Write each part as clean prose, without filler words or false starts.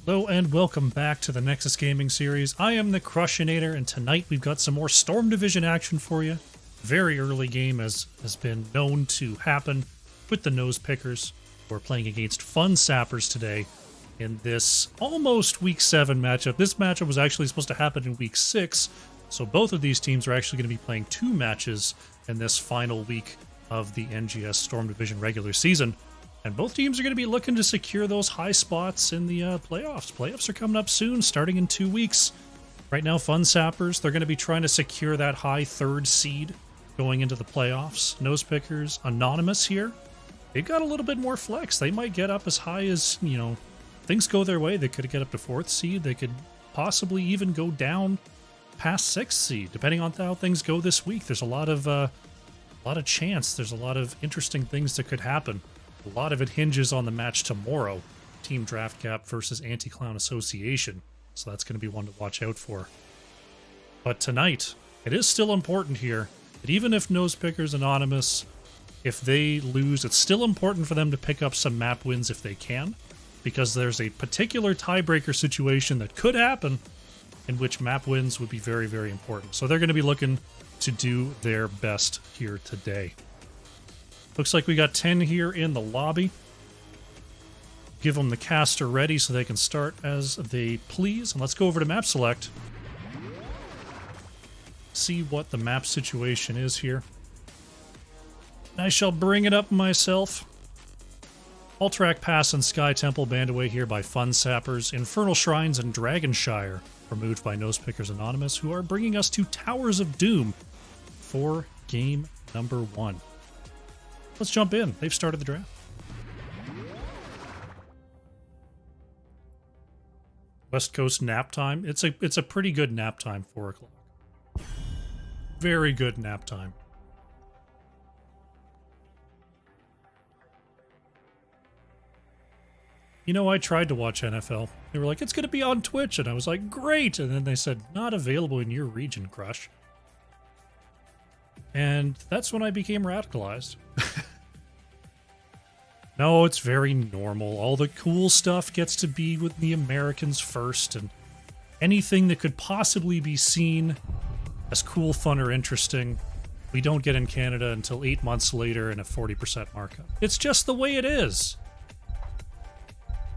Hello and welcome back to the Nexus Gaming Series. I am the Crushinator, and tonight we've got some more Storm Division action for you. Very early game, as has been known to happen with the Nose Pickers. We're playing against Fun Sappers today in this almost Week 7 matchup. This matchup was actually supposed to happen in Week 6, so both of these teams are actually going to be playing 2 matches in this final week of the NGS Storm Division regular season. And both teams are going to be looking to secure those high spots in the playoffs. Playoffs are coming up soon, starting in 2 weeks. Right now, Fun Sappers, they're going to be trying to secure that high 3rd seed going into the playoffs. Nose Pickers, Anonymous here, they've got a little bit more flex. They might get up as high as, things go their way. They could get up to 4th seed. They could possibly even go down past 6th seed, depending on how things go this week. There's a lot of chance. There's a lot of interesting things that could happen. A lot of it hinges on the match tomorrow, Team Draft Cap versus Anti-Clown Association, so that's going to be one to watch out for. But tonight, it is still important here that even if Nose Pickers Anonymous, if they lose, it's still important for them to pick up some map wins if they can, because there's a particular tiebreaker situation that could happen in which map wins would be very, very important. So they're going to be looking to do their best here today. Looks like we got 10 here in the lobby. Give them the caster ready so they can start as they please. And let's go over to map select. See what the map situation is here. I shall bring it up myself. Alterac Pass and Sky Temple banned away here by Fun Sappers. Infernal Shrines and Dragonshire removed by Nose Pickers Anonymous, who are bringing us to Towers of Doom for game number 1. Let's jump in. They've started the draft. West Coast nap time. It's a pretty good nap time, 4 o'clock. Very good nap time. I tried to watch NFL. They were like, it's going to be on Twitch. And I was like, great. And then they said, not available in your region, Crush. And that's when I became radicalized. No, it's very normal. All the cool stuff gets to be with the Americans first, and anything that could possibly be seen as cool, fun, or interesting, we don't get in Canada until 8 months later and a 40% markup. It's just the way it is.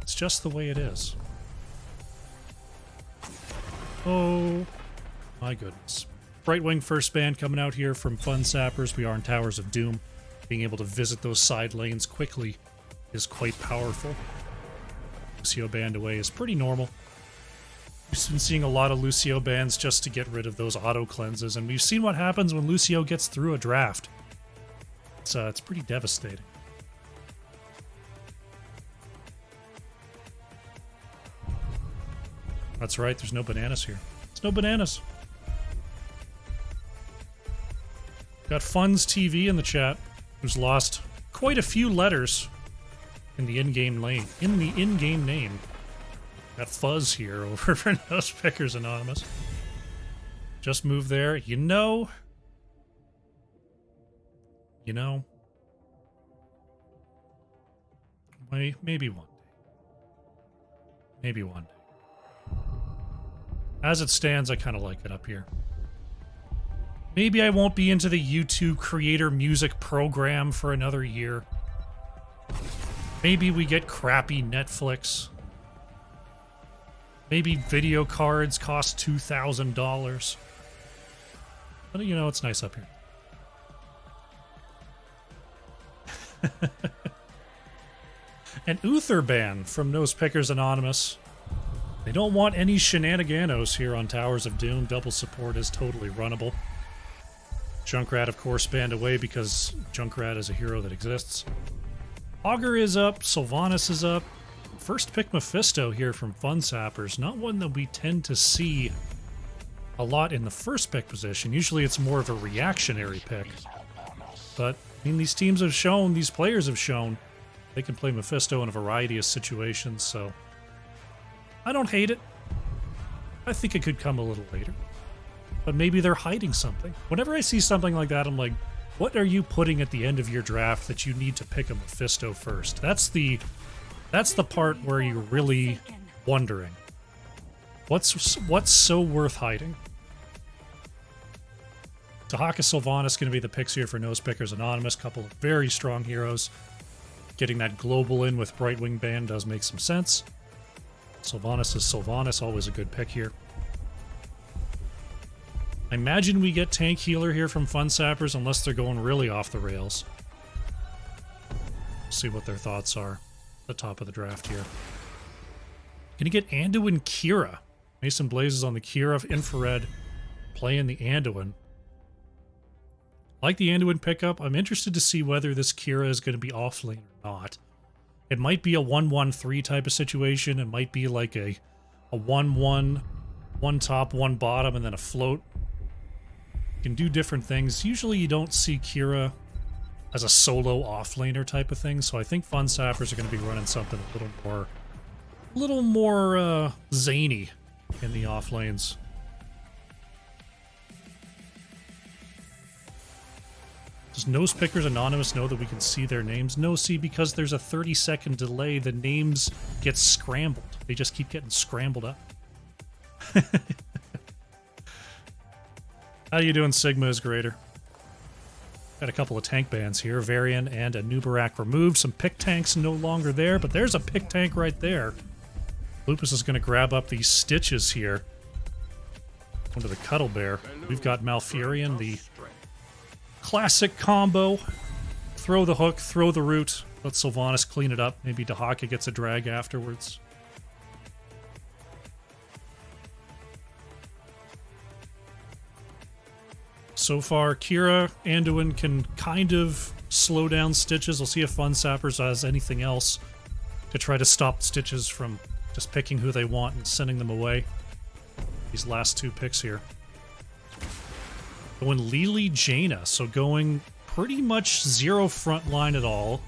It's just the way it is. Oh, my goodness. Brightwing first band coming out here from Fun Sappers. We are in Towers of Doom. Being able to visit those side lanes quickly is quite powerful. Lucio band away is pretty normal. We've been seeing a lot of Lucio bans just to get rid of those auto cleanses, and we've seen what happens when Lucio gets through a draft. It's pretty devastating. That's right, there's no bananas here. There's no bananas. Got Fun's TV in the chat, who's lost quite a few letters in the in-game name. Got Fuzz here over for Nose Pickers Anonymous. Just moved there. Maybe one day. Maybe one day. As it stands, I kind of like it up here. Maybe I won't be into the YouTube creator music program for another year. Maybe we get crappy Netflix. Maybe video cards cost $2,000. But it's nice up here. An Uther ban from Nose Pickers Anonymous. They don't want any shenaniganos here on Towers of Doom. Double support is totally runnable. Junkrat, of course, banned away because Junkrat is a hero that exists. Augur is up. Sylvanas is up. First pick Mephisto here from Fun Sappers. Not one that we tend to see a lot in the first pick position. Usually it's more of a reactionary pick. But, these teams have shown, these players have shown, they can play Mephisto in a variety of situations, so I don't hate it. I think it could come a little later. But maybe they're hiding something. Whenever I see something like that, I'm like, what are you putting at the end of your draft that you need to pick a Mephisto first? That's the part where you really wondering, what's so worth hiding? Dahaka Sylvanas going to be the picks here for Nose Pickers Anonymous. Couple of very strong heroes. Getting that global in with Brightwing Band does make some sense. Sylvanas is Sylvanas, always a good pick here. I imagine we get Tank Healer here from Fun Sappers unless they're going really off the rails. See what their thoughts are at the top of the draft here. Gonna get Anduin Kira. Mason Blaze is on the Kira Infrared, playing the Anduin. Like the Anduin pickup, I'm interested to see whether this Kira is going to be offlane or not. It might be a 1-1-3 type of situation. It might be like a 1-1, one top, one bottom, and then a float. You can do different things. Usually you don't see Kira as a solo offlaner type of thing, so I think Fun Sappers are going to be running something a little more zany in the offlanes. Does Nose Pickers Anonymous know that we can see their names? No, see, because there's a 30-second delay, the names get scrambled. They just keep getting scrambled up. How you doing, Sigma is greater? Got a couple of tank bans here. Varian and a Nubarak removed. Some pick tanks no longer there, but there's a pick tank right there. Lupus is going to grab up these stitches here. Onto the Cuddle Bear. We've got Malfurion, the classic combo. Throw the hook, throw the root. Let Sylvanas clean it up. Maybe Dahaka gets a drag afterwards. So far, Kira, Anduin can kind of slow down Stitches. We'll see if Fun Sappers has anything else to try to stop Stitches from just picking who they want and sending them away. These last two picks here. Going Lily Jaina, so going pretty much zero front line at all.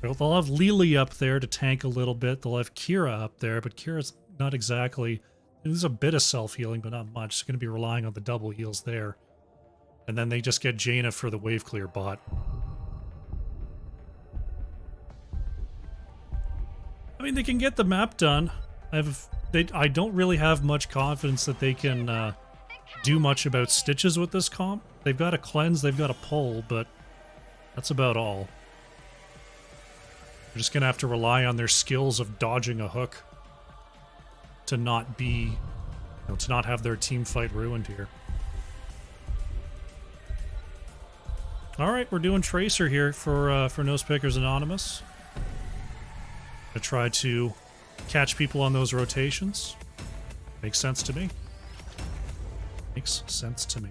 They'll have Lily up there to tank a little bit. They'll have Kira up there, but Kira's not exactly... There's a bit of self-healing, but not much. It's going to be relying on the double heals there. And then they just get Jaina for the wave clear bot. I mean, they can get the map done. I don't really have much confidence that they can do much about Stitches with this comp. They've got a cleanse, they've got a pull, but that's about all. They're just going to have to rely on their skills of dodging a hook to not be, you know, to not have their team fight ruined here. All right, we're doing Tracer here for Nose Pickers Anonymous. To try to catch people on those rotations. Makes sense to me. Makes sense to me.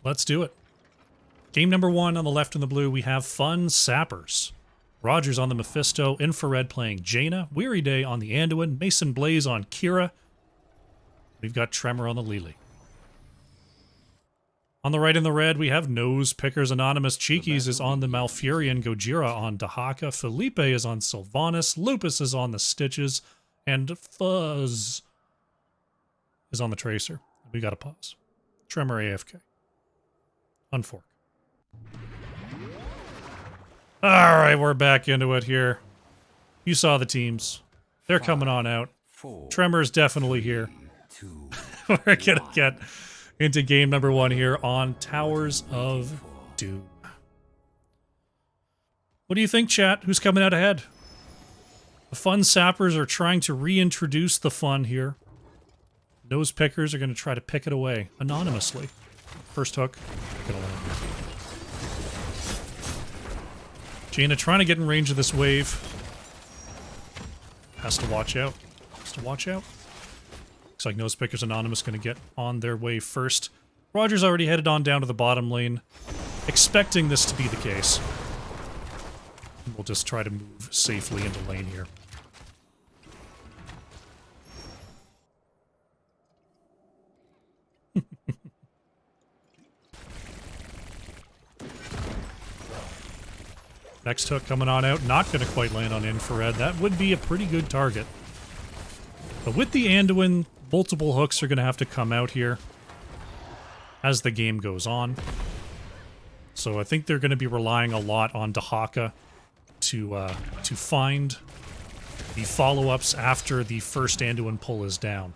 Let's do it. Game number 1 on the left in the blue, we have Fun Sappers. Rogers on the Mephisto, Infrared playing Jaina, Weary Day on the Anduin, Mason Blaze on Kira. We've got Tremor on the Lily. On the right in the red, we have Nose Pickers Anonymous. Cheekies is on the Malfurion. Gojira on Dahaka. Felipe is on Sylvanas. Lupus is on the Stitches. And Fuzz is on the Tracer. We gotta pause. Tremor AFK. Unfork. Alright, we're back into it here. You saw the teams. They're coming on out. Tremor's definitely here. We're gonna get into game number 1 here on Towers of Doom. What do you think, chat? Who's coming out ahead? The Fun Sappers are trying to reintroduce the fun here. Nose Pickers are going to try to pick it away anonymously. First hook. Jaina trying to get in range of this wave. Has to watch out. Has to watch out. Looks like Nose Pickers Anonymous going to get on their way first. Roger's already headed on down to the bottom lane, expecting this to be the case. We'll just try to move safely into lane here. Next hook coming on out, not going to quite land on Infrared. That would be a pretty good target. But with the Anduin, multiple hooks are going to have to come out here as the game goes on. So I think they're going to be relying a lot on Dahaka to find the follow-ups after the first Anduin pull is down.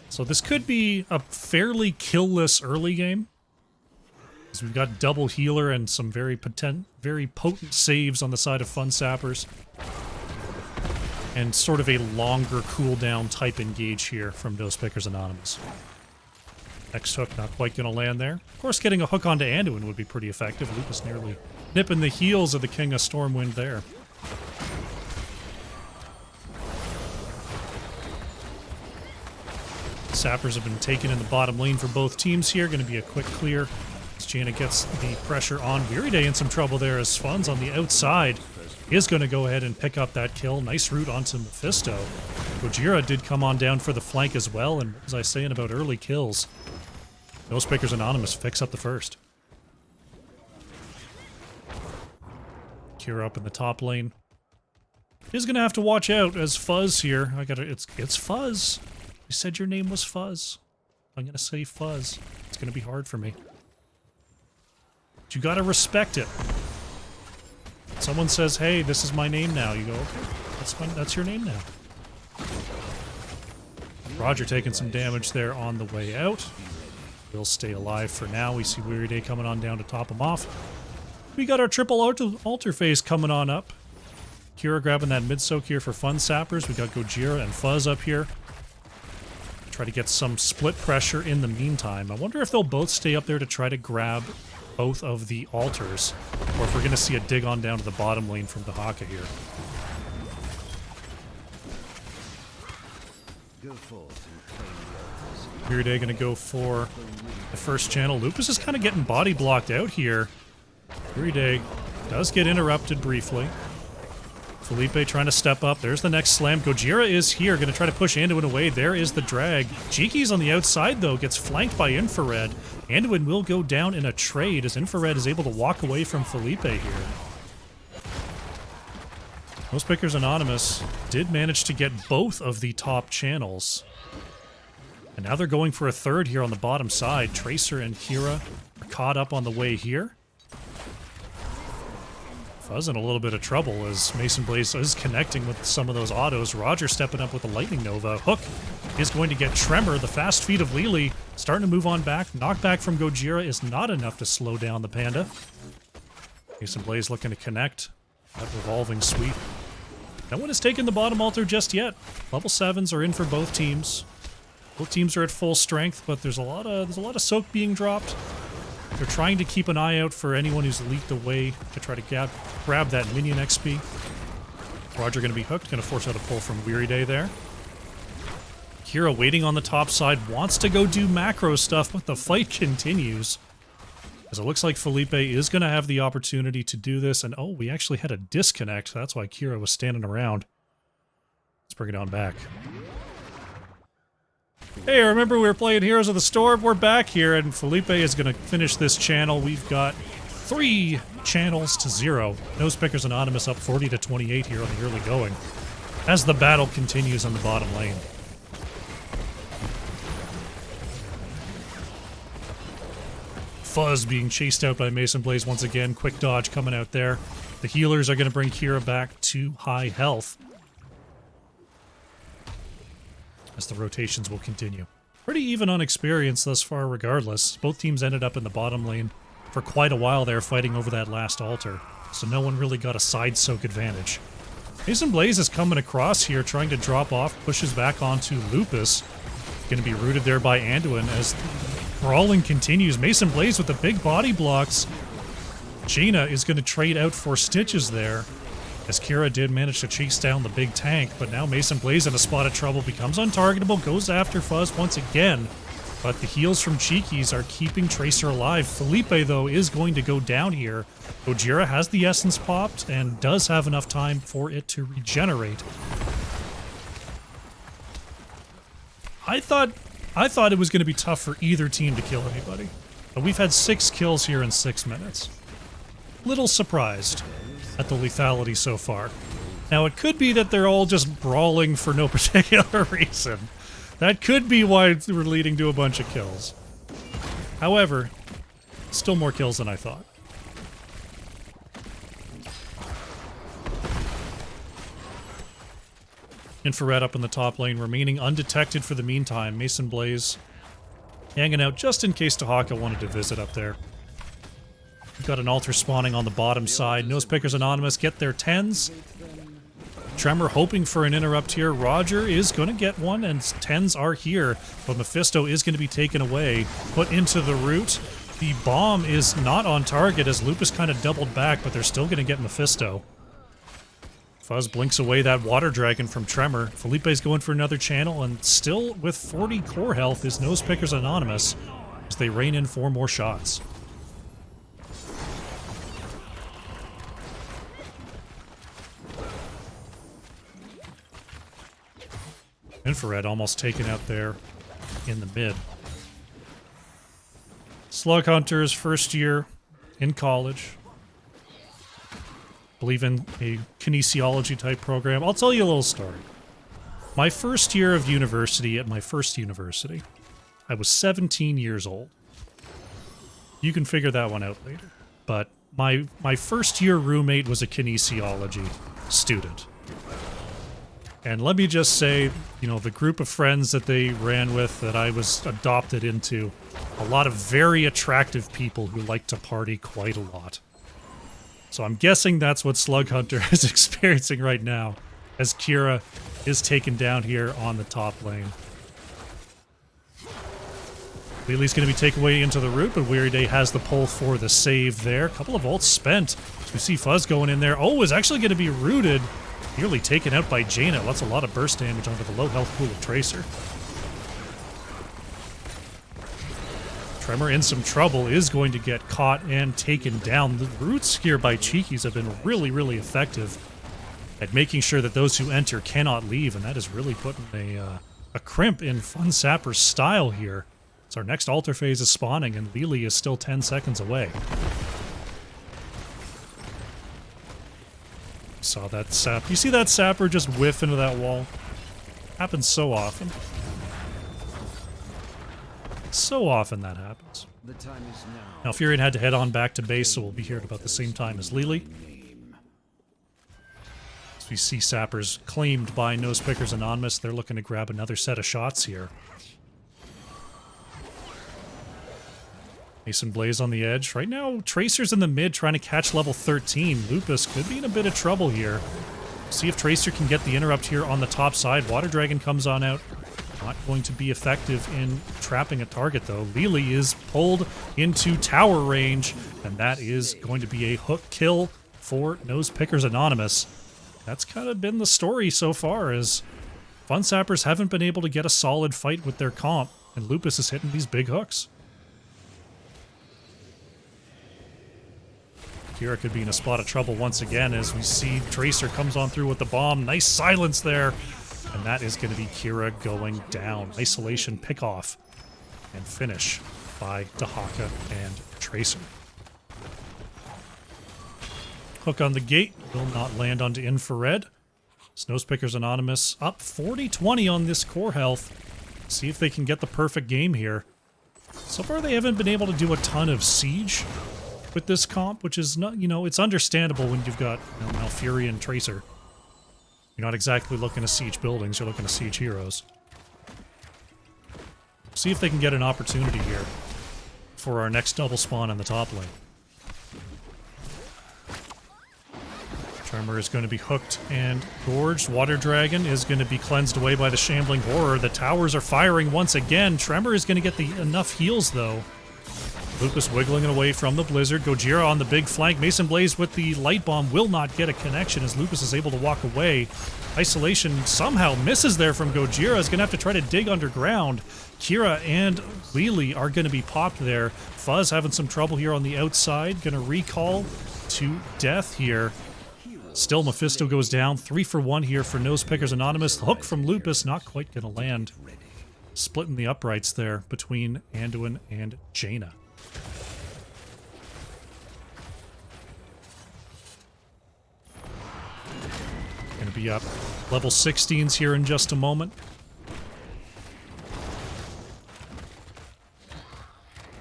So this could be a fairly kill-less early game. Because we've got double healer and some very potent saves on the side of Fun Sappers. And sort of a longer cooldown type engage here from Nosepickers Anonymous. Next hook not quite going to land there. Of course, getting a hook onto Anduin would be pretty effective. Lupus nearly nipping the heels of the King of Stormwind there. Sappers have been taken in the bottom lane for both teams here. Going to be a quick clear. As Jaina gets the pressure on. Weary in some trouble there as Fun's on the outside is going to go ahead and pick up that kill. Nice route onto Mephisto. Gojira did come on down for the flank as well, and what was I saying about early kills? Nosepickers Anonymous picks up the first. Kira up in the top lane. He's going to have to watch out as Fuzz here. It's Fuzz. You said your name was Fuzz. I'm going to say Fuzz. It's going to be hard for me. But you got to respect it. Someone says, hey, this is my name now. You go, okay, that's your name now. Roger taking some damage there on the way out. Will stay alive for now. We see Weary Day coming on down to top him off. We got our triple altar phase coming on up. Kira grabbing that mid-soak here for Fun Sappers. We got Gojira and Fuzz up here. Try to get some split pressure in the meantime. I wonder if they'll both stay up there to try to grab both of the altars, or if we're going to see a dig on down to the bottom lane from the Haka here. Weird Day going to go for the first channel. Lupus is kind of getting body blocked out here. Weird Day does get interrupted briefly. Felipe trying to step up. There's the next slam. Gojira is here, going to try to push Anduin away. There is the drag. Cheeky's on the outside, though, gets flanked by Infrared. Anduin will go down in a trade as Infrared is able to walk away from Felipe here. Nosepickers Anonymous did manage to get both of the top channels. And now they're going for a third here on the bottom side. Tracer and Kira are caught up on the way here. Fuzz in a little bit of trouble as Mason Blaze is connecting with some of those autos. Roger stepping up with the Lightning Nova. Hook is going to get Tremor. The fast feet of Lili starting to move on back. Knockback from Gojira is not enough to slow down the Panda. Mason Blaze looking to connect. That revolving sweep. No one has taken the bottom altar just yet. Level 7s are in for both teams. Both teams are at full strength, but there's a lot of soak being dropped. They're trying to keep an eye out for anyone who's leaked away to try to grab that minion XP. Roger going to be hooked, going to force out a pull from Weary Day there. Kira waiting on the top side, wants to go do macro stuff, but the fight continues. As it looks like Felipe is going to have the opportunity to do this, and oh, we actually had a disconnect. That's why Kira was standing around. Let's bring it on back. Hey, remember we were playing Heroes of the Storm? We're back here, and Felipe is going to finish this channel. We've got 3 channels to 0. Nosepickers Anonymous up 40 to 28 here on the early going, as the battle continues on the bottom lane. Fuzz being chased out by Mason Blaze once again. Quick dodge coming out there. The healers are going to bring Kira back to high health, as the rotations will continue. Pretty even on experience thus far regardless. Both teams ended up in the bottom lane for quite a while there fighting over that last altar, so no one really got a side soak advantage. Mason Blaze is coming across here trying to drop off, pushes back onto Lupus. Going to be rooted there by Anduin as brawling continues. Mason Blaze with the big body blocks. Jaina is going to trade out for Stitches there, as Kira did manage to chase down the big tank, but now Mason Blaze in a spot of trouble, becomes untargetable, goes after Fuzz once again, but the heals from Cheekies are keeping Tracer alive. Felipe, though, is going to go down here. Gojira has the essence popped and does have enough time for it to regenerate. I thought it was going to be tough for either team to kill anybody, but we've had 6 kills here in 6 minutes. Little surprised at the lethality so far. Now, it could be that they're all just brawling for no particular reason. That could be why we're leading to a bunch of kills. However, still more kills than I thought. Infrared up in the top lane, remaining undetected for the meantime. Mason Blaze hanging out just in case Tahaka wanted to visit up there. We've got an altar spawning on the bottom side. Nosepickers Anonymous get their 10s. Tremor hoping for an interrupt here. Roger is going to get one, and 10s are here. But Mephisto is going to be taken away, put into the root. The bomb is not on target as Lupus kind of doubled back, but they're still going to get Mephisto. Fuzz blinks away that Water Dragon from Tremor. Felipe's going for another channel, and still with 40 core health is Nosepickers Anonymous as they rein in 4 more shots. Infrared almost taken out there in the mid. Slug Hunters, first year in college. Believe in a kinesiology type program. I'll tell you a little story. My first year of university at my first university, I was 17 years old. You can figure that one out later. But my first year roommate was a kinesiology student. And let me just say, you know, the group of friends that they ran with that I was adopted into, a lot of very attractive people who like to party quite a lot. So I'm guessing that's what Slug Hunter is experiencing right now, as Kira is taken down here on the top lane. Lili's going to be taken away into the root, but Weary Day has the pull for the save there. A couple of ults spent. We see Fuzz going in there. Oh, is actually going to be rooted. Nearly taken out by Jaina. That's a lot of burst damage onto the low health pool of Tracer. Tremor in some trouble, is going to get caught and taken down. The roots here by Cheekies have been really, really effective at making sure that those who enter cannot leave, and that is really putting a crimp in Fun Sapper's style here. So our next altar phase is spawning, and Lili is still 10 seconds away. Saw that sap. You see that sapper just whiff into that wall? Happens so often. So often that happens. The time is Now Furion had to head on back to base, so we'll be here at about the same time as Lili. As we see Sappers claimed by Nosepickers Anonymous, they're looking to grab another set of shots here. Mason Blaze on the edge. Right now, Tracer's in the mid trying to catch level 13. Lupus could be in a bit of trouble here. See if Tracer can get the interrupt here on the top side. Water Dragon comes on out. Not going to be effective in trapping a target, though. Lili is pulled into tower range, and that is going to be a hook kill for Nosepickers Anonymous. That's kind of been the story so far, as Fun Sappers haven't been able to get a solid fight with their comp, and Lupus is hitting these big hooks. Kira could be in a spot of trouble once again as we see Tracer comes on through with the bomb. Nice silence there. And that is going to be Kira going down. Isolation pick-off and finish by Tahaka and Tracer. Hook on the gate will not land onto Infrared. Nosepickers Anonymous up 40-20 on this core health. See if they can get the perfect game here. So far they haven't been able to do a ton of siege with this comp, which is not, you know, it's understandable when you've got, you know, Malfury and Tracer. You're not exactly looking to siege buildings, you're looking to siege heroes. See if they can get an opportunity here for our next double spawn on the top lane. Tremor is going to be hooked and gorged. Water Dragon is going to be cleansed away by the Shambling Horror. The towers are firing once again. Tremor is going to get enough heals, though. Lupus wiggling it away from the Blizzard. Gojira on the big flank. Mason Blaze with the Light Bomb will not get a connection as Lupus is able to walk away. Isolation somehow misses there from Gojira. Is going to have to try to dig underground. Kira and Lili are going to be popped there. Fuzz having some trouble here on the outside. Going to recall to death here. Still, Mephisto goes down. 3 for 1 here for Nosepickers Anonymous. The hook from Lupus not quite going to land. Splitting the uprights there between Anduin and Jaina. Going to be up level 16s here in just a moment.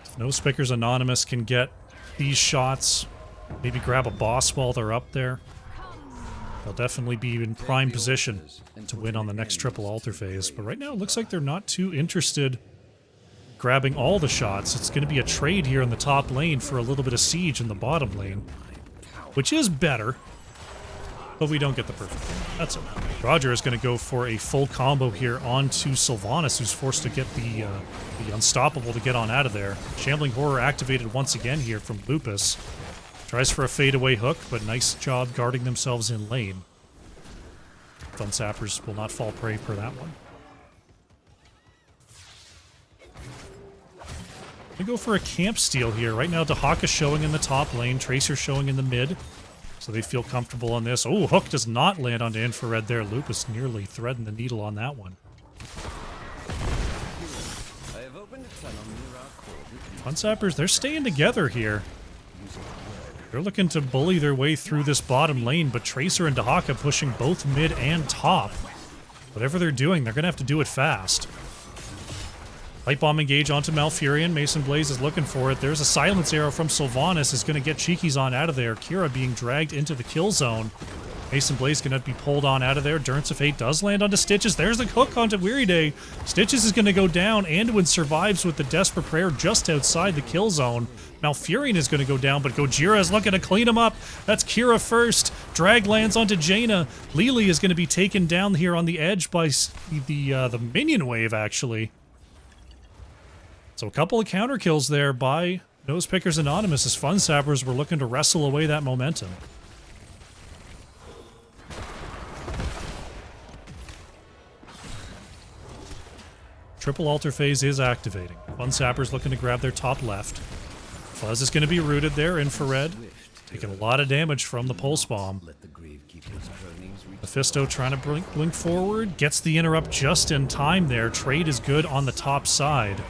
If Nosepickers Anonymous can get these shots, maybe grab a boss while they're up there. They'll definitely be in prime position to win on the next triple altar phase. But right now, it looks like they're not too interested grabbing all the shots. It's going to be a trade here in the top lane for a little bit of siege in the bottom lane, which is better, but we don't get the perfect thing. That's it. Roger is going to go for a full combo here onto Sylvanas, who's forced to get the Unstoppable to get on out of there. Shambling Horror activated once again here from Lupus. Tries for a fadeaway hook, but nice job guarding themselves in lane. Fun Sappers will not fall prey for that one. We go for a camp steal here. Right now, Dahaka showing in the top lane, Tracer showing in the mid. So they feel comfortable on this. Oh, hook does not land onto Infrared there. Lupus nearly threading the needle on that one. Fun Sappers, they're staying together here. They're looking to bully their way through this bottom lane, but Tracer and Dahaka pushing both mid and top. Whatever they're doing, they're going to have to do it fast. Light Bomb engage onto Malfurion. Mason Blaze is looking for it. There's a Silence Arrow from Sylvanas. Is going to get Cheeky's on out of there. Kira being dragged into the kill zone. Mason Blaze going to be pulled on out of there. Durance of Fate does land onto Stitches. There's the hook onto Weary Day. Stitches is going to go down. Anduin survives with the Desperate Prayer just outside the kill zone. Malfurion is going to go down, but Gojira is looking to clean him up. That's Kira first. Drag lands onto Jaina. Lili is going to be taken down here on the edge by the minion wave, actually. So a couple of counter kills there by Nosepickers Anonymous as Fun Sappers were looking to wrestle away that momentum. Triple altar phase is activating. Fun Sappers looking to grab their top left. Fuzz is going to be rooted there, Infrared. Taking a lot of damage from the Pulse Bomb. Mephisto trying to blink forward. Gets the interrupt just in time there. Trade is good on the top side.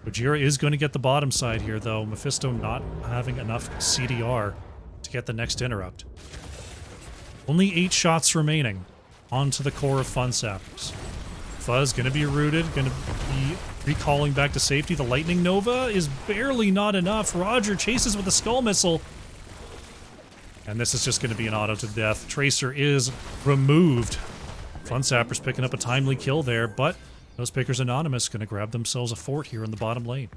Gojira is going to get the bottom side here, though. Mephisto not having enough CDR to get the next interrupt. Only 8 shots remaining onto the core of Fun Sappers. Fuzz going to be rooted, going to be recalling back to safety. The Lightning Nova is barely not enough. Roger chases with the Skull Missile. And this is just going to be an auto to death. Tracer is removed. Fun Sappers picking up a timely kill there, but Nosepickers Anonymous going to grab themselves a fort here in the bottom lane.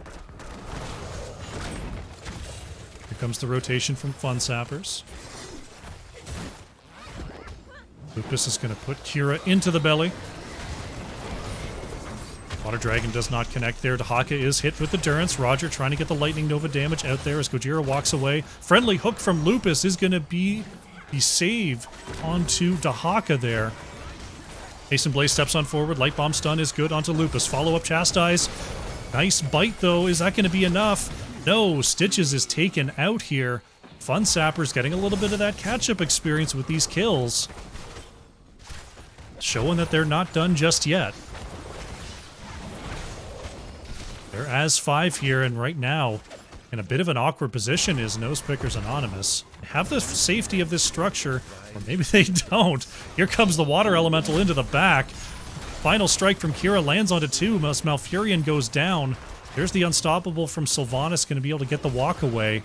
Here comes the rotation from Fun Sappers. Lupus is going to put Kira into the belly. Water Dragon does not connect there. Dahaka is hit with the Durance. Roger trying to get the Lightning Nova damage out there as Gojira walks away. Friendly hook from Lupus is going to be the save onto Dahaka there. Mason Blaze steps on forward. Light Bomb stun is good onto Lupus. Follow-up Chastise. Nice bite, though. Is that going to be enough? No. Stitches is taken out here. Fun Sappers getting a little bit of that catch-up experience with these kills. Showing that they're not done just yet. They're as 5 here, and right now, in a bit of an awkward position is Nosepickers Anonymous. They have the safety of this structure, or maybe they don't. Here comes the Water Elemental into the back. Final strike from Kira lands onto 2, as Malfurion goes down. There's the Unstoppable from Sylvanas, going to be able to get the walk away.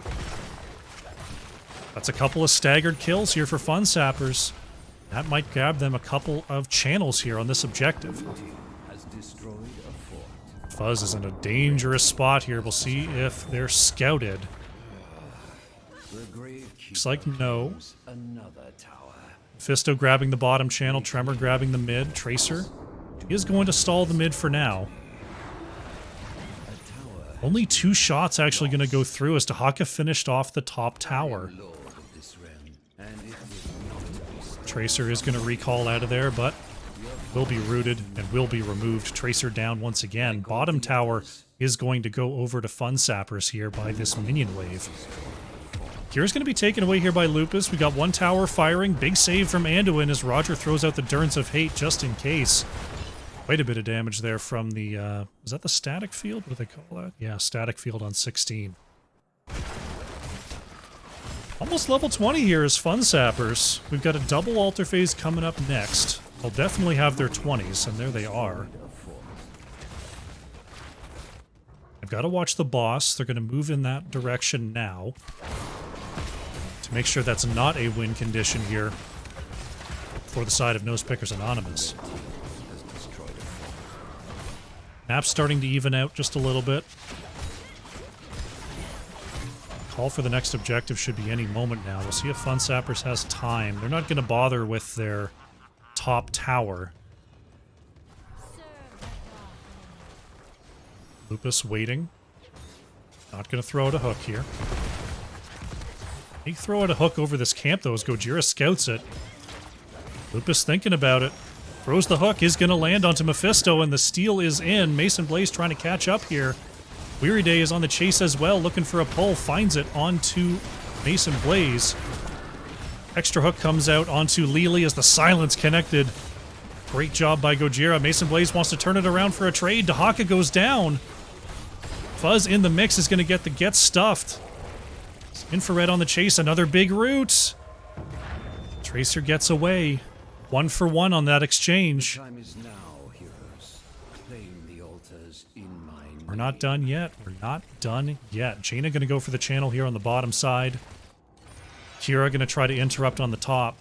That's a couple of staggered kills here for Fun Sappers. That might grab them a couple of channels here on this objective. Fuzz is in a dangerous spot here. We'll see if they're scouted. Looks like no. Fisto grabbing the bottom channel. Tremor grabbing the mid. Tracer is going to stall the mid for now. Only 2 shots actually going to go through as Dahaka finished off the top tower. Tracer is going to recall out of there, but will be rooted and will be removed. Tracer down once again. Bottom tower is going to go over to Fun Sappers here by this minion wave. Kira's going to be taken away here by Lupus. We got 1 tower firing. Big save from Anduin as Roger throws out the Durance of Hate just in case. Quite a bit of damage there from the, is that the static field? What do they call that? Yeah, static field on 16. Almost level 20 here is Fun Sappers. We've got a double altar phase coming up next. They'll definitely have their 20s, and there they are. I've got to watch the boss. They're going to move in that direction now. To make sure that's not a win condition here for the side of Nose Pickers Anonymous. Map's starting to even out just a little bit. Call for the next objective should be any moment now. We'll see if Fun Sappers has time. They're not going to bother with their top tower. Lupus waiting. Not going to throw out a hook here. He throw out a hook over this camp, though, as Gojira scouts it. Lupus thinking about it. Throws the hook, is going to land onto Mephisto, and the steal is in. Mason Blaze trying to catch up here. Weary Day is on the chase as well, looking for a pull. Finds it onto Mason Blaze. Extra hook comes out onto Lily as the silence connected. Great job by Gojira. Mason Blaze wants to turn it around for a trade. Dahaka goes down. Fuzz in the mix is going to get the get stuffed. Infrared on the chase, another big root. Tracer gets away. 1 for 1 on that exchange. Time is now, heroes. Claim the altars in my name. We're not done yet. We're not done yet. Jaina going to go for the channel here on the bottom side. Kira going to try to interrupt on the top.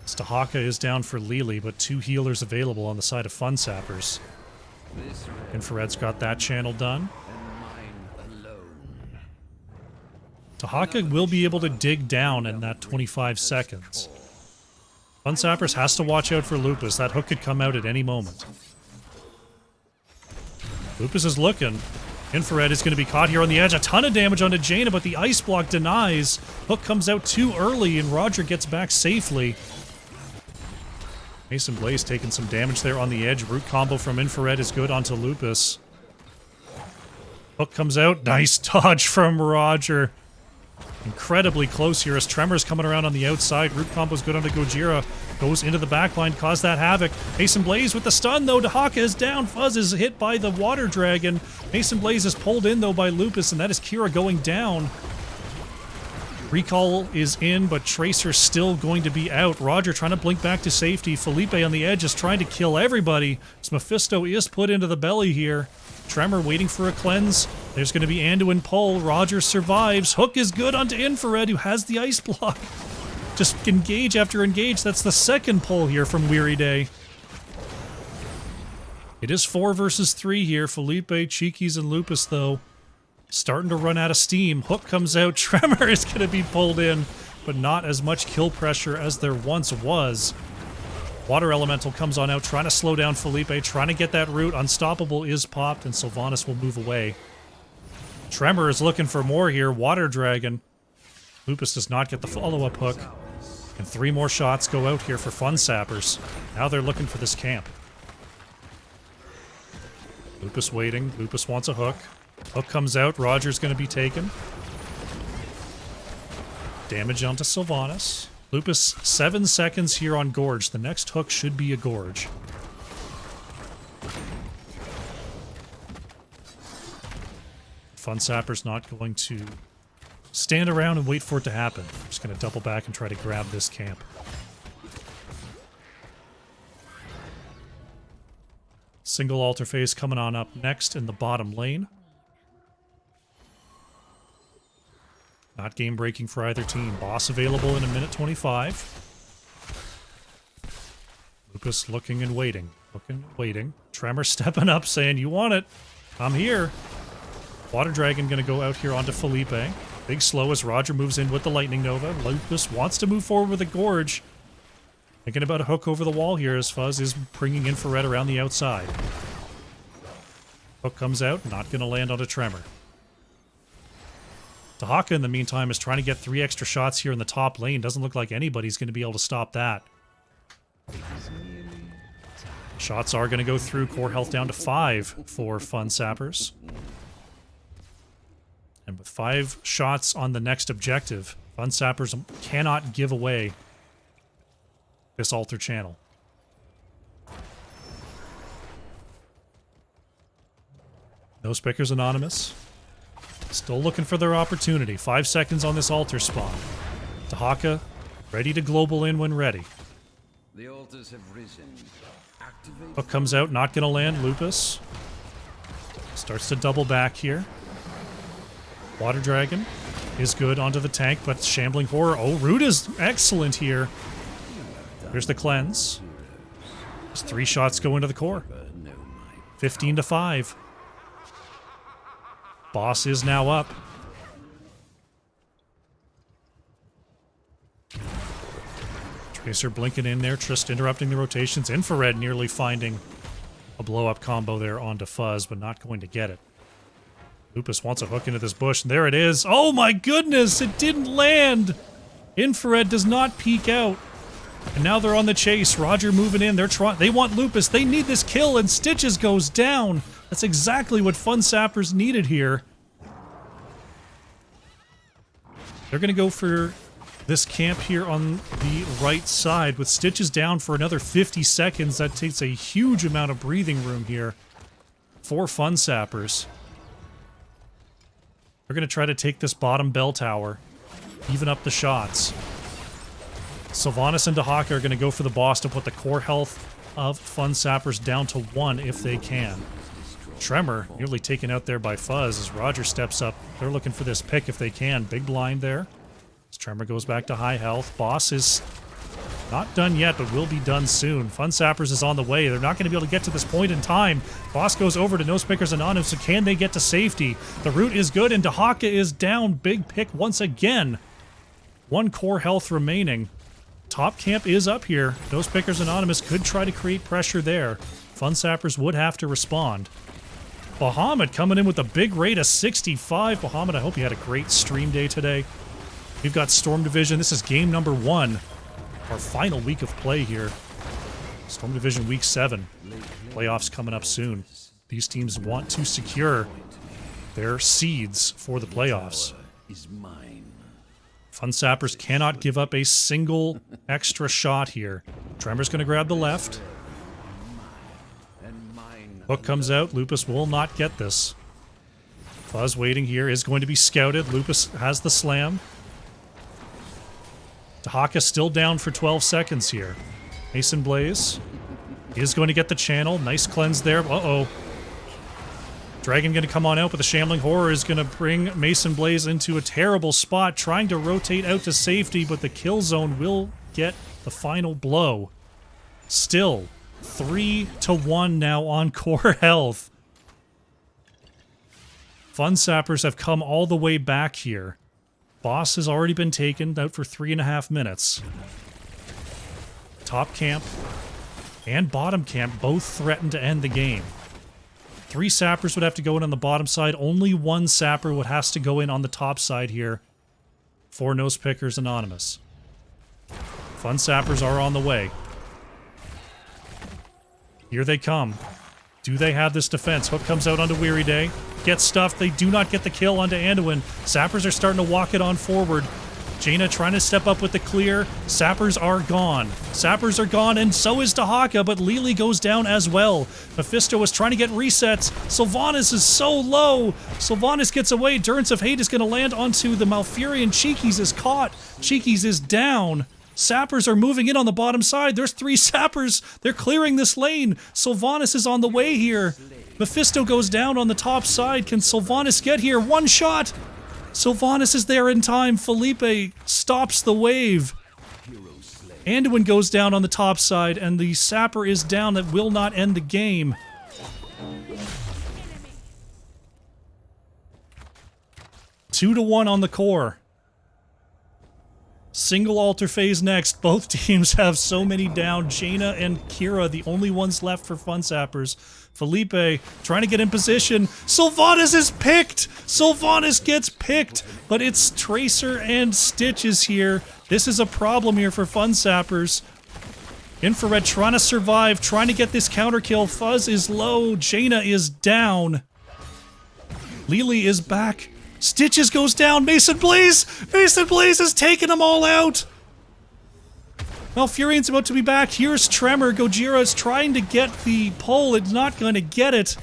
Stahaka is down for Lily, but 2 healers available on the side of Fun Sappers. Infrared's got that channel done. Tahaka will be able to dig down in that 25 seconds. Fun Sappers has to watch out for Lupus. That hook could come out at any moment. Lupus is looking. Infrared is going to be caught here on the edge. A ton of damage onto Jaina, but the ice block denies. Hook comes out too early, and Roger gets back safely. Mason Blaze taking some damage there on the edge. Root combo from Infrared is good onto Lupus. Hook comes out. Nice dodge from Roger. Incredibly close here as Tremor's coming around on the outside. Root combo's good onto Gojira. Goes into the backline, caused that havoc. Mason Blaze with the stun, though. Dahaka is down. Fuzz is hit by the Water Dragon. Mason Blaze is pulled in, though, by Lupus, and that is Kira going down. Recall is in, but Tracer's still going to be out. Roger trying to blink back to safety. Felipe on the edge is trying to kill everybody. As Mephisto is put into the belly here. Tremor waiting for a cleanse. There's going to be Anduin pull. Roger survives. Hook is good onto Infrared, who has the ice block. Just engage after engage. That's the second pull here from Weary Day. It is 4 versus 3 here. Felipe, Cheekies, and Lupus, though, starting to run out of steam. Hook comes out. Tremor is going to be pulled in, but not as much kill pressure as there once was. Water Elemental comes on out, trying to slow down Felipe, trying to get that root. Unstoppable is popped, and Sylvanas will move away. Tremor is looking for more here. Water Dragon. Lupus does not get the follow-up hook. And 3 more shots go out here for Fun Sappers. Now they're looking for this camp. Lupus waiting. Lupus wants a hook. Hook comes out. Roger's going to be taken. Damage onto Sylvanas. Lupus, 7 seconds here on Gorge. The next hook should be a Gorge. Fun Sapper's not going to stand around and wait for it to happen. Just going to double back and try to grab this camp. Single altar phase coming on up next in the bottom lane. Not game breaking for either team. Boss available in 1:25. Lupus looking and waiting. Looking and waiting. Tremor stepping up saying, "You want it? I'm here." Water Dragon going to go out here onto Felipe. Big slow as Roger moves in with the Lightning Nova. Lupus wants to move forward with a Gorge. Thinking about a hook over the wall here as Fuzz is bringing Infrared around the outside. Hook comes out. Not going to land onto Tremor. Dahaka, in the meantime, is trying to get 3 extra shots here in the top lane. Doesn't look like anybody's going to be able to stop that. Shots are going to go through. Core health down to 5 for Fun Sappers. And with 5 shots on the next objective, Fun Sappers cannot give away this altar channel. Nose Pickers Anonymous. Still looking for their opportunity. 5 seconds on this altar spawn. Dahaka ready to global in when ready. The altars have risen. Activate. Hook comes out, not going to land. Lupus starts to double back here. Water Dragon is good onto the tank, but Shambling Horror. Oh, Root is excellent here. There's the cleanse. There's 3 shots go into the core. 15 to 5. Boss is now up. Tracer blinking in there, just interrupting the rotations. Infrared nearly finding a blow-up combo there onto Fuzz, but not going to get it. Lupus wants a hook into this bush, and there it is. Oh my goodness, it didn't land! Infrared does not peek out. And now they're on the chase. Roger moving in. They want Lupus. They need this kill, and Stitches goes down. That's exactly what Fun Sappers needed here. They're going to go for this camp here on the right side with Stitches down for another 50 seconds. That takes a huge amount of breathing room here for Fun Sappers. They're going to try to take this bottom bell tower, even up the shots. Sylvanas and Dahaka are going to go for the boss to put the core health of Fun Sappers down to 1 if they can. Tremor nearly taken out there by Fuzz as Roger steps up. They're looking for this pick if they can. Big blind there. As Tremor goes back to high health. Boss is not done yet, but will be done soon. Fun Sappers is on the way. They're not going to be able to get to this point in time. Boss goes over to Nosepickers Anonymous, so can they get to safety? The root is good, and Dahaka is down. Big pick once again. 1 core health remaining. Top camp is up here. Nosepickers Anonymous could try to create pressure there. Fun Sappers would have to respond. Bahamut coming in with a big rate of 65. Bahamut, I hope you had a great stream day today. We've got Storm Division. This is game number 1. Our final week of play here. Storm Division week 7. Playoffs coming up soon. These teams want to secure their seeds for the playoffs. Fun Sappers cannot give up a single extra shot here. Tremor's going to grab the left. Hook comes out. Lupus will not get this. Fuzz waiting here is going to be scouted. Lupus has the slam. Dahaka still down for 12 seconds here. Mason Blaze is going to get the channel. Nice cleanse there. Uh-oh. Dragon going to come on out, but the Shambling Horror is going to bring Mason Blaze into a terrible spot, trying to rotate out to safety, but the kill zone will get the final blow. Still, 3 to 1 now on core health. Fun Sappers have come all the way back here. Boss has already been taken out for 3.5 minutes. Top camp and bottom camp both threaten to end the game. 3 Sappers would have to go in on the bottom side. Only 1 Sapper would have to go in on the top side here for Nosepickers Anonymous. Fun Sappers are on the way. Here they come. Do they have this defense? Hook comes out onto Weary Day. Gets stuffed. They do not get the kill onto Anduin. Sappers are starting to walk it on forward. Jaina trying to step up with the clear. Sappers are gone. Sappers are gone, and so is Dahaka, but Lili goes down as well. Mephisto is trying to get resets. Sylvanas is so low. Sylvanas gets away. Durance of Hate is going to land onto the Malfurion. Cheekies is caught. Cheekies is down. Sappers are moving in on the bottom side. There's 3 Sappers. They're clearing this lane. Sylvanas is on the way here. Mephisto goes down on the top side. Can Sylvanas get here? 1 shot. Sylvanas is there in time. Felipe stops the wave. Anduin goes down on the top side, and the Sapper is down. That will not end the game. Two to 1 on the core. Single altar phase next. Both teams have so many down. Jaina and Kira, the only ones left for Fun Sappers. Felipe trying to get in position. Sylvanas is picked! Sylvanas gets picked, but it's Tracer and Stitches here. This is a problem here for Fun Sappers. Infrared trying to survive, trying to get this counter kill. Fuzz is low. Jaina is down. Lili is back. Stitches goes down. Mason Blaze! Mason Blaze has taken them all out! Malfurion's about to be back. Here's Tremor. Gojira is trying to get the pole. It's not going to get it.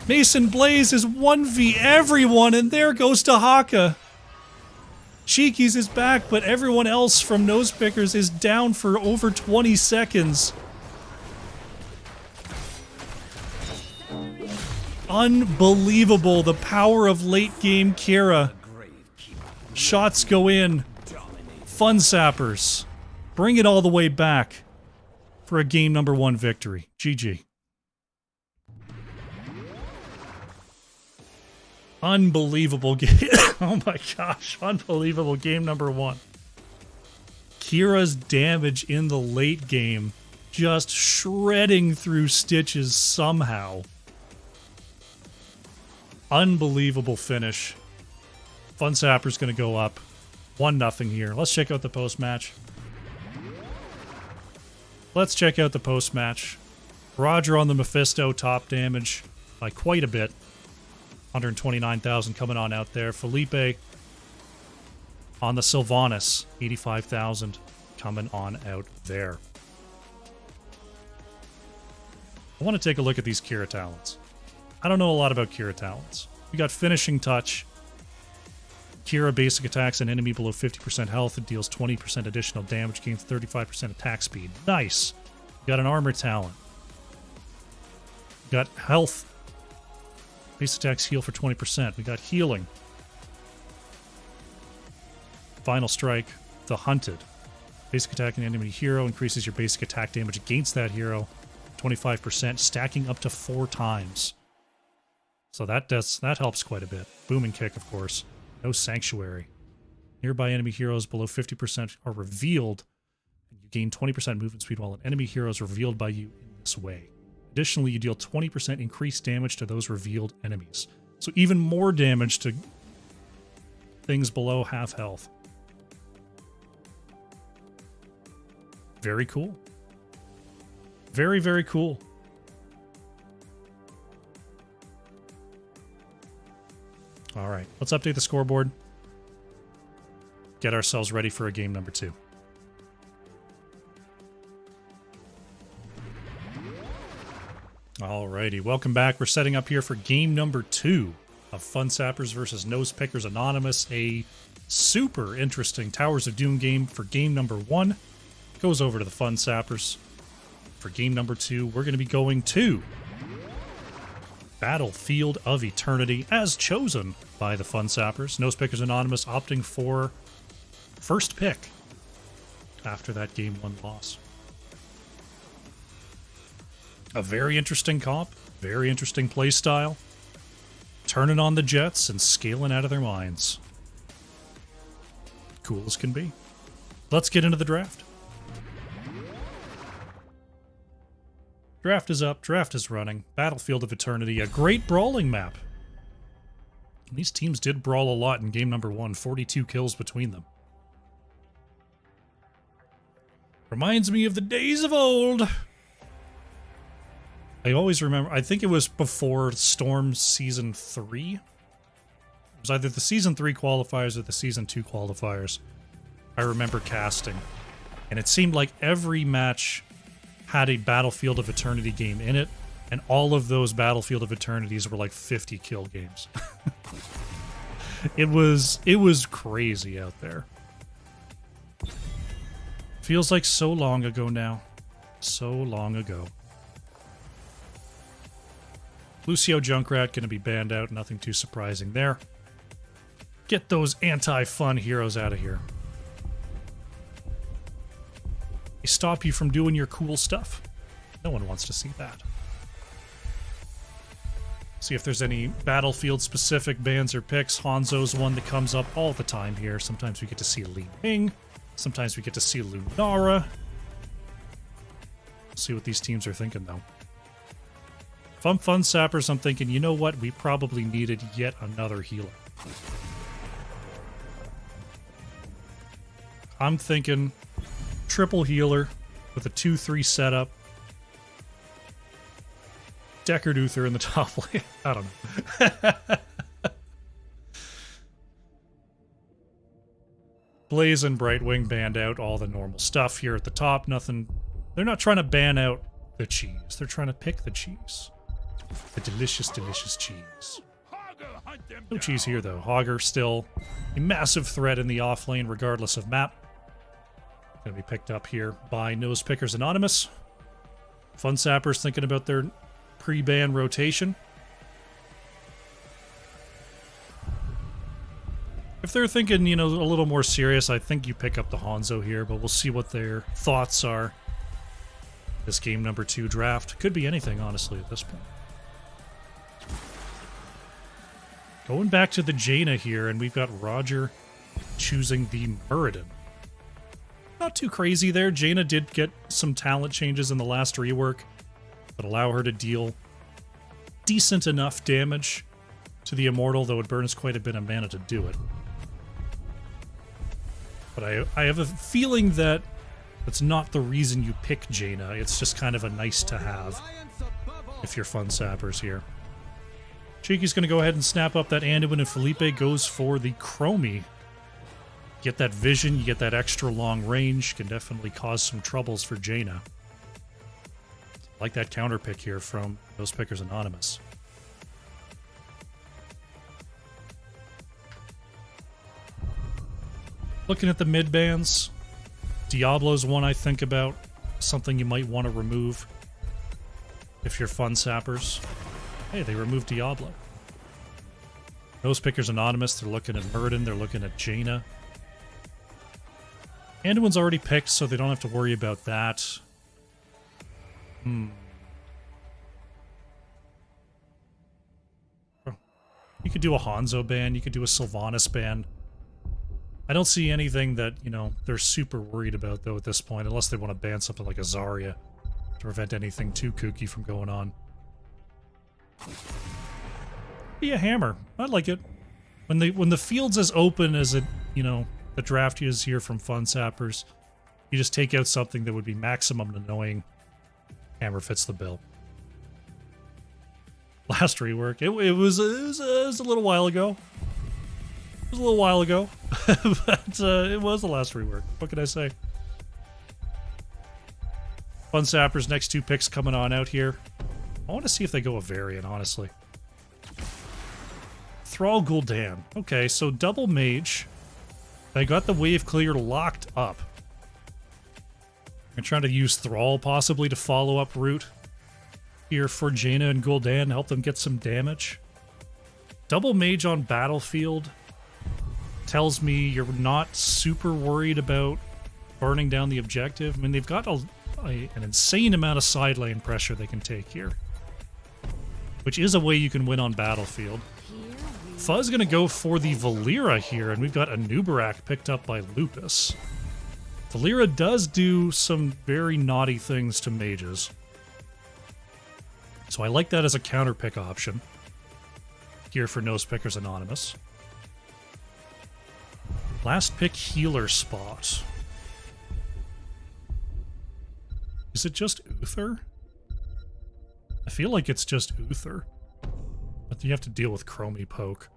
Mason Blaze is 1v everyone, and there goes Dahaka. Cheekies is back, but everyone else from Nosepickers is down for over 20 seconds. Unbelievable, the power of late game Kira. Shots go in. Fun Sappers bring it all the way back. for a game number 1 victory. GG. Unbelievable game. Oh my gosh. Unbelievable game number 1. Kira's damage in the late game just shredding through stitches somehow. Unbelievable finish. Fun Sapper's going to go up 1-0 here. Let's check out the post-match. Roger on the Mephisto, top damage by quite a bit. 129,000 coming on out there. Felipe on the Sylvanas, 85,000 coming on out there. I want to take a look at these Kira talents. I don't know a lot about Kira talents. We got Finishing Touch. Kira basic attacks an enemy below 50% health and deals 20% additional damage, gains 35% attack speed. Nice. We got an armor talent. We got health. Base attacks heal for 20%. We got healing. Final Strike, the Hunted. Basic attack an enemy hero increases your basic attack damage against that hero 25%, stacking up to 4 times. So that helps quite a bit. Booming Kick, of course. No Sanctuary. Nearby enemy heroes below 50% are revealed, and you gain 20% movement speed while an enemy hero is revealed by you in this way. Additionally, you deal 20% increased damage to those revealed enemies. So even more damage to things below half health. Very cool. Very, very cool. All right, let's update the scoreboard. Get ourselves ready for a game number 2. Alrighty, welcome back. We're setting up here for game number 2 of Fun Sappers versus Nose Pickers Anonymous. A super interesting Towers of Doom game for game number 1. Goes over to the Fun Sappers. For game number 2, we're going to be going to Battlefield of Eternity, as chosen by the Fun Sappers. Nose Pickers Anonymous opting for first pick after that game 1 loss. A very interesting comp, very interesting play style. Turning on the jets and scaling out of their minds. Cool as can be. Let's get into the draft. Draft is up, draft is running. Battlefield of Eternity, a great brawling map. These teams did brawl a lot in game number 1, 42 kills between them. Reminds me of the days of old. I always remember, I think it was before Storm Season 3. It was either the Season 3 qualifiers or the Season 2 qualifiers. I remember casting. And it seemed like every match had a Battlefield of Eternity game in it, and all of those Battlefield of Eternities were like 50 kill games. It was crazy out there. Feels like so long ago now. So long ago. Lucio Junkrat going to be banned out, nothing too surprising there. Get those anti-fun heroes out of here. They stop you from doing your cool stuff. No one wants to see that. See if there's any Battlefield-specific bans or picks. Hanzo's one that comes up all the time here. Sometimes we get to see Li Ming. Sometimes we get to see Lunara. See what these teams are thinking, though. If I'm Fun Sappers, I'm thinking, you know what? We probably needed yet another healer. I'm thinking triple healer with a 2-3 setup. Deckard Uther in the top lane. I don't know. Blaze and Brightwing banned out, all the normal stuff here at the top. Nothing. They're not trying to ban out the cheese. They're trying to pick the cheese. The delicious, delicious cheese. No cheese here, though. Hogger still a massive threat in the off lane, regardless of map. Going to be picked up here by Nose Pickers Anonymous. Fun Sappers thinking about their pre-ban rotation. If they're thinking, you know, a little more serious, I think you pick up the Hanzo here, but we'll see what their thoughts are This game number 2 draft could be anything, honestly, at this point. Going back to the Jaina here, and we've got Roger choosing the Muradin. Not too crazy there. Jaina did get some talent changes in the last rework that allow her to deal decent enough damage to the Immortal, though it burns quite a bit of mana to do it. But I have a feeling that that's not the reason you pick Jaina. It's just kind of a nice to have if you're fun sappers here. Cheeky's going to go ahead and snap up that Anduin, and Felipe goes for the Chromie. Get that vision, you get that extra long range, can definitely cause some troubles for Jaina. Like that counter pick here from Those Pickers Anonymous. Looking at the mid bans, Diablo's one I think about, something you might want to remove if you're fun sappers. Hey, they removed Diablo. Those Pickers Anonymous, they're looking at Muradin, they're looking at Jaina. Anduin's already picked, so they don't have to worry about that. You could do a Hanzo ban, you could do a Sylvanas ban. I don't see anything that, you know, they're super worried about, though, at this point, unless they want to ban something like a Zarya to prevent anything too kooky from going on. Be a hammer. I like it. When the field's as open as it, you know, the draft is here from Fun Sappers, you just take out something that would be maximum annoying. Hammer fits the bill. Last rework. It was a little while ago. It was a little while ago. But it was the last rework. What can I say? Fun Sappers, next 2 picks coming on out here. I want to see if they go a variant, honestly. Thrall Gul'dan. Okay, so double mage. They got the wave clear locked up. I'm trying to use Thrall possibly to follow up route here for Jaina and Gul'dan, help them get some damage. Double mage on battlefield tells me you're not super worried about burning down the objective. I mean, they've got an insane amount of side lane pressure they can take here, which is a way you can win on battlefield. Fuzz going to go for the Valera here, and we've got a Nubarak picked up by Lupus. Valera does do some very naughty things to mages, so I like that as a counter pick option here for Nose Pickers Anonymous. Last pick healer spot. Is it just Uther? I feel like it's just Uther. But you have to deal with Chromie Poke.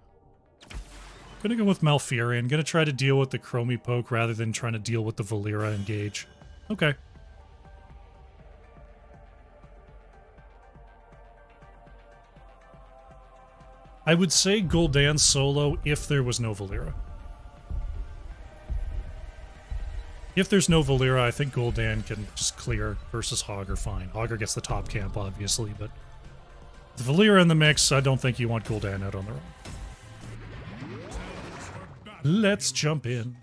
Gonna go with Malfurion. Gonna try to deal with the Chromie Poke rather than trying to deal with the Valera engage. Okay. I would say Gul'dan solo if there was no Valera. If there's no Valera, I think Gul'dan can just clear versus Hogger fine. Hogger gets the top camp, obviously, but with Valera in the mix, I don't think you want Gul'dan out on their own. Let's jump in.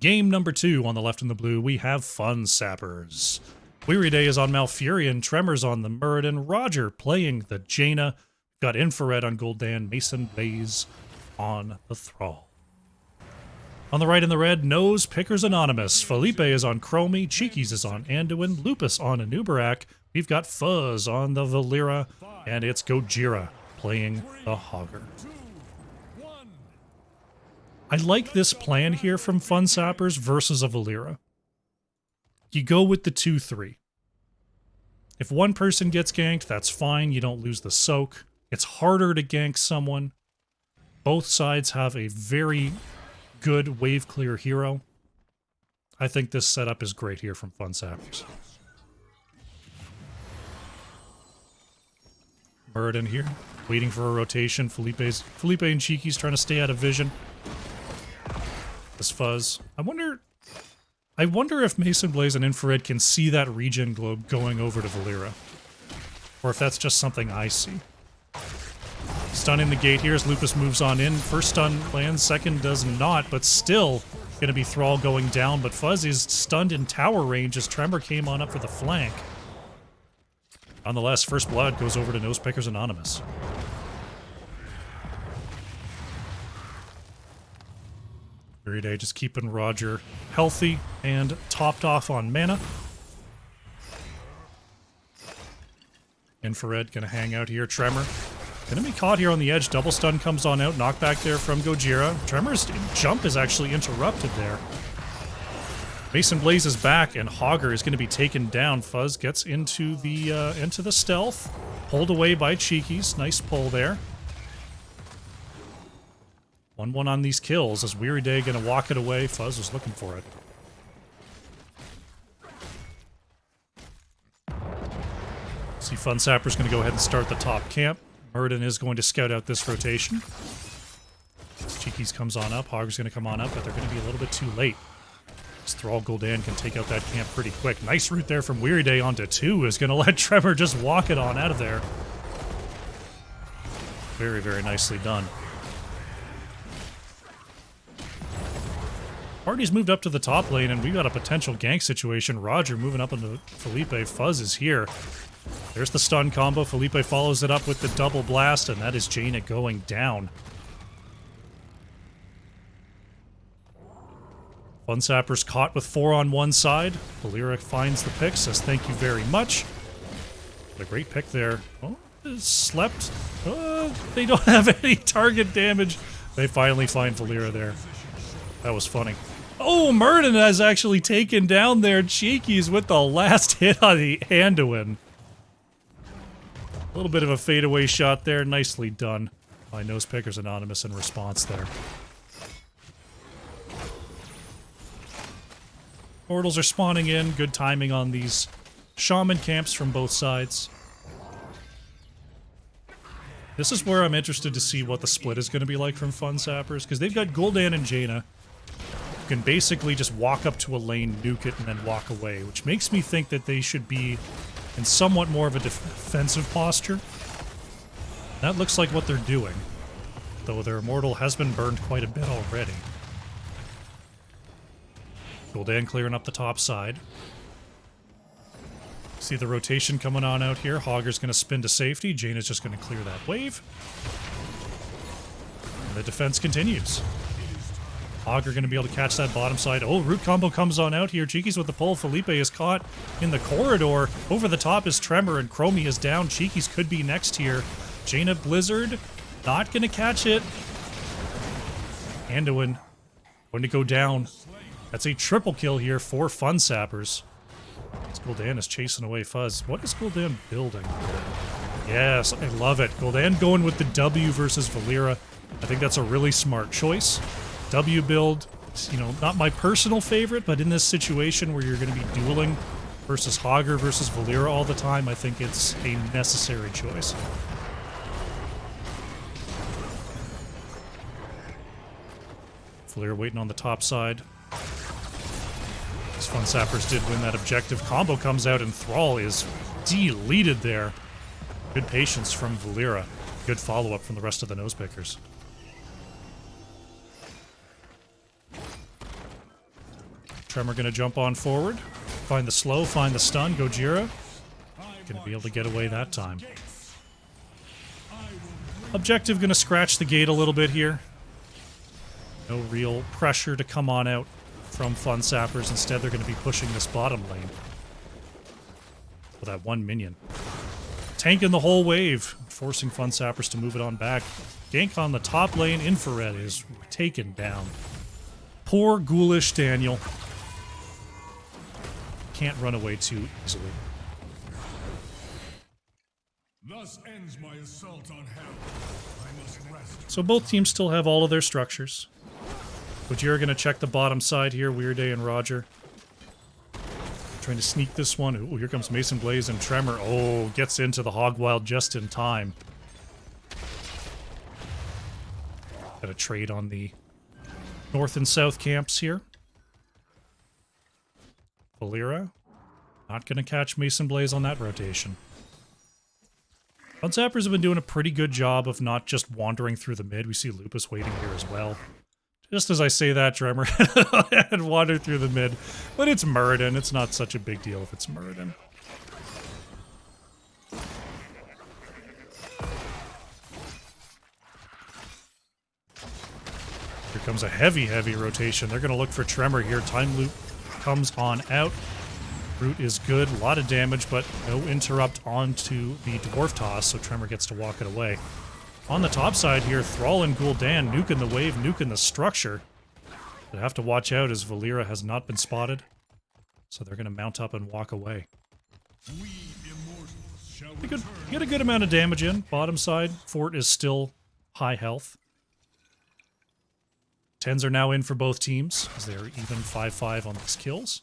Game number 2 on the left in the blue, we have Fun Sappers. Weary Day is on Malfurion, Tremors on the Muradin, Roger playing the Jaina, got Infrared on Gul'dan, Mason Blaze on the Thrall. On the right in the red, Nose Pickers Anonymous. Felipe is on Chromie, Cheekies is on Anduin, Lupus on Anubarak. We've got Fuzz on the Valera, and it's Gojira playing the Hogger. I like this plan here from Fun Sappers versus a Valera. You go with the 2-3. If one person gets ganked, that's fine. You don't lose the soak. It's harder to gank someone. Both sides have a very good wave clear hero. I think this setup is great here from Fun Sappers. Muradin here, waiting for a rotation. Felipe and Cheeky's trying to stay out of vision. This Fuzz. I wonder if Mason Blaze and Infrared can see that regen globe going over to Valera. Or if that's just something I see. Stun in the gate here as Lupus moves on in. First stun lands, second does not, but still Gonna be Thrall going down, but Fuzz is stunned in tower range as Tremor came on up for the flank. Nonetheless, first blood goes over to Nosepickers Anonymous. Weary Day just keeping Roger healthy and topped off on mana. Infrared gonna hang out here. Tremor gonna be caught here on the edge. Double stun comes on out. Knockback there from Gojira. Tremor's jump is actually interrupted there. Mason Blaze is back, and Hogger is gonna be taken down. Fuzz gets into the stealth. Pulled away by Cheekies. Nice pull there. 1-1 on these kills as Weary Day gonna walk it away. Fuzz was looking for it. See, Fun Sapper's going to go ahead and start the top camp. Murden is going to scout out this rotation. Cheekies comes on up. Hogger's going to come on up, but they're going to be a little bit too late. This Thrall Gul'dan can take out that camp pretty quick. Nice route there from Weary Day onto 2 is going to let Tremor just walk it on out of there. Very, very nicely done. Party's moved up to the top lane, and we've got a potential gank situation. Roger moving up into Felipe. Fuzz is here. There's the stun combo. Felipe follows it up with the double blast, and that is Jaina going down. Fun Sapper's caught with 4 on one side. Valera finds the pick, says thank you very much. What a great pick there. Oh, slept. They don't have any target damage. They finally find Valera there. That was funny. Oh, Murden has actually taken down their Cheekies with the last hit on the Anduin. A little bit of a fadeaway shot there. Nicely done by Nosepickers Anonymous in response there. Portals are spawning in. Good timing on these shaman camps from both sides. This is where I'm interested to see what the split is going to be like from Fun Sappers, because they've got Gul'dan and Jaina. You can basically just walk up to a lane, nuke it, and then walk away, which makes me think that they should be in somewhat more of a defensive posture. That looks like what they're doing, though their Immortal has been burned quite a bit already. Gul'dan clearing up the top side. See the rotation coming on out here. Hogger's going to spin to safety. Jaina's just going to clear that wave. And the defense continues. Hogger going to be able to catch that bottom side. Oh, root combo comes on out here. Cheekies with the pull. Felipe is caught in the corridor. Over the top is Tremor, and Chromie is down. Cheekies could be next here. Jaina Blizzard not going to catch it. Anduin going to go down. That's a triple kill here for Fun Sappers. Gul'dan is chasing away Fuzz. What is Gul'dan building? Yes, I love it. Gul'dan going with the W versus Valera. I think that's a really smart choice. W build, you know, not my personal favorite, but in this situation where you're going to be dueling versus Hogger versus Valera all the time, I think it's a necessary choice. Valera waiting on the top side. Fun Sappers did win that objective. Combo comes out and Thrall is deleted there. Good patience from Valera. Good follow-up from the rest of the Nosepickers. Tremor gonna jump on forward. Find the slow, find the stun. Gojira gonna be able to get away that time. Objective gonna scratch the gate a little bit here. No real pressure to come on out from Fun Sappers. Instead, they're going to be pushing this bottom lane with that one minion. Tanking the whole wave, forcing Fun Sappers to move it on back. Gank on the top lane. Infrared is taken down. Poor ghoulish Daniel. Can't run away too easily. Thus ends my assault on hell. I must rest. So both teams still have all of their structures. Gojira going to check the bottom side here. Weird Day and Roger. Trying to sneak this one. Ooh, here comes Mason Blaze and Tremor. Oh, gets into the Hogwild just in time. Got a trade on the north and south camps here. Valera. Not going to catch Mason Blaze on that rotation. Fun Sappers have been doing a pretty good job of not just wandering through the mid. We see Lupus waiting here as well. Just as I say that, Dremmer had wandered through the mid. But it's Muradin. It's not such a big deal if it's Muradin. Here comes a heavy, heavy rotation. They're going to look for Tremor here. Time loop comes on out. Root is good. A lot of damage, but no interrupt onto the Dwarf Toss, so Tremor gets to walk it away. On the top side here, Thrall and Gul'dan nuking the wave, nuking the structure. They have to watch out as Valeera has not been spotted. So they're going to mount up and walk away. We immortals shall Get a good amount of damage in. Bottom side, Fort is still high health. 10s are now in for both teams, as they're even 5-5 on these kills.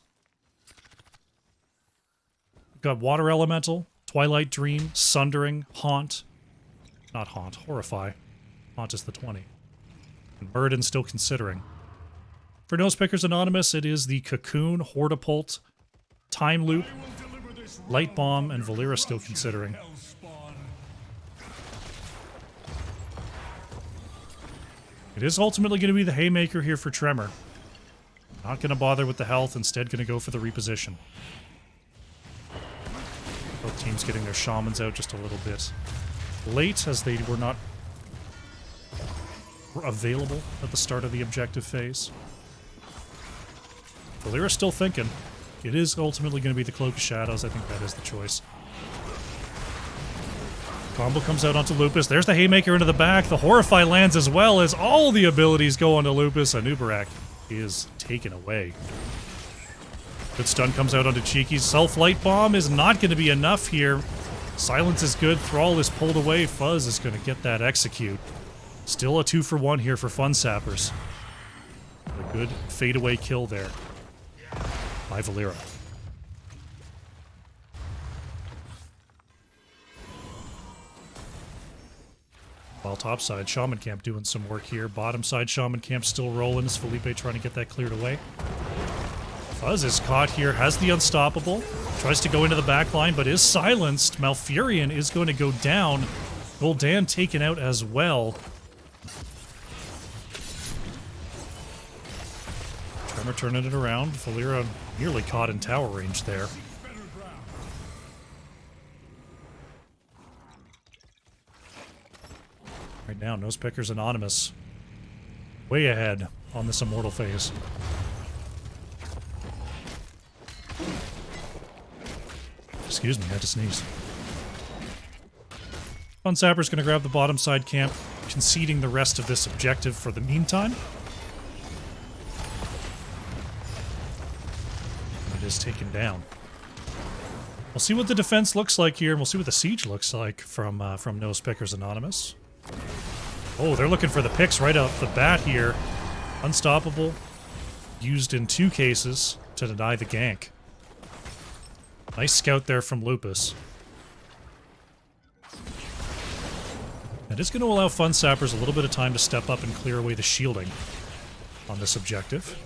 We've got Water Elemental, Twilight Dream, Sundering, Haunt. Not Haunt, Horrify. Haunt is the 20. And Muradin still considering. For Nosepickers Anonymous, it is the Cocoon, Hortipult, Time Loop, Light Bomb, and Valeera still considering. It is ultimately going to be the Haymaker here for Tremor. Not going to bother with the health, instead going to go for the reposition. Both teams getting their Shamans out just a little bit late, as they were not available at the start of the objective phase. Valeera's still thinking. It is ultimately going to be the Cloak of Shadows. I think that is the choice. Combo comes out onto Lupus. There's the Haymaker into the back. The Horrify lands as well, as all the abilities go onto Lupus. Anubarak is taken away. Good stun comes out onto Cheeky's. Self-Light Bomb is not going to be enough here. Silence is good. Thrall is pulled away. Fuzz is going to get that execute. Still a 2-for-1 here for Fun Sappers. A good fadeaway kill there by Valeera. While topside, Shaman Camp doing some work here. Bottom side, Shaman Camp still rolling as Felipe trying to get that cleared away. Fuzz is caught here, has the Unstoppable. Tries to go into the back line, but is silenced. Malfurion is going to go down. Gul'dan taken out as well. Tremor turning it around. Valeera nearly caught in tower range there. Right now, Nosepickers Anonymous way ahead on this Immortal phase. Excuse me, I had to sneeze. Fun Sapper's going to grab the bottom side camp, conceding the rest of this objective for the meantime. It is taken down. We'll see what the defense looks like here, and we'll see what the siege looks like from Nosepickers Anonymous. Oh, they're looking for the picks right off the bat here. Unstoppable, used in 2 cases to deny the gank. Nice scout there from Lupus. That is going to allow Fun Sappers a little bit of time to step up and clear away the shielding on this objective.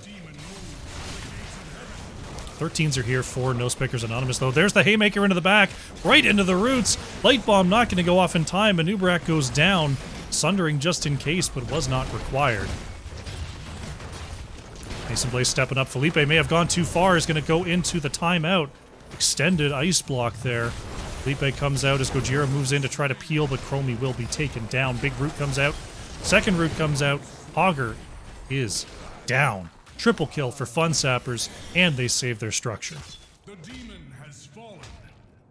13s are here for Nosepickers Anonymous, though. There's the Haymaker into the back, right into the roots. Light Bomb not going to go off in time. Anubarak goes down. Sundering just in case, but was not required. Mason Blaze stepping up. Felipe may have gone too far. Is going to go into the timeout. Extended ice block there. Felipe comes out as Gojira moves in to try to peel, but Chromie will be taken down. Big Root comes out. Second Root comes out. Augur is down. Triple kill for Fun Sappers, and they save their structure. The demon has fallen,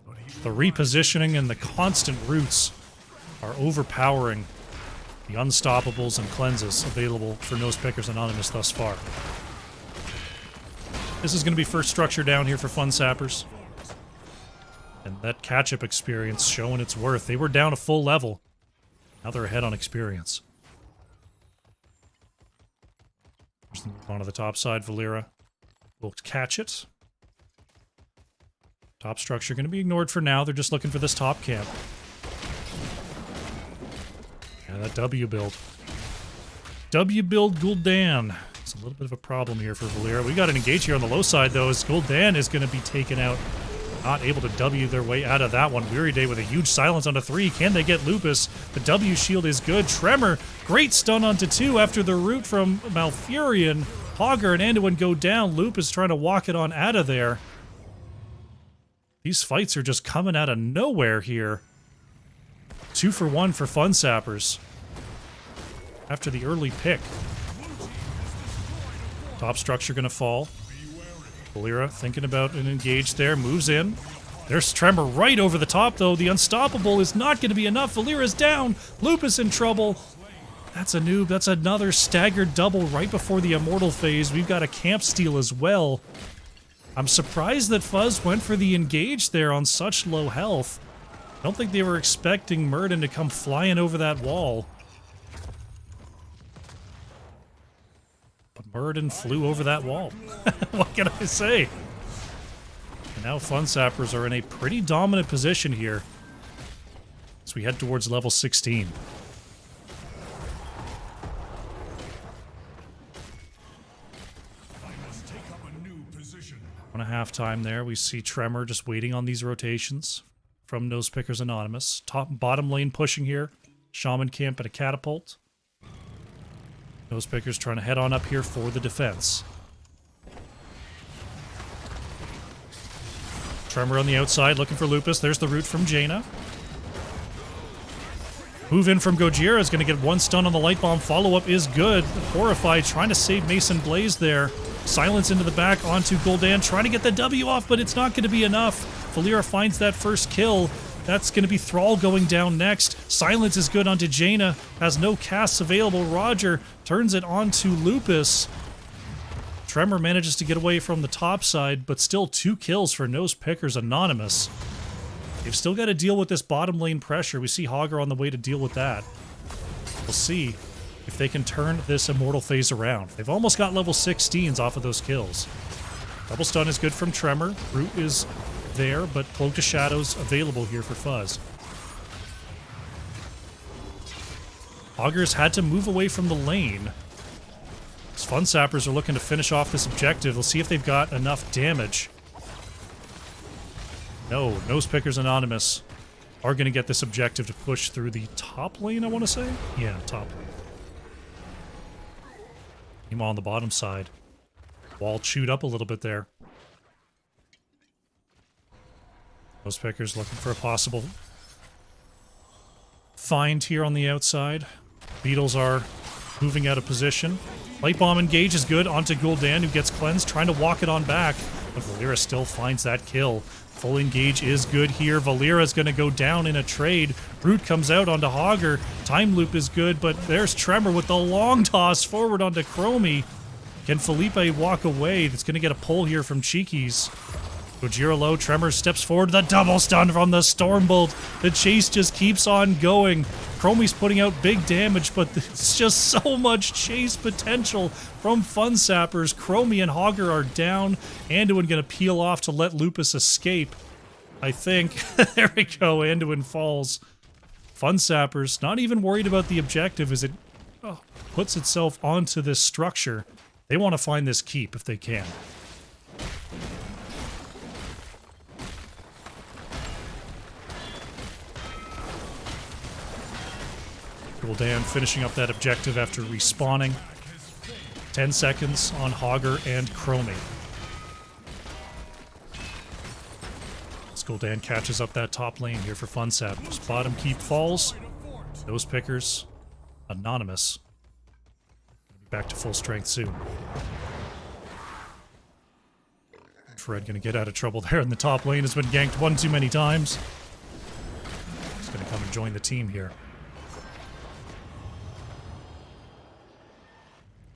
but he The repositioning and the constant roots are overpowering the Unstoppables and Cleanses available for Nosepickers Anonymous thus far. This is going to be first structure down here for Fun Sappers. And that catch-up experience showing its worth. They were down a full level. Now they're ahead on experience. Onto the top side, Valeera will catch it. Top structure going to be ignored for now. They're just looking for this top camp. Yeah, that W build. W build Gul'dan. It's a little bit of a problem here for Valeera. We got an engage here on the low side, though, as Gul'dan is going to be taken out not able to W their way out of that one. Weary Day with a huge silence onto 3. Can they get Lupus? The W shield is good. Tremor, great stun onto 2 after the root from Malfurion. Hogger and Anduin go down. Lupus trying to walk it on out of there. These fights are just coming out of nowhere here. 2 for 1 for Fun Sappers. After the early pick. Top structure gonna fall. Valeera thinking about an engage there, moves in. There's Tremor right over the top, though. The Unstoppable is not going to be enough. Valeera's down. Lupus in trouble. That's a noob. That's another staggered double right before the Immortal phase. We've got a camp steal as well. I'm surprised that Fuzz went for the engage there on such low health. I don't think they were expecting Murden to come flying over that wall. But Murden flew over that wall. What can I say? And now Fun Sappers are in a pretty dominant position here as we head towards level 16. On a halftime there, we see Tremor just waiting on these rotations from Nosepickers Anonymous. Top and bottom lane pushing here. Shaman Camp and a Catapult. Nosepickers trying to head on up here for the defense. Tremor on the outside looking for Lupus. There's the root from Jaina. Move in from Gojira is going to get 1 stun on the light bomb. Follow-up is good. Horrified trying to save Mason Blaze there. Silence into the back onto Gul'dan, trying to get the W off, but it's not going to be enough. Valeera finds that first kill. That's going to be Thrall going down next. Silence is good onto Jaina. Has no casts available. Roger turns it onto Lupus. Tremor manages to get away from the top side, but still 2 kills for Nosepickers Anonymous. They've still got to deal with this bottom lane pressure. We see Hogger on the way to deal with that. We'll see if they can turn this Immortal phase around. They've almost got level 16s off of those kills. Double stun is good from Tremor. Root is there, but Cloak to Shadows available here for Fuzz. Hogger's had to move away from the lane. These Fun Sappers are looking to finish off this objective. We'll see if they've got enough damage. No, Nosepickers Anonymous are going to get this objective to push through the top lane, I want to say? Yeah, top lane. Team on the bottom side. Wall chewed up a little bit there. Nosepickers looking for a possible find here on the outside. Beetles are moving out of position. Light Bomb engage is good onto Gul'dan, who gets cleansed, trying to walk it on back. But Valeera still finds that kill. Full engage is good here. Valeera's going to go down in a trade. Root comes out onto Hogger. Time loop is good, but there's Tremor with the long toss forward onto Chromie. Can Felipe walk away? That's going to get a pull here from Cheekies. Gojira low, Tremor steps forward. The double stun from the Stormbolt. The chase just keeps on going. Chromie's putting out big damage, but it's just so much chase potential from Fun Sappers. Chromie and Hogger are down. Anduin going to peel off to let Lupus escape, I think. There we go. Anduin falls. Fun Sappers not even worried about the objective as it puts itself onto this structure. They want to find this keep if they can. Gul'dan finishing up that objective after respawning. 10 seconds on Hogger and Chromie. As Gul'dan catches up that top lane here for Fun Sappers. Bottom keep falls. Nosepickers Anonymous. Back to full strength soon. Fred gonna get out of trouble there in the top lane. Has been ganked one too many times. He's gonna come and join the team here.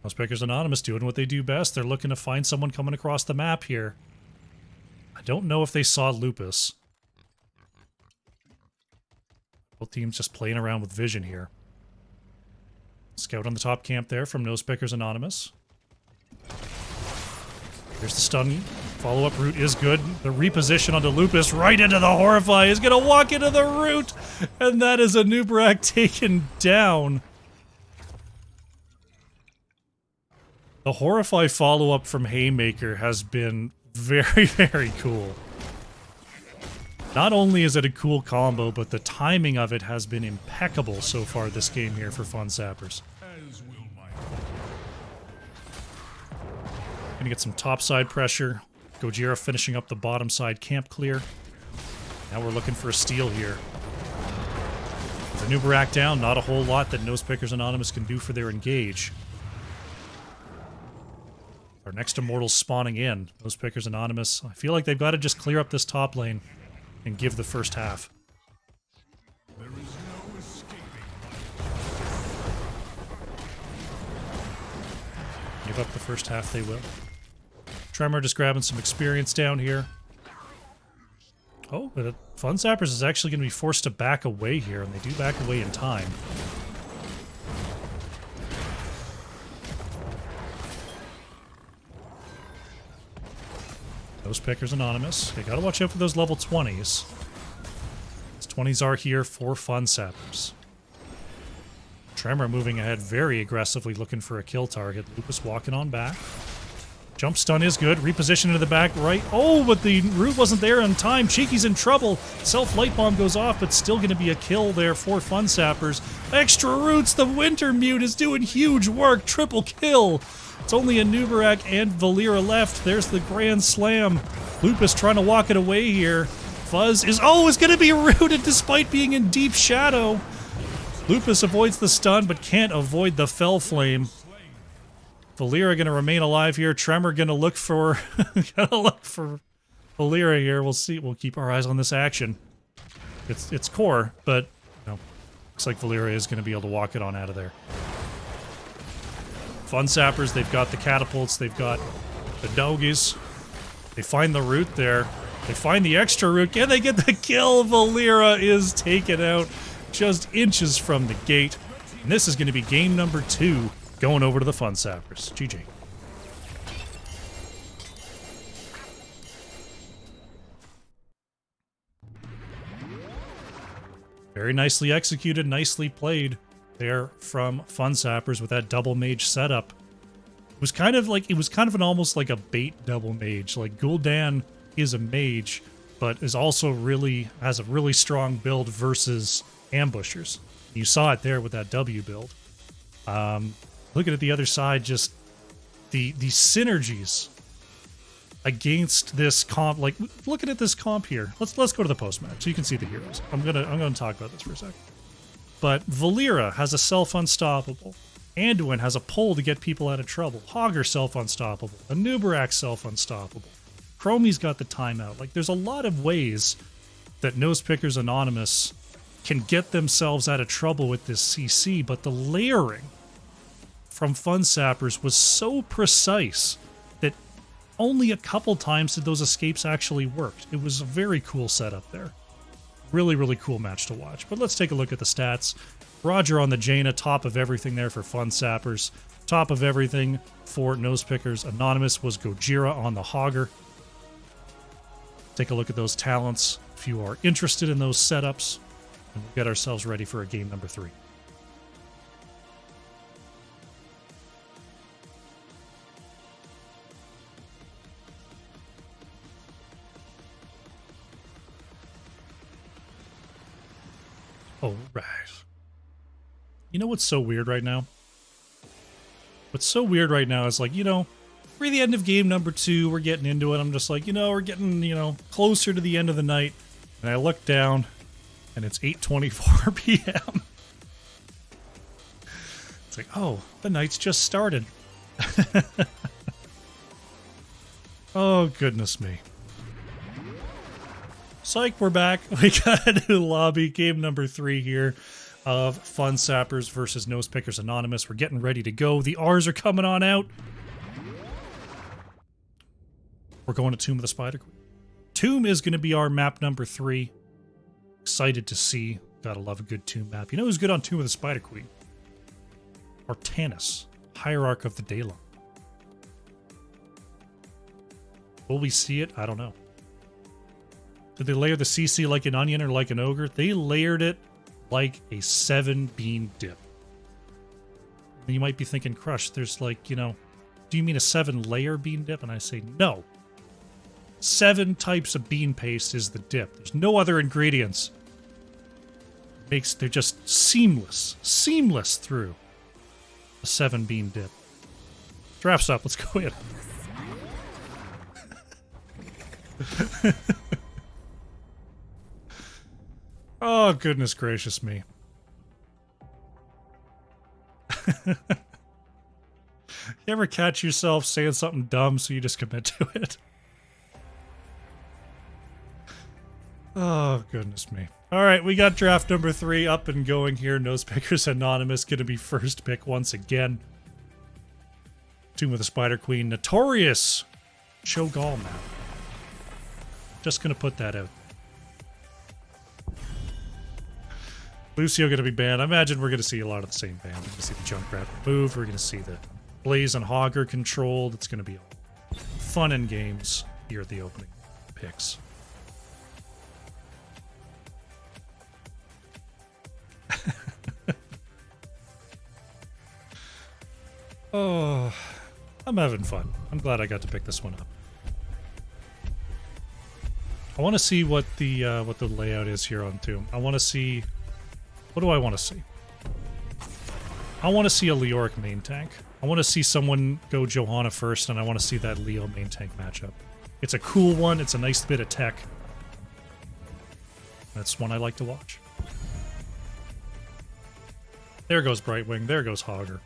Nosepickers Anonymous doing what they do best. They're looking to find someone coming across the map here. I don't know if they saw Lupus. Both teams just playing around with vision here. Scout on the top camp there from Nosepickers Anonymous. Here's the stun. Follow-up route is good. The reposition onto Lupus right into the Horrify is going to walk into the root. And that is a Nubrak taken down. The Horrify follow-up from Haymaker has been very, very cool. Not only is it a cool combo, but the timing of it has been impeccable so far this game here for Fun Sappers. As will my Gonna get some topside pressure. Gojira finishing up the bottom side camp clear. Now we're looking for a steal here. With the Nubarak down, not a whole lot that Nosepickers Anonymous can do for their engage. Our next Immortals spawning in. Nosepickers Anonymous. I feel like they've got to just clear up this top lane and give the first half. there is no escaping Give up the first half, they will. Tremor just grabbing some experience down here. Oh, but Fun Sappers is actually going to be forced to back away here, and they do back away in time. Nosepickers Anonymous. They gotta watch out for those level 20s. Those 20s are here for Fun Sappers. Tremor moving ahead very aggressively, looking for a kill target. Lupus walking on back. Jump stun is good. Reposition into the back right. Oh, but the root wasn't there in time. Cheeky's in trouble. Self-light bomb goes off, but still going to be a kill there for Fun Sappers. Extra roots. The Winter Mute is doing huge work. Triple kill. It's only a Nubarak and Valera left. There's the Grand Slam. Lupus trying to walk it away here. Fuzz is going to be rooted despite being in deep shadow. Lupus avoids the stun, but can't avoid the Fell Flame. Valera gonna remain alive here. Tremor gonna look for Valera here. We'll see. We'll keep our eyes on this action. It's core, but you know, looks like Valera is gonna be able to walk it on out of there. Fun Sappers, they've got the catapults, they've got the doggies. They find the root there. They find the extra root. Can they get the kill? Valera is taken out just inches from the gate. And this is going to be game number 2 going over to the Fun Sappers. GG. Very nicely executed, nicely played there from Fun Sappers with that double mage setup. It was kind of an almost like a bait double mage. Like Gul'dan is a mage, but is also has a really strong build versus ambushers. You saw it there with that W build. Looking at the other side, just the synergies against this comp. Like looking at this comp here. Let's go to the post match so you can see the heroes. I'm gonna talk about this for a second. But Valera has a self-unstoppable. Anduin has a pull to get people out of trouble. Hogger self-unstoppable. A Nubarak self-unstoppable. Chromie's got the timeout. Like, there's a lot of ways that Nosepickers Anonymous can get themselves out of trouble with this CC, but the layering from Fun Sappers was so precise that only a couple times did those escapes actually work. It was a very cool setup there. Really, really cool match to watch. But let's take a look at the stats. Roger on the Jaina, top of everything there for Fun Sappers. Top of everything for Nosepickers Anonymous was Gojira on the Hogger. Take a look at those talents if you are interested in those setups. And we'll get ourselves ready for a game number 3. All right. You know what's so weird right now? What's so weird right now is, like, you know, we're at the end of game number 2. We're getting into it. I'm just like, you know, we're getting, you know, closer to the end of the night. And I look down, and it's 8:24 p.m. It's like, oh, the night's just started. Oh, goodness me. Psych, we're back. We got a new lobby. Game number 3 here of Fun Sappers versus Nosepickers Anonymous. We're getting ready to go. The R's are coming on out. We're going to Tomb of the Spider Queen. Tomb is going to be our map number 3. Excited to see. Gotta love a good Tomb map. You know who's good on Tomb of the Spider Queen? Artanis, Hierarch of the Daylon. Will we see it? I don't know. Did they layer the CC like an onion or like an ogre? They layered it like a 7-bean dip. And you might be thinking, Crush, there's like, you know, do you mean a 7-layer bean dip? And I say, no. 7 types of bean paste is the dip. There's no other ingredients. They're just seamless through a 7 bean dip. Draft's up. Let's go in. Oh, goodness gracious me. You ever catch yourself saying something dumb so you just commit to it? Oh, goodness me. All right, we got draft number 3 up and going here. Nosepickers Anonymous going to be first pick once again. Tomb of the Spider Queen. Notorious Cho'Gall map. Just going to put that out. Lucio going to be banned. I imagine we're going to see a lot of the same band. We're going to see the Junkrat removed. We're going to see the Blaze and Hogger controlled. It's going to be all fun and games here at the opening picks. Oh, I'm having fun. I'm glad I got to pick this one up. I want to see what the layout is here on Tomb. I want to see... What do I want to see? I want to see a Leoric main tank. I want to see someone go Johanna first, and I want to see that Leo main tank matchup. It's a cool one. It's a nice bit of tech. That's one I like to watch. There goes Brightwing. There goes Hogger.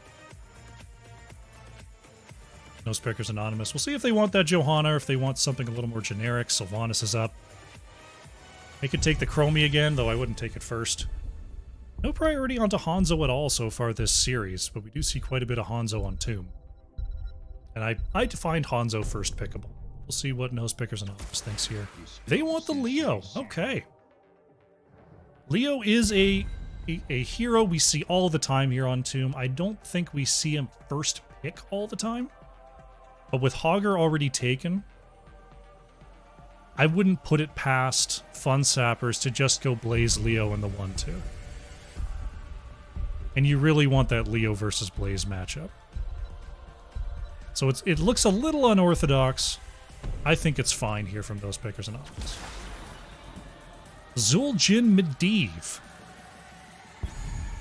Nosepickers Anonymous. We'll see if they want that Johanna or if they want something a little more generic. Sylvanas is up. They could take the Chromie again, though I wouldn't take it first. No priority onto Hanzo at all so far this series, but we do see quite a bit of Hanzo on Tomb. And I defined Hanzo first pickable. We'll see what Nosepickers Anonymous thinks here. They want the Leo. Okay. Leo is a hero we see all the time here on Tomb. I don't think we see him first pick all the time. But with Hogger already taken, I wouldn't put it past Fun Sappers to just go Blaze Leo in the 1-2. And you really want that Leo versus Blaze matchup. So it looks a little unorthodox. I think it's fine here from those pickers and options. Zul'jin Medivh.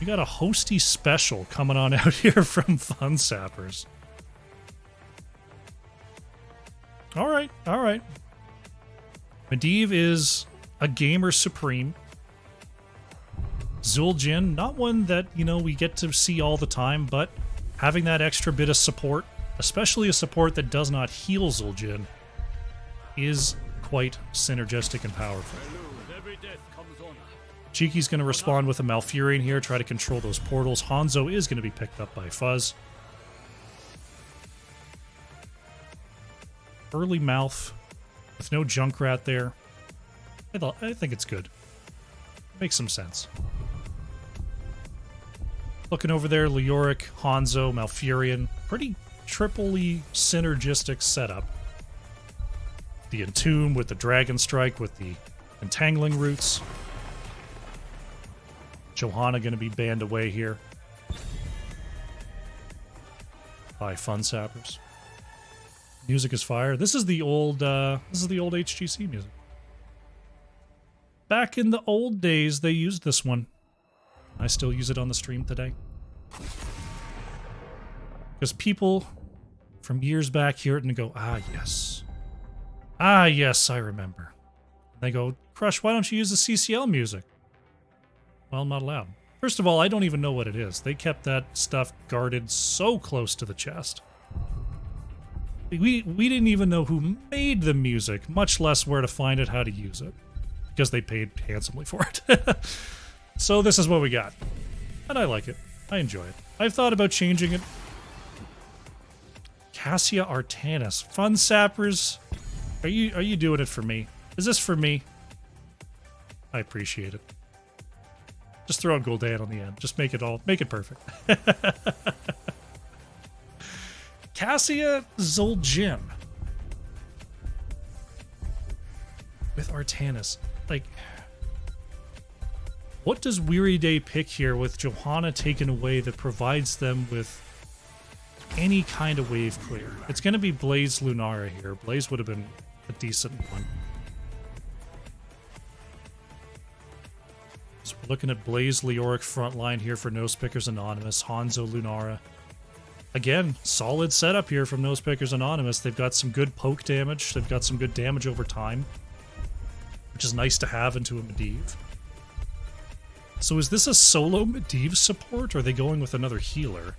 We got a hosty special coming on out here from Fun Sappers. All right. Medivh is a gamer supreme. Zul'jin, not one that, we get to see all the time, but having that extra bit of support, especially a support that does not heal Zul'jin, is quite synergistic and powerful. Cheeky's going to respond with a Malfurion here, try to control those portals. Hanzo is going to be picked up by Fuzz. Early Mouth with no Junkrat there. I think it's good. Makes some sense. Looking over there, Leoric, Hanzo, Malfurion. Pretty triply synergistic setup. The Entomb with the Dragon Strike with the Entangling Roots. Johanna going to be banned away here by Fun Sappers. Music is fire. This is the old HGC music. Back in the old days, they used this one. I still use it on the stream today. Because people from years back hear it and go, ah, yes. Ah, yes, I remember. And they go, Crush, why don't you use the CCL music? Well, I'm not allowed. First of all, I don't even know what it is. They kept that stuff guarded so close to the chest. We didn't even know who made the music, much less where to find it, how to use it. Because they paid handsomely for it. So this is what we got. And I like it. I enjoy it. I've thought about changing it. Cassia Artanis. Fun Sappers. Are you doing it for me? Is this for me? I appreciate it. Just throw a Gul'dan on the end. Just make it perfect. Cassia Zul'jin with Artanis. Like, what does Weary Day pick here with Johanna taken away that provides them with any kind of wave clear? It's going to be Blaze Lunara here. Blaze would have been a decent one. So we're looking at Blaze Leoric frontline here for Nosepickers Anonymous, Hanzo Lunara. Again, solid setup here from Nosepickers Anonymous. They've got some good poke damage. They've got some good damage over time, which is nice to have into a Medivh. So is this a solo Medivh support, or are they going with another healer?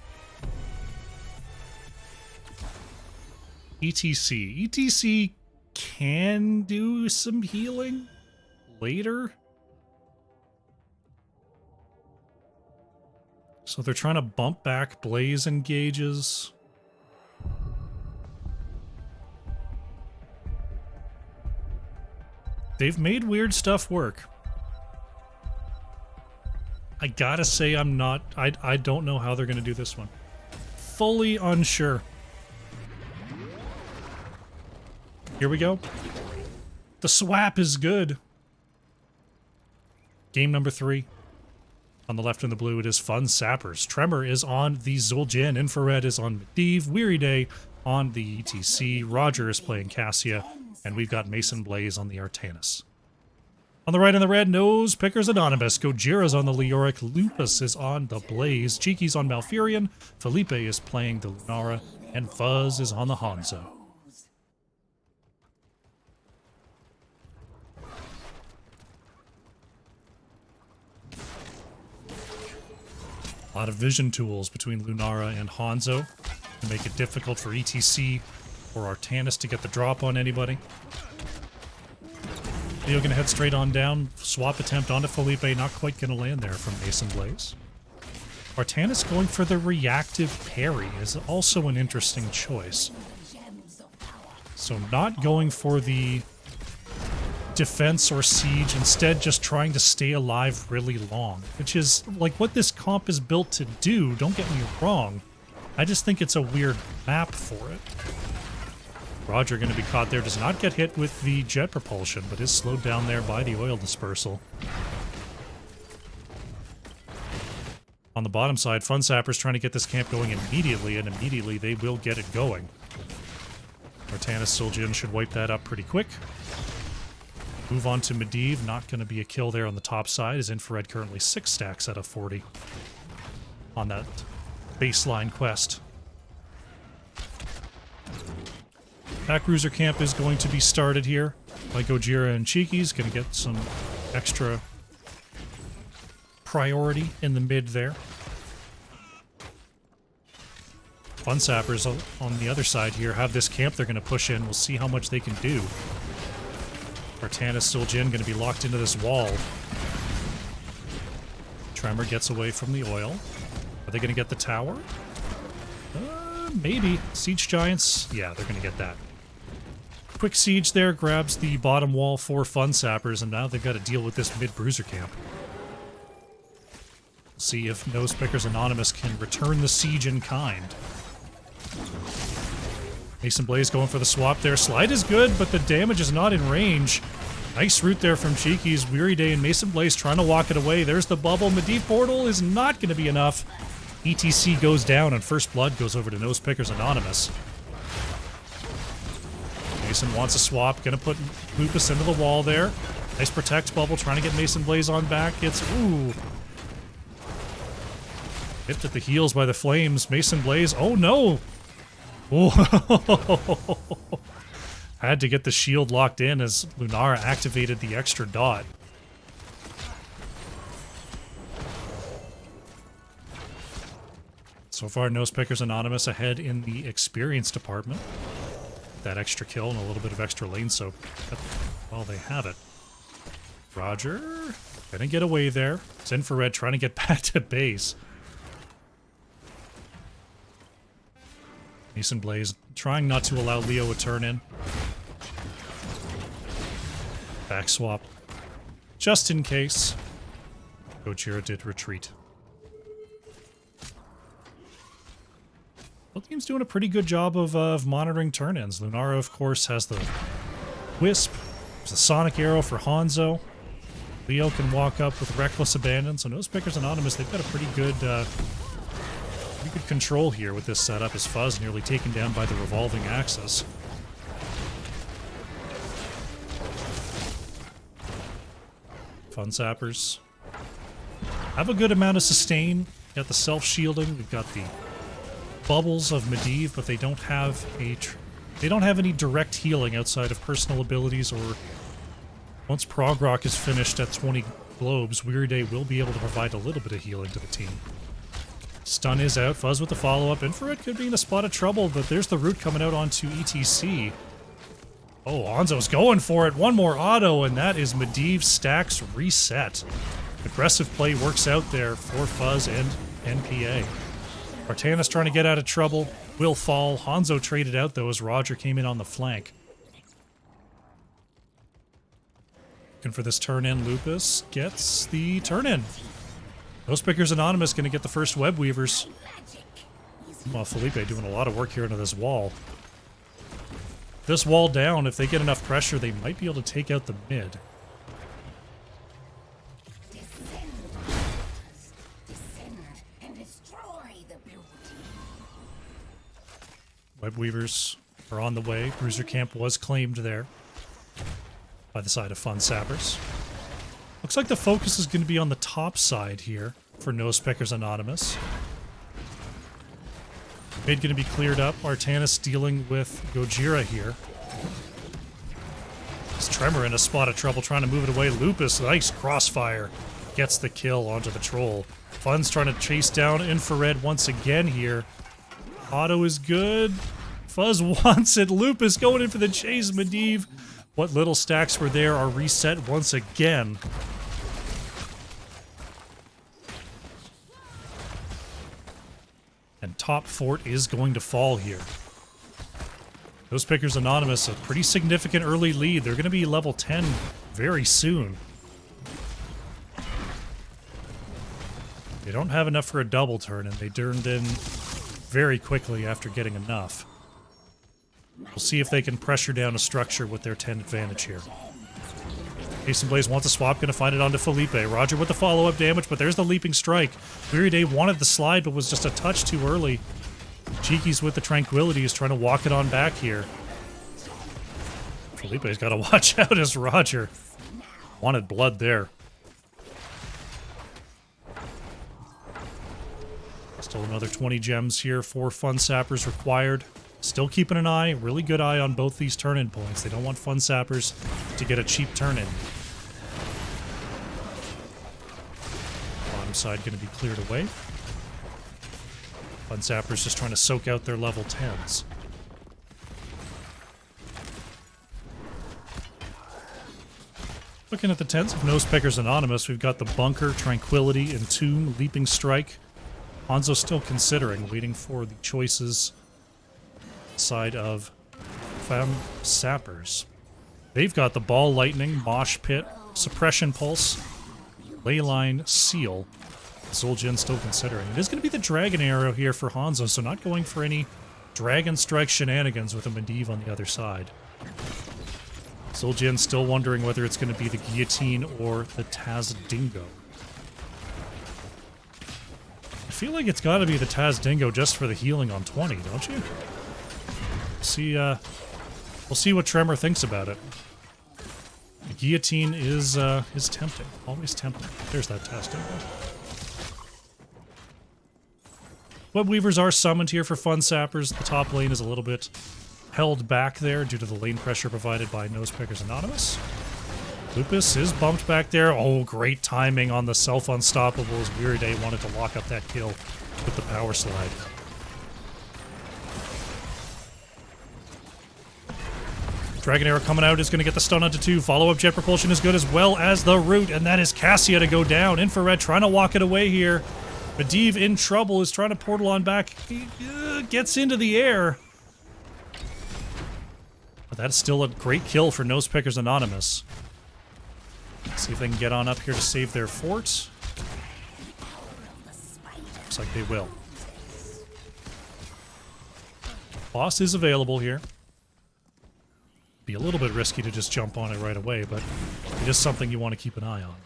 ETC. ETC can do some healing later. So they're trying to bump back Blaze engages. They've made weird stuff work. I gotta say I don't know how they're gonna do this one. Fully unsure. Here we go. The swap is good. Game number 3. On the left in the blue, it is Fun Sappers. Tremor is on the Zul'jin. Infrared is on Medivh. Weary Day on the ETC. Roger is playing Cassia. And we've got Mason Blaze on the Artanis. On the right in the red, Nosepickers Anonymous. Gojira's on the Leoric. Lupus is on the Blaze. Cheeky's on Malfurion. Felipe is playing the Lunara. And Fuzz is on the Hanzo. A lot of vision tools between Lunara and Hanzo to make it difficult for ETC or Artanis to get the drop on anybody. Leo gonna head straight on down. Swap attempt onto Felipe, not quite gonna land there from Mason Blaze. Artanis going for the reactive parry is also an interesting choice. So not going for the defense or siege, instead just trying to stay alive really long, which is like what this comp is built to do, don't get me wrong. I just think it's a weird map for it. Roger going to be caught there, does not get hit with the jet propulsion, but is slowed down there by the oil dispersal. On the bottom side, Fun Sappers trying to get this camp going immediately, and immediately they will get it going. Artanis Zul'jin should wipe that up pretty quick. Move on to Medivh, not going to be a kill there on the top side, as Infrared currently 6 stacks out of 40 on that baseline quest. Pack Cruiser camp is going to be started here by Gojira and Cheeky's, going to get some extra priority in the mid there. Fun Sappers on the other side here have this camp they're going to push in. We'll see how much they can do. Artanis Zul'jin going to be locked into this wall. Tremor gets away from the oil. Are they going to get the tower? Maybe. Siege Giants? Yeah, they're going to get that. Quick siege there, grabs the bottom wall for Fun Sappers, and now they've got to deal with this mid-bruiser camp. See if Nosepickers Anonymous can return the siege in kind. Mason Blaze going for the swap there. Slide is good, but the damage is not in range. Nice route there from Cheeky's. Weary Day and Mason Blaze trying to walk it away. There's the bubble. Medivh portal is not going to be enough. ETC goes down, and First Blood goes over to Nosepickers Anonymous. Mason wants a swap. Going to put Lupus into the wall there. Nice protect bubble. Trying to get Mason Blaze on back. It's... ooh. Hit at the heels by the flames. Mason Blaze. Oh, no! Whoa. Had to get the shield locked in as Lunara activated the extra dot. So far, Nosepickers Anonymous ahead in the experience department. That extra kill and a little bit of extra lane soak. Well, they have it. Roger. Gonna get away there. It's Infrared trying to get back to base. Mason Blaze trying not to allow Leo a turn in. Back swap. Just in case. Gojira did retreat. Both teams doing a pretty good job of monitoring turn-ins. Lunara, of course, has the Wisp. There's the Sonic Arrow for Hanzo. Leo can walk up with Reckless Abandon. So Nosepickers Anonymous, they've got a pretty good control here with this setup, as Fuzz nearly taken down by the revolving axis. Fun Sappers have a good amount of sustain. Got the self-shielding. We've got the bubbles of Medivh, but they don't have any direct healing outside of personal abilities, or once Prog Rock is finished at 20 globes, Weary Day will be able to provide a little bit of healing to the team. Stun is out. Fuzz with the follow-up. Infrared could be in a spot of trouble, but there's the root coming out onto ETC. Oh, Hanzo's going for it. One more auto, and that is Medivh stacks reset. Aggressive play works out there for Fuzz and NPA. Artanis trying to get out of trouble. Will fall. Hanzo traded out, though, as Roger came in on the flank. Looking for this turn-in. Lupus gets the turn-in. Ghostpicker's Anonymous going to get the first Web Weavers. Well, Felipe doing a lot of work here into this wall. This wall down, if they get enough pressure, they might be able to take out the mid. Web Weavers are on the way. Bruiser Camp was claimed there by the side of Fun Sappers. Looks like the focus is going to be on the top side here for Nosepickers Anonymous. Mid going to be cleared up. Artanis dealing with Gojira here. This Tremor in a spot of trouble trying to move it away. Lupus, nice crossfire. Gets the kill onto the troll. Fun's trying to chase down Infrared once again here. Auto is good. Fuzz wants it. Lupus going in for the chase. Medivh. What little stacks were there are reset once again. And top fort is going to fall here. Those Pickers Anonymous, a pretty significant early lead. They're going to be level 10 very soon. They don't have enough for a double turn, and they turned in very quickly after getting enough. We'll see if they can pressure down a structure with their 10 advantage here. Jason Blaze wants a swap, going to find it onto Felipe. Roger with the follow-up damage, but there's the leaping strike. Weary Day wanted the slide, but was just a touch too early. Cheeky's with the Tranquility is trying to walk it on back here. Felipe's got to watch out as Roger wanted blood there. Still another 20 gems here for Fun Sappers required. Still keeping an eye, really good eye on both these turn-in points. They don't want Fun Sappers to get a cheap turn-in. Bottom side going to be cleared away. Fun Sappers just trying to soak out their level 10s. Looking at the 10s of Nosepickers Anonymous, we've got the Bunker, Tranquility, Entomb, Leaping Strike. Hanzo's still considering, waiting for the choices side of Fun Sappers. They've got the Ball Lightning, Mosh Pit, Suppression Pulse, Leyline, Seal. Zul'jin still considering. It is going to be the Dragon Arrow here for Hanzo, so not going for any Dragon Strike shenanigans with a Medivh on the other side. Zul'jin still wondering whether it's going to be the Guillotine or the Taz Dingo. I feel like it's got to be the Taz Dingo just for the healing on 20, don't you? We'll see what Tremor thinks about it. The Guillotine is tempting. Always tempting. There's that Taz Dingo. Web Weavers are summoned here for Fun Sappers. The top lane is a little bit held back there due to the lane pressure provided by Nosepickers Anonymous. Lupus is bumped back there. Oh, great timing on the self-unstoppable as Weary Day wanted to lock up that kill with the power slide. Dragon Arrow coming out is going to get the stun onto 2. Follow-up Jet Propulsion is good as well as the root, and that is Cassia to go down. Infrared trying to walk it away here. Medivh in trouble, is trying to portal on back. He gets into the air. But that's still a great kill for Nosepickers Anonymous. Let's see if they can get on up here to save their fort. Looks like they will. Boss is available here. Be a little bit risky to just jump on it right away, but it is something you want to keep an eye on.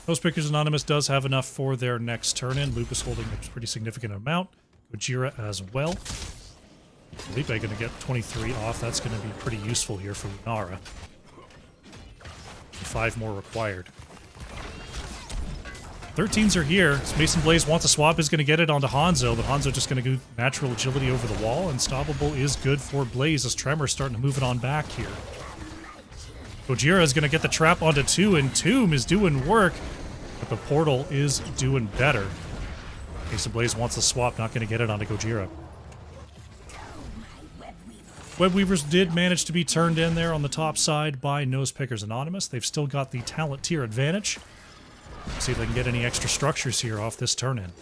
Nosepickers Anonymous does have enough for their next turn-in. Lupus holding a pretty significant amount. Gojira as well. Felipe going to get 23 off. That's going to be pretty useful here for Lunara. 5 more required. 13s are here. So Mason Blaze wants a swap, is going to get it onto Hanzo, but Hanzo just going to go natural agility over the wall. Unstoppable is good for Blaze as Tremor's starting to move it on back here. Gojira is going to get the trap onto 2, and Tomb is doing work, but the portal is doing better. Mason Blaze wants the swap, not going to get it onto Gojira. Webweavers did manage to be turned in there on the top side by Nosepickers Anonymous. They've still got the talent tier advantage. See if they can get any extra structures here off this turn-in.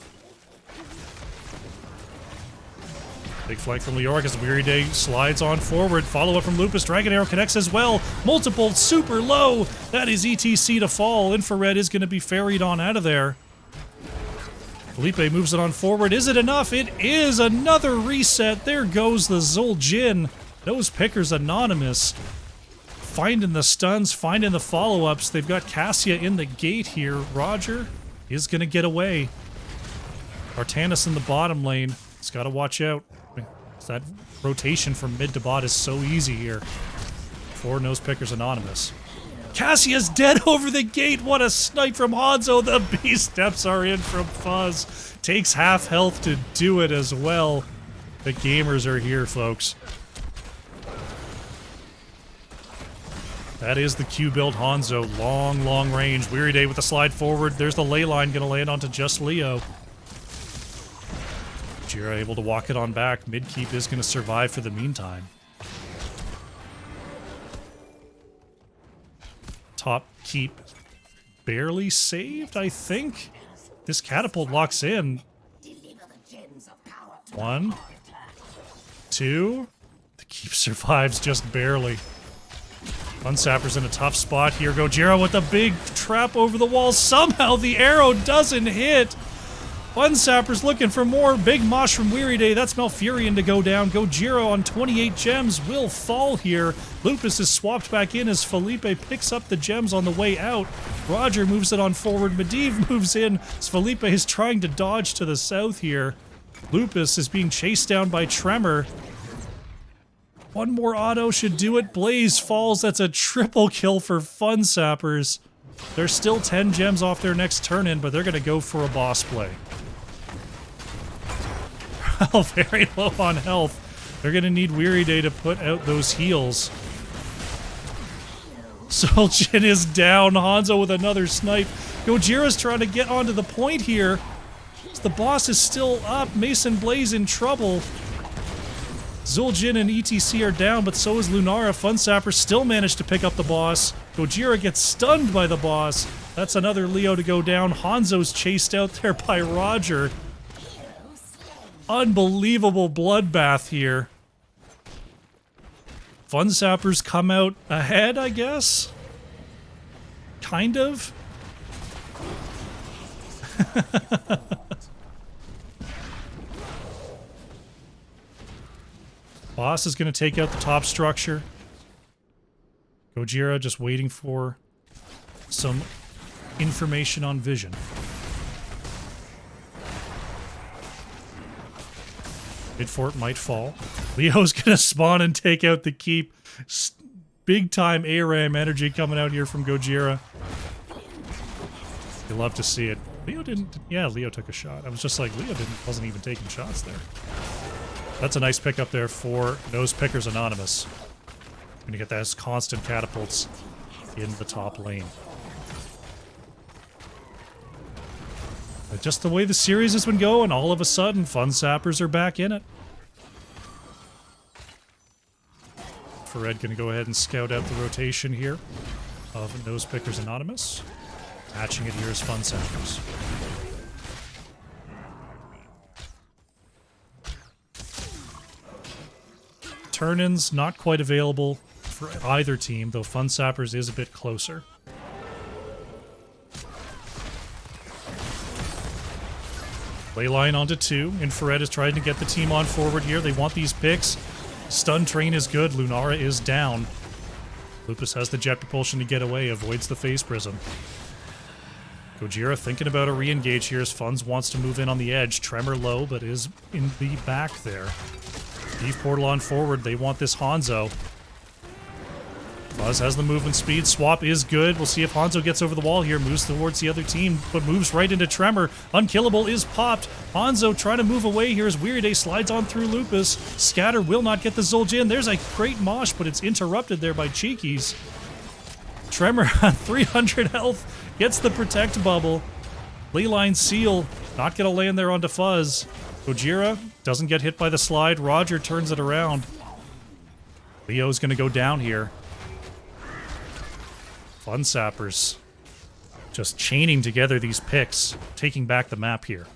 Big flank from Leoric as Weary Day slides on forward. Follow-up from Lupus. Dragon Arrow connects as well. Multiple super low. That is ETC to fall. Infrared is going to be ferried on out of there. Felipe moves it on forward. Is it enough? It is. Another reset. There goes the Zul'jin. Nosepickers Anonymous. Finding the stuns, finding the follow-ups. They've got Cassia in the gate here. Roger is going to get away. Artanis in the bottom lane. He's got to watch out. That rotation from mid to bot is so easy here for Nosepickers Anonymous. Cassia's dead over the gate. What a snipe from Hanzo. The B steps are in from Fuzz. Takes half health to do it as well. The gamers are here, folks. That is the Q build Hanzo. Long, long range. Weary Day with the slide forward. There's the ley line going to land onto just Leo. Jira able to walk it on back. Mid keep is going to survive for the meantime. Top keep barely saved, I think. This catapult locks in. 1, 2. The keep survives just barely. Sappers in a tough spot here. Gojira with a big trap over the wall. Somehow the arrow doesn't hit. Sappers looking for more. Big mosh from Weary Day. That's Malfurion to go down. Gojira on 28 gems will fall here. Lupus is swapped back in as Felipe picks up the gems on the way out. Roger moves it on forward. Medivh moves in as Felipe is trying to dodge to the south here. Lupus is being chased down by Tremor. One more auto should do it. Blaze falls. That's a triple kill for Sappers. They're still 10 gems off their next turn-in, but they're going to go for a boss play. Well, very low on health. They're going to need Weary Day to put out those heals. Zul'jin is down. Hanzo with another snipe. Gojira's trying to get onto the point here. The boss is still up. Mason Blaze in trouble. Zul'jin and ETC are down, but so is Lunara. Sapper still managed to pick up the boss. Gojira gets stunned by the boss. That's another Leo to go down. Hanzo's chased out there by Roger. Unbelievable bloodbath here. Sappers come out ahead, I guess? Kind of? Boss is going to take out the top structure. Gojira just waiting for some information on vision. Mid fort might fall. Leo's going to spawn and take out the keep. Big time ARAM energy coming out here from Gojira. You love to see it. Leo didn't... Yeah, Leo took a shot. I was just like, Leo wasn't even taking shots there. That's a nice pickup there for Nosepickers Anonymous. Gonna get those constant catapults in the top lane. But just the way the series has been going, all of a sudden, Sappers are back in it. Fred gonna go ahead and scout out the rotation here of Nosepickers Anonymous. Hatching it here is Sappers. Turn-ins not quite available for either team, though Sappers is a bit closer. Leyline onto 2. Infrared is trying to get the team on forward here. They want these picks. Stun train is good. Lunara is down. Lupus has the jet propulsion to get away, avoids the phase prism. Gojira thinking about a re-engage here as Funds wants to move in on the edge. Tremor low, but is in the back there. Eve portal on forward. They want this Hanzo. Fuzz has the movement speed. Swap is good. We'll see if Hanzo gets over the wall here. Moves towards the other team, but moves right into Tremor. Unkillable is popped. Hanzo trying to move away here as Weirday slides on through Lupus. Scatter will not get the Zul'jin. There's a great mosh, but it's interrupted there by Cheekies. Tremor on 300 health. Gets the protect bubble. Leyline Seal. Not going to land there onto Fuzz. Gojira doesn't get hit by the slide. Roger turns it around. Leo's going to go down here. Fun Sappers. Just chaining together these picks. Taking back the map here.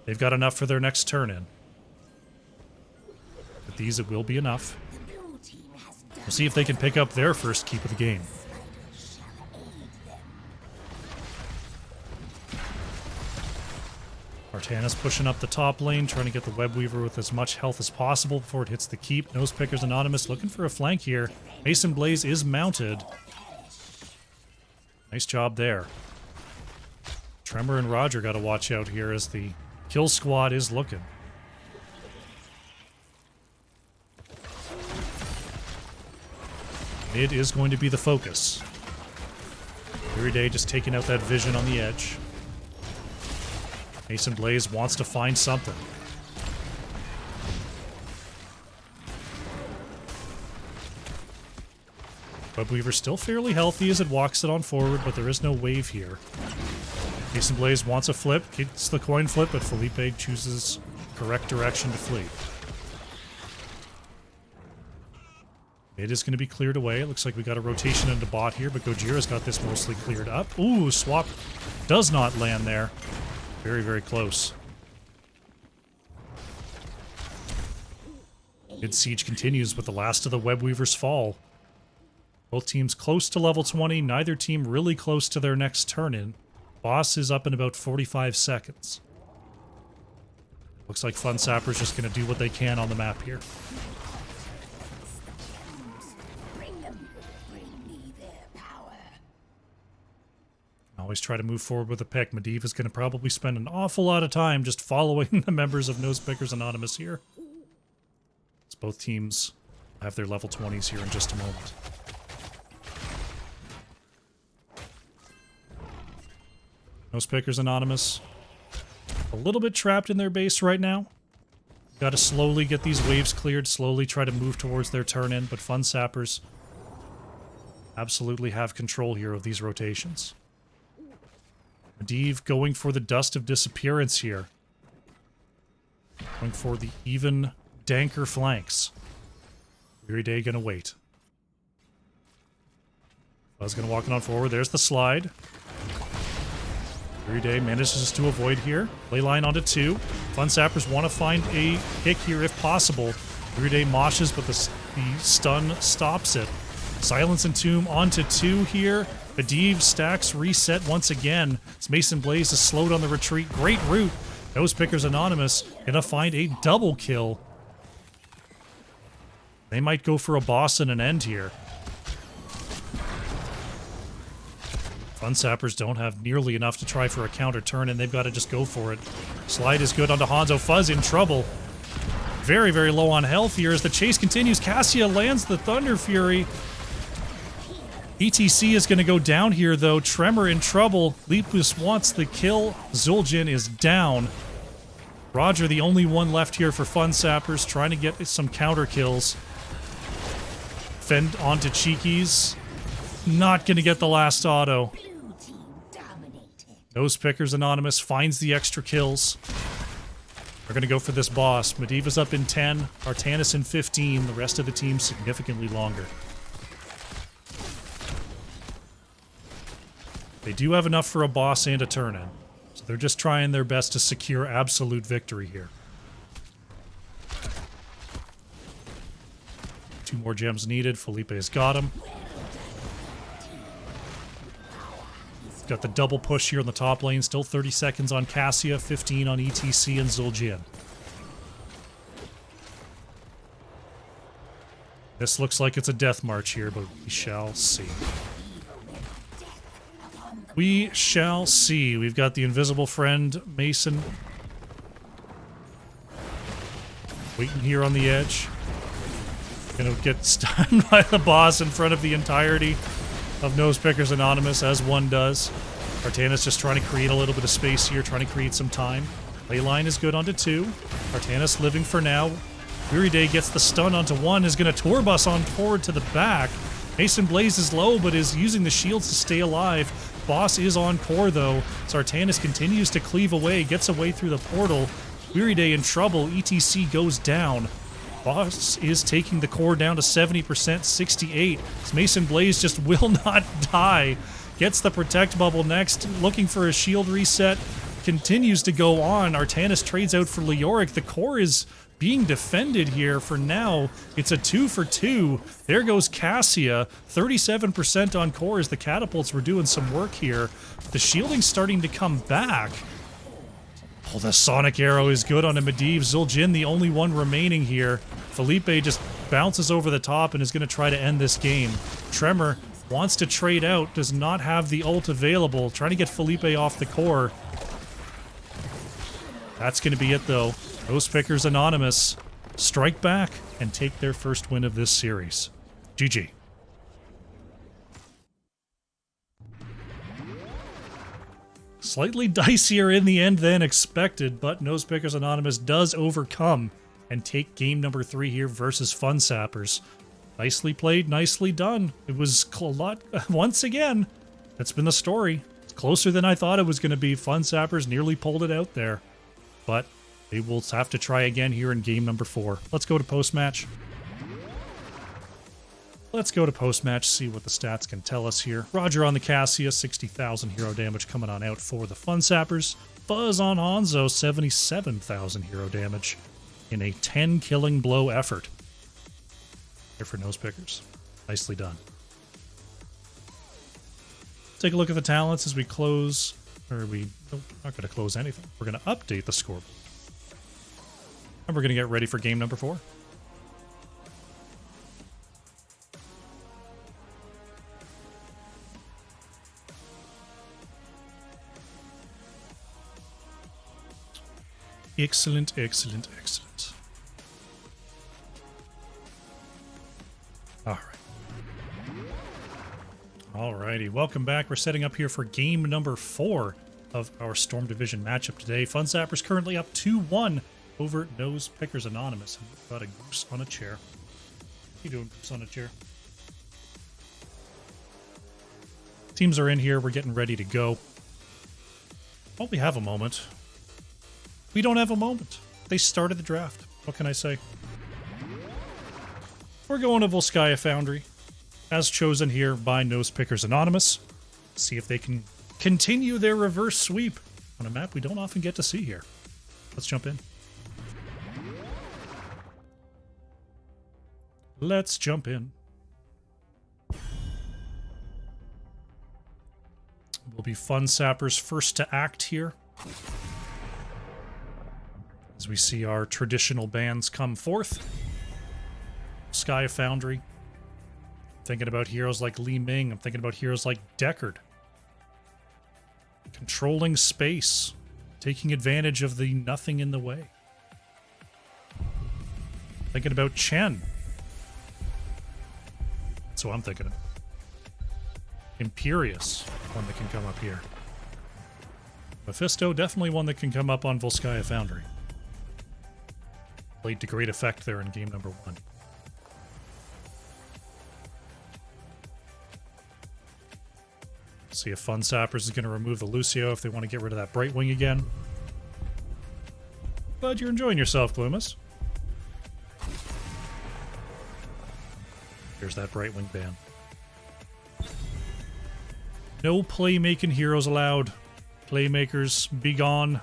They've got enough for their next turn in. With these, it will be enough. We'll see if they can pick up their first keep of the game. Artanis pushing up the top lane, trying to get the Web Weaver with as much health as possible before it hits the keep. Nosepickers Anonymous looking for a flank here. Mason Blaze is mounted. Nice job there. Tremor and Roger got to watch out here as the kill squad is looking. Mid is going to be the focus. Every day just taking out that vision on the edge. Mason Blaze wants to find something. Webweaver still fairly healthy as it walks it on forward, but there is no wave here. Mason Blaze wants a flip, gets the coin flip, but Felipe chooses correct direction to flee. It is going to be cleared away. It looks like we got a rotation into bot here, but Gojira's got this mostly cleared up. Ooh, swap does not land there. Very, very close. Mid siege continues with the last of the Webweavers fall. Both teams close to level 20, neither team really close to their next turn-in. Boss is up in about 45 seconds. Looks like Fun Sapper's just going to do what they can on the map here. Always try to move forward with a pick. Medivh is going to probably spend an awful lot of time just following the members of Nosepickers Anonymous here. As both teams have their level 20s here in just a moment. Nosepickers Anonymous, a little bit trapped in their base right now. Got to slowly get these waves cleared, slowly try to move towards their turn-in, but Fun Sappers absolutely have control here of these rotations. Medivh going for the Dust of Disappearance here. Going for the even danker flanks. Weary Day gonna wait. Buzz gonna walk it on forward. There's the slide. Weary Day manages to avoid here. Leyline onto 2. Fun Sappers want to find a pick here if possible. Weary Day moshes, but the stun stops it. Silence and Tomb onto 2 here. Medivh stacks reset once again. As Mason Blaze is slowed on the retreat. Great route. Nosepickers Anonymous gonna find a double kill. They might go for a boss and an end here. Fun Sappers don't have nearly enough to try for a counter turn, and they've got to just go for it. Slide is good onto Hanzo. Fuzz in trouble. Very, very low on health here as the chase continues. Cassia lands the Thunder Fury. ETC is going to go down here, though. Tremor in trouble. Lepus wants the kill. Zul'jin is down. Roger, the only one left here for Fun Sappers, trying to get some counter kills. Fend onto Cheekies. Not going to get the last auto. Nosepickers Anonymous finds the extra kills. They're going to go for this boss. Medivh is up in 10. Artanis in 15. The rest of the team significantly longer. They do have enough for a boss and a turn-in, so they're just trying their best to secure absolute victory here. 2 more gems needed. Felipe has got him. Got the double push here on the top lane. Still 30 seconds on Cassia, 15 on ETC and Zul'jin. This looks like it's a death march here, but we shall see. We shall see. We've got the invisible friend, Mason, waiting here on the edge. Gonna get stunned by the boss in front of the entirety of Nosepickers Anonymous, as one does. Artanis just trying to create a little bit of space here, trying to create some time. Leyline is good onto 2. Artanis living for now. Weary Day gets the stun onto 1, is going to tour bus on forward to the back. Mason Blaze is low, but is using the shields to stay alive. Boss is on core, though, so Artanis continues to cleave away, gets away through the portal. Weary Day in trouble, ETC goes down. Boss is taking the core down to 70%, 68. Mason Blaze just will not die. Gets the protect bubble next, looking for a shield reset. Continues to go on. Artanis trades out for Leoric. The core is being defended here for now. It's a 2 for 2. There goes Cassia. 37% on core as the catapults were doing some work here. The shielding's starting to come back. Oh, the Sonic Arrow is good on a Medivh. Zul'jin, the only one remaining here. Felipe just bounces over the top and is going to try to end this game. Tremor wants to trade out, does not have the ult available. Trying to get Felipe off the core. That's going to be it, though. Nosepickers Anonymous strike back and take their first win of this series. GG. Slightly dicier in the end than expected, but Nosepickers Anonymous does overcome and take game number 3 here versus Fun Sappers. Nicely played, nicely done. It was a lot, once again, that's been the story. It's closer than I thought it was going to be. Fun Sappers nearly pulled it out there, but they will have to try again here in game number 4. Let's go to post-match. Let's go to post-match, see what the stats can tell us here. Roger on the Cassia, 60,000 hero damage coming on out for the Fun Sappers. Fuzz on Hanzo, 77,000 hero damage in a 10 killing blow effort. Here for Nosepickers. Nicely done. Take a look at the talents as we close, or we, nope, not going to close anything. We're going to update the scoreboard. And we're going to get ready for game number 4. Excellent, excellent, excellent. Alright. Alrighty, welcome back. We're setting up here for game number 4 of our Storm Division matchup today. Fun Sappers currently up 2-1 over Nosepickers Anonymous. And we've got a Goose on a chair. What are you doing, Goose on a chair? Teams are in here. We're getting ready to go. Well, we have a moment. We don't have a moment. They started the draft. What can I say? We're going to Volskaya Foundry, as chosen here by Nosepickers Anonymous. See if they can continue their reverse sweep on a map we don't often get to see here. Let's jump in. Let's jump in. Will be Fun Sappers first to act here, as we see our traditional bands come forth. Sky Foundry. Thinking about heroes like Li Ming. I'm thinking about heroes like Deckard. Controlling space. Taking advantage of the nothing in the way. Thinking about Chen. That's what I'm thinking of. Imperious. One that can come up here. Mephisto, definitely one that can come up on Volskaya Foundry. Played to great effect there in game number 1. See if Fun Sappers is going to remove the Lucio if they want to get rid of that Brightwing again. Glad you're enjoying yourself, Gloomus. Here's that Brightwing ban. No playmaking heroes allowed. Playmakers, be gone.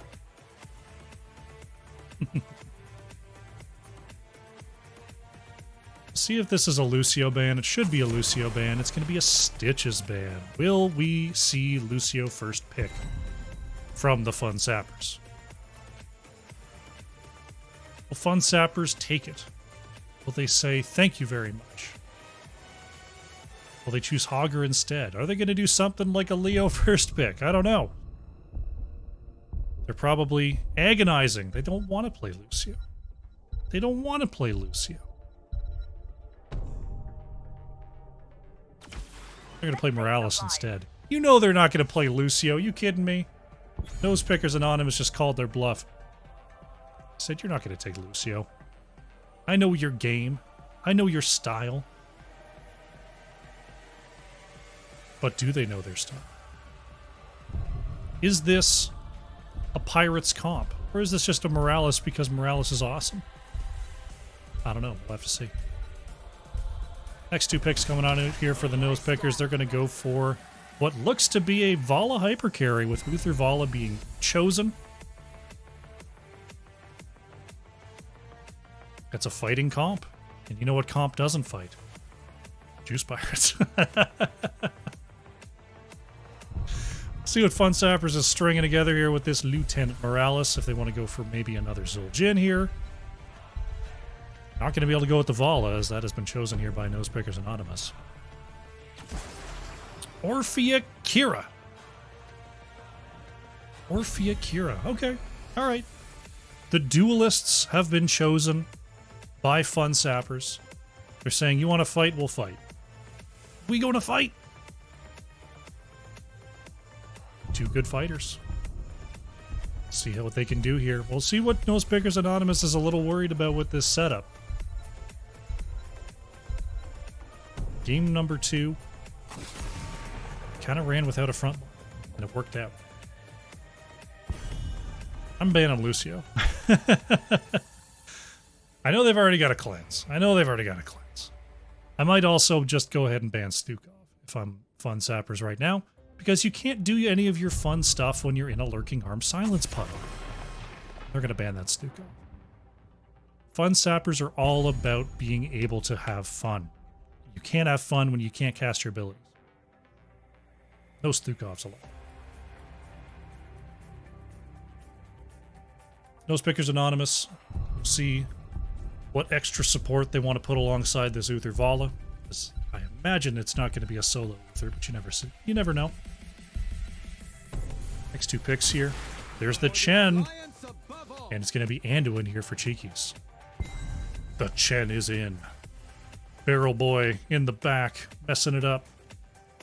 See if this is a Lucio ban. It should be a Lucio ban. It's going to be a Stitches ban. Will we see Lucio first pick from the Fun Sappers? Will Fun Sappers take it? Will they say, thank you very much? Will they choose Hogger instead? Are they going to do something like a Leo first pick? I don't know. They're probably agonizing. They don't want to play Lucio. They don't want to play Lucio. They're going to play Morales instead. You know they're not going to play Lucio. You kidding me? Nose Pickers Anonymous just called their bluff. Said you're not going to take Lucio. I know your game. I know your style. But do they know their style? Is this a Pirates comp? Or is this just a Morales because Morales is awesome? I don't know. We'll have to see. Next two picks coming on out here for the Nose Pickers. They're going to go for what looks to be a Vala hyper carry, with Uther Vala being chosen. It's a fighting comp. And you know what comp doesn't fight? Juice Pirates. See what Fun Sappers is stringing together here with this Lieutenant Morales, if they want to go for maybe another Zul'jin here. Not going to be able to go with the Vala, as that has been chosen here by Nose Pickers Anonymous. Orphea Kira. Orphea Kira. Okay. All right. The duelists have been chosen by Fun Sappers. They're saying, you want to fight? We'll fight. We going to fight? Two good fighters. See what they can do here. We'll see what Nose Pickers Anonymous is a little worried about with this setup. Game number 2. Kind of ran without a front line, and it worked out. I'm banning Lucio. I know they've already got a cleanse. I might also just go ahead and ban Stukov if I'm Fun Sappers right now, because you can't do any of your fun stuff when you're in a Lurking Arm Silence puddle. They're going to ban that Stukov. Fun Sappers are all about being able to have fun. You can't have fun when you can't cast your abilities. No Stukovs allowed. Nose Pickers Anonymous. We'll see what extra support they want to put alongside this Uther Vala. I imagine it's not going to be a solo Uther, but you never know. Next two picks here. There's the Chen. And it's going to be Anduin here for Cheekies. The Chen is in. Barrel Boy in the back, messing it up.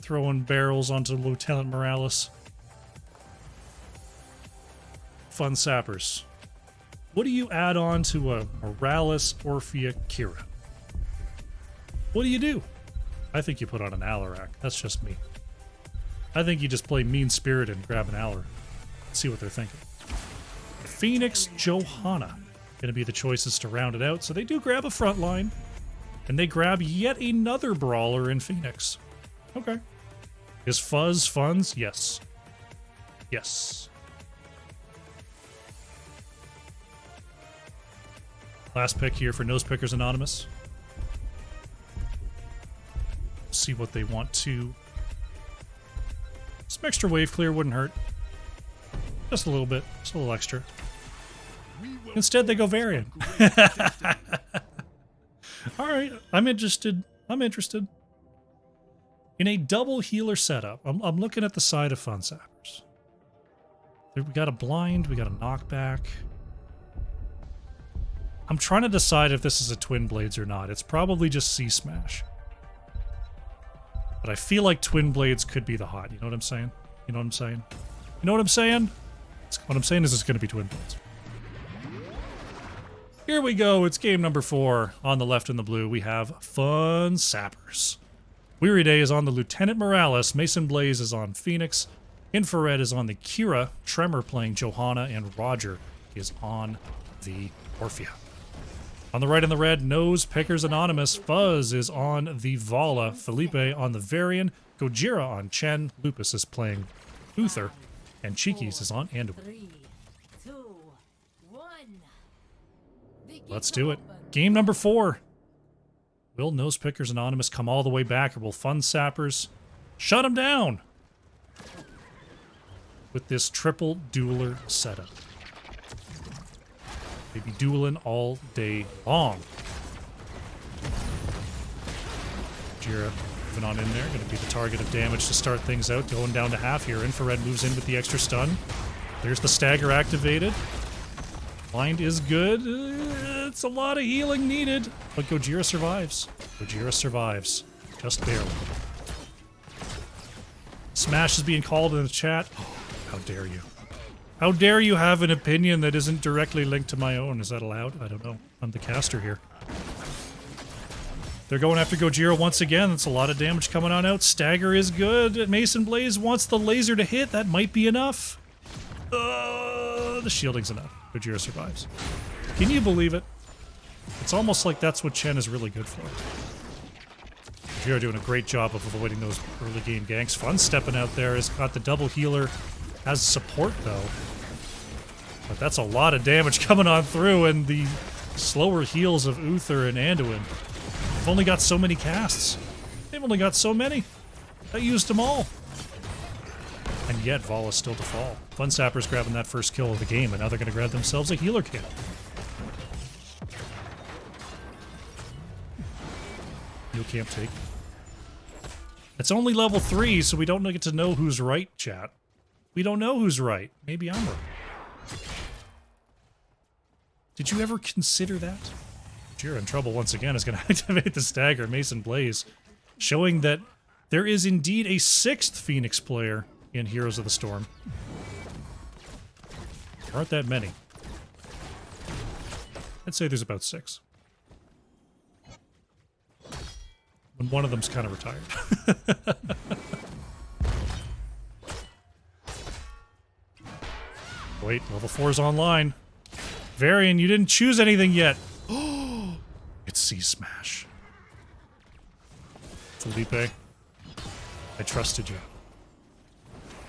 Throwing barrels onto Lieutenant Morales. Fun Sappers. What do you add on to a Morales Orphea Kira? What do you do? I think you put on an Alarak. That's just me. I think you just play Mean Spirit and grab an Alarak. See what they're thinking. Phoenix Johanna. Going to be the choices to round it out. So they do grab a front line. And they grab yet another brawler in Phoenix. Okay. Is Fuzz funds? Yes. Yes. Last pick here for Nose Pickers Anonymous. See what they want to... Some extra wave clear wouldn't hurt. Just a little bit. Just a little extra. Instead, they go Varian. Alright, I'm interested. In a double healer setup, I'm looking at the side of Fun Sappers. We got a blind, we got a knockback. I'm trying to decide if this is a Twin Blades or not. It's probably just C-Smash. But I feel like Twin Blades could be the hot. You know what I'm saying? You know what I'm saying? You know what I'm saying? What I'm saying is it's going to be Twin Blades. Here we go. It's game number 4. On the left in the blue, we have Fun Sappers. Weary Day is on the Lieutenant Morales. Mason Blaze is on Phoenix. Infrared is on the Kira. Tremor playing Johanna. And Roger is on the Orphea. On the right in the red, Nose Pickers Anonymous. Fuzz is on the Vala. Felipe on the Varian. Gojira on Chen. Lupus is playing Uther. And Cheekies is on Anduin. 3, 2, 1. Let's do it. Game number 4. Will Nose Pickers Anonymous come all the way back, or will Fun Sappers shut him down with this triple dueler setup? They be dueling all day long. Jira moving on in there, going to be the target of damage to start things out, going down to half here. Infrared moves in with the extra stun. There's the stagger activated. Blind is good. It's a lot of healing needed. But Gojira survives. Gojira survives. Just barely. Smash is being called in the chat. How dare you? How dare you have an opinion that isn't directly linked to my own? Is that allowed? I don't know. I'm the caster here. They're going after Gojira once again. That's a lot of damage coming on out. Stagger is good. Mason Blaze wants the laser to hit. That might be enough. The shielding's enough. Gojira survives. Can you believe it? It's almost like that's what Chen is really good for. Gojira doing a great job of avoiding those early game ganks. Fun stepping out there. Has got the double healer. Has support though. But that's a lot of damage coming on through, and the slower heals of Uther and Anduin. They've only got so many casts. They've only got so many. I used them all. And yet, Vala is still to fall. Fun Sappers grabbing that first kill of the game, and now they're going to grab themselves a healer kit. Heal camp take. It's only level 3, so we don't get to know who's right, chat. We don't know who's right. Maybe I'm right. Did you ever consider that? Jira in trouble once again is going to activate the stagger. Mason Blaze, showing that there is indeed a 6th Phoenix player in Heroes of the Storm. There aren't that many. I'd say there's about 6. And one of them's kind of retired. Wait, level 4's online. Varian, you didn't choose anything yet. Oh, it's C-Smash. Felipe, I trusted you.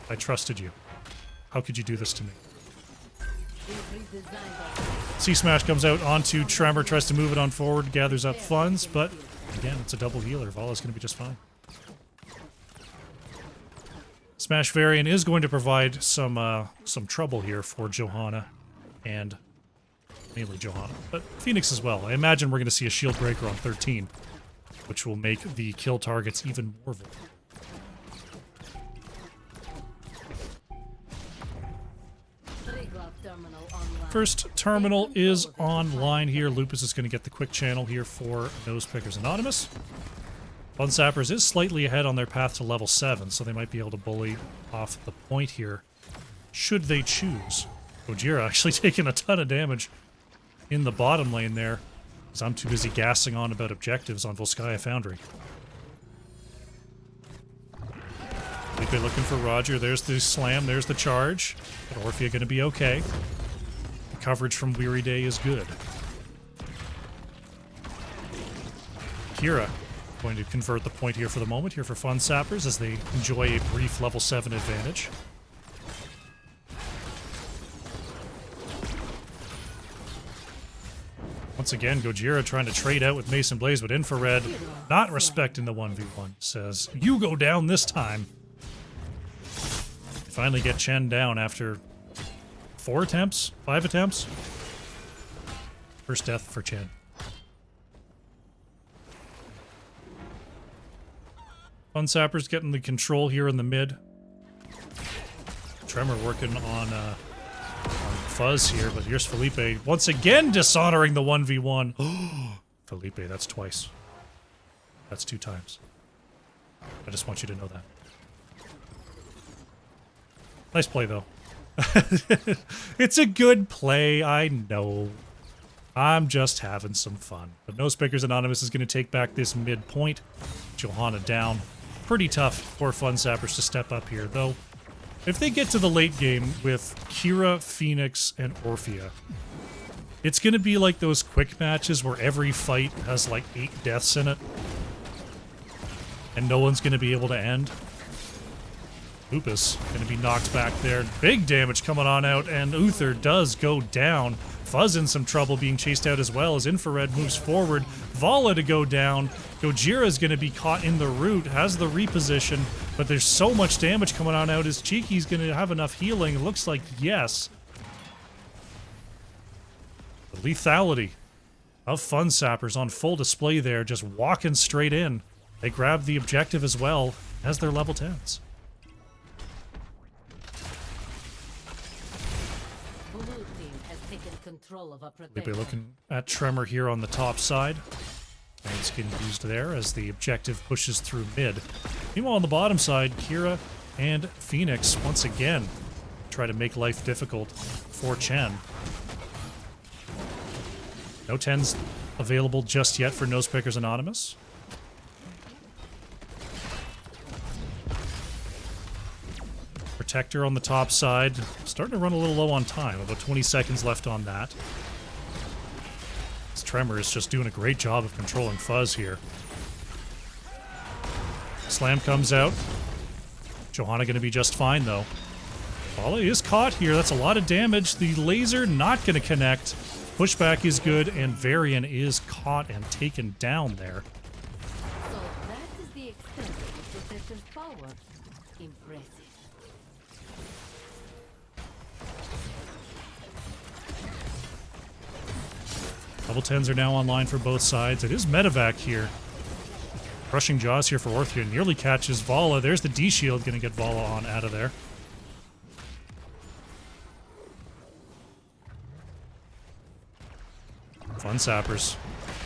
I trusted you. How could you do this to me? C-Smash comes out onto Tremor, tries to move it on forward, gathers up funds, but again, it's a double healer. Vala's going to be just fine. Smash Varian is going to provide some trouble here for Johanna, and mainly Johanna, but Phoenix as well. I imagine we're going to see a shield breaker on 13, which will make the kill targets even more vulnerable. First terminal is online here. Lupus is going to get the quick channel here for Nose Pickers Anonymous. Fun Sappers is slightly ahead on their path to level 7, so they might be able to bully off the point here, should they choose. Gojira actually taking a ton of damage in the bottom lane there, because I'm too busy gassing on about objectives on Volskaya Foundry. Felipe looking for Roger. There's the slam, there's the charge. But Orphea going to be okay. The coverage from Weary Day is good. Kira going to convert the point here for the moment, here for Fun Sappers, as they enjoy a brief level 7 advantage. Once again, Gojira trying to trade out with Mason Blaze, but Infrared, not respecting the 1v1, says, "You go down this time." They finally get Chen down after 4 attempts? 5 attempts? First death for Chen. Fun Sappers getting the control here in the mid. Tremor working on Fuzz here, but here's Felipe once again dishonoring the 1v1. Felipe, that's twice. That's 2 times. I just want you to know that. Nice play, though. It's a good play, I know. I'm just having some fun. But Nose Pickers Anonymous is going to take back this midpoint. Johanna down. Pretty tough for Fun Sappers to step up here, though. If they get to the late game with Kira, Phoenix, and Orphea, it's going to be like those quick matches where every fight has like 8 deaths in it. And no one's going to be able to end. Lupus going to be knocked back there. Big damage coming on out, and Uther does go down. Fuzz in some trouble, being chased out as well as Infrared moves forward. Vala to go down. Gojira is going to be caught in the root, has the reposition, but there's so much damage coming on out. Is Cheeky's going to have enough healing? It looks like yes. The lethality of Fun Sappers on full display there, just walking straight in. They grab the objective as well as their level 10s. Maybe looking at Tremor here on the top side. And it's getting used there as the objective pushes through mid. Meanwhile, on the bottom side, Kira and Phoenix once again try to make life difficult for Chen. No 10s available just yet for Nosepickers Anonymous. Protector on the top side. Starting to run a little low on time. About 20 seconds left on that. This Tremor is just doing a great job of controlling Fuzz here. Slam comes out. Johanna going to be just fine, though. Volley is caught here. That's a lot of damage. The laser not going to connect. Pushback is good, and Varian is caught and taken down there. So that is the extent of the protector's power. Impressive. Double 10s are now online for both sides. It is Medevac here. Crushing Jaws here for Orthia. Nearly catches Vala. There's the D-Shield. Going to get Vala on out of there. Fun Sappers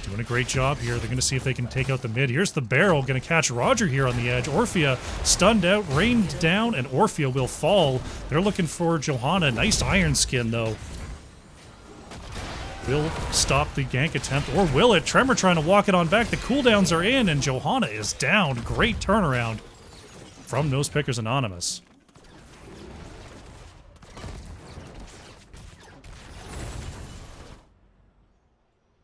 doing a great job here. They're going to see if they can take out the mid. Here's the barrel. Going to catch Roger here on the edge. Orphea stunned out, rained down, and Orphea will fall. They're looking for Johanna. Nice Iron Skin, though. Will stop the gank attempt, or will it? Tremor trying to walk it on back. The cooldowns are in, and Johanna is down. Great turnaround from Nosepickers Anonymous.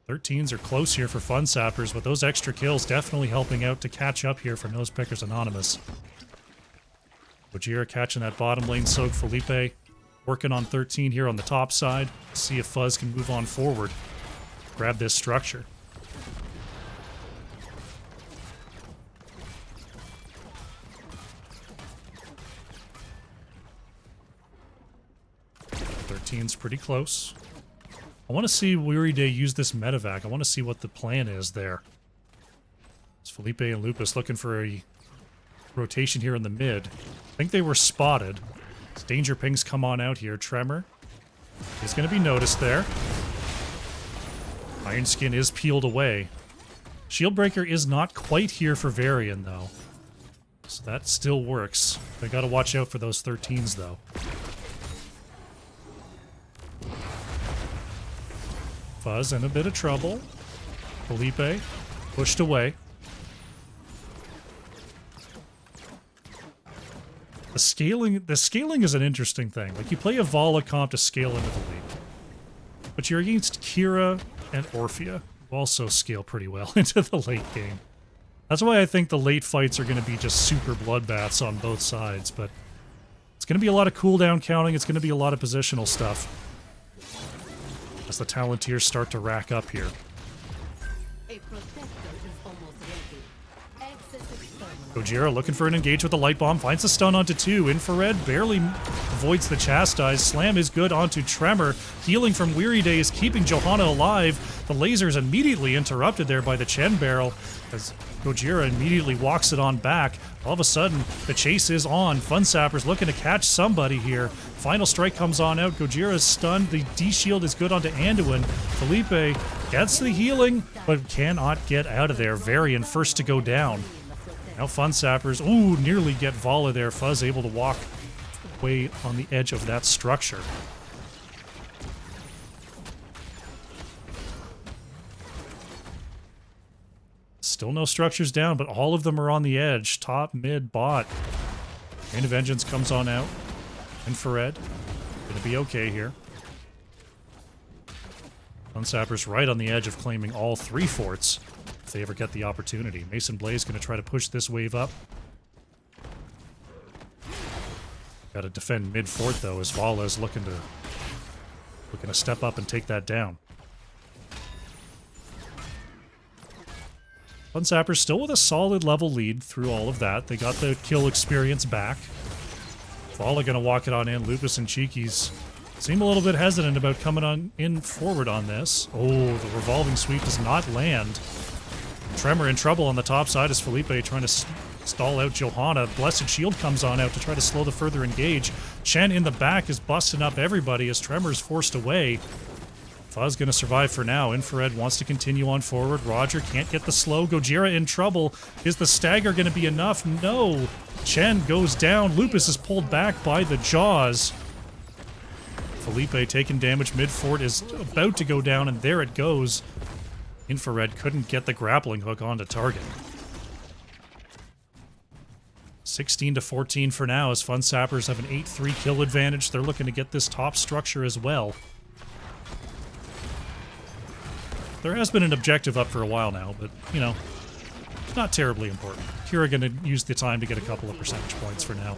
Thirteens are close here for Fun Sappers, but those extra kills definitely helping out to catch up here for Nosepickers Anonymous. Gojira catching that bottom lane soak. Felipe working on 13 here on the top side. See if Fuzz can move on forward. Grab this structure. Thirteen's pretty close. I want to see Weary Day use this medevac. I want to see what the plan is there. It's Felipe and Lupus looking for a rotation here in the mid. I think they were spotted. As danger pings come on out here. Tremor is going to be noticed there. Iron Skin is peeled away. Shieldbreaker is not quite here for Varian, though. So that still works. They got to watch out for those 13s, though. Fuzz in a bit of trouble. Felipe pushed away. The scaling is an interesting thing. Like, you play a Vala comp to scale into the lead. But you're against Kira and Orphea, who also scale pretty well into the late game. That's why I think the late fights are going to be just super bloodbaths on both sides, but it's going to be a lot of cooldown counting, it's going to be a lot of positional stuff as the Talonteers start to rack up here. A protector is almost ready. Access external. Gojira looking for an engage with the light bomb, finds a stun onto 2. Infrared barely avoids the chastise. Slam is good onto Tremor. Healing from Weary Day is keeping Johanna alive. The laser is immediately interrupted there by the Chen barrel as Gojira immediately walks it on back. All of a sudden, the chase is on. Fun Sappers looking to catch somebody here. Final strike comes on out. Gojira is stunned. The D-Shield is good onto Anduin. Felipe gets the healing, but cannot get out of there. Varian first to go down. Now Fun Sappers, ooh, nearly get Vala there. Fuzz able to walk way on the edge of that structure. Still no structures down, but all of them are on the edge. Top, mid, bot. Rain of Vengeance comes on out. Infrared. Gonna be okay here. Fun Sappers right on the edge of claiming all 3 forts if they ever get the opportunity. Mason Blaze gonna try to push this wave up. Gotta defend mid fort though, as Vala is looking to step up and take that down. Fun Sappers still with a solid level lead through all of that. They got the kill experience back. Vala gonna walk it on in. Lupus and Cheekies seem a little bit hesitant about coming on in forward on this. Oh, the revolving sweep does not land. Tremor in trouble on the top side as Felipe trying to stall out Johanna. Blessed Shield comes on out to try to slow the further engage. Chen in the back is busting up everybody as Tremor is forced away. Fuzz going to survive for now. Infrared wants to continue on forward. Roger can't get the slow. Gojira in trouble. Is the stagger going to be enough? No. Chen goes down. Lupus is pulled back by the jaws. Felipe taking damage. Midfort is about to go down, and there it goes. Infrared couldn't get the grappling hook onto target. 16-14 for now, as Fun Sappers have an 8-3 kill advantage. They're looking to get this top structure as well. There has been an objective up for a while now, but, you know, not terribly important. Kira going to use the time to get a couple of percentage points for now.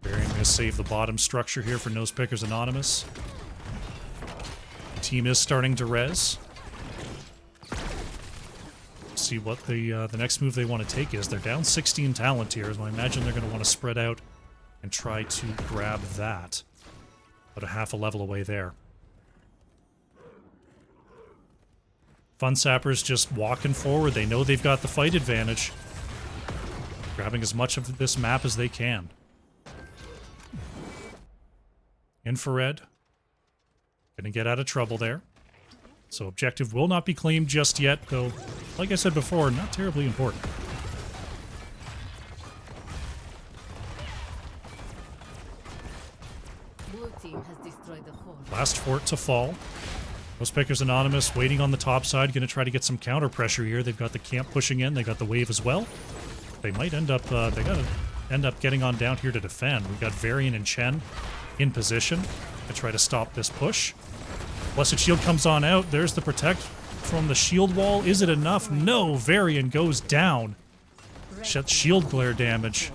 Varian going to save the bottom structure here for Nosepickers Anonymous. Team is starting to res. See what the next move they want to take is. They're down 16 talent here, so I imagine they're going to want to spread out and try to grab that. About a half a level away there. Fun Sappers just walking forward. They know they've got the fight advantage. Grabbing as much of this map as they can. Infrared. Gonna get out of trouble there. So objective will not be claimed just yet, though, like I said before, not terribly important. Blue team has destroyed the fort. Last fort to fall. Nosepickers Anonymous waiting on the top side, going to try to get some counter pressure here. They've got the camp pushing in. They got the wave as well. They might end up. They got to end up getting on down here to defend. We've got Varian and Chen in position to try to stop this push. Blessed Shield comes on out. There's the protect from the shield wall. Is it enough? No. Varian goes down. Shuts shield glare damage.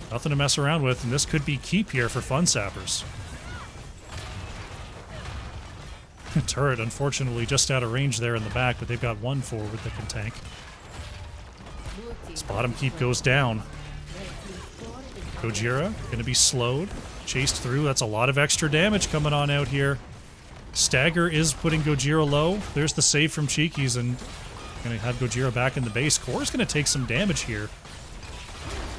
Nothing to mess around with, and this could be keep here for Fun Sappers. Turret, unfortunately, just out of range there in the back, but they've got one forward that can tank. This bottom keep goes down. Gojira going to be slowed, chased through. That's a lot of extra damage coming on out here. Stagger is putting Gojira low. There's the save from Cheekies, and going to have Gojira back in the base. Core's going to take some damage here.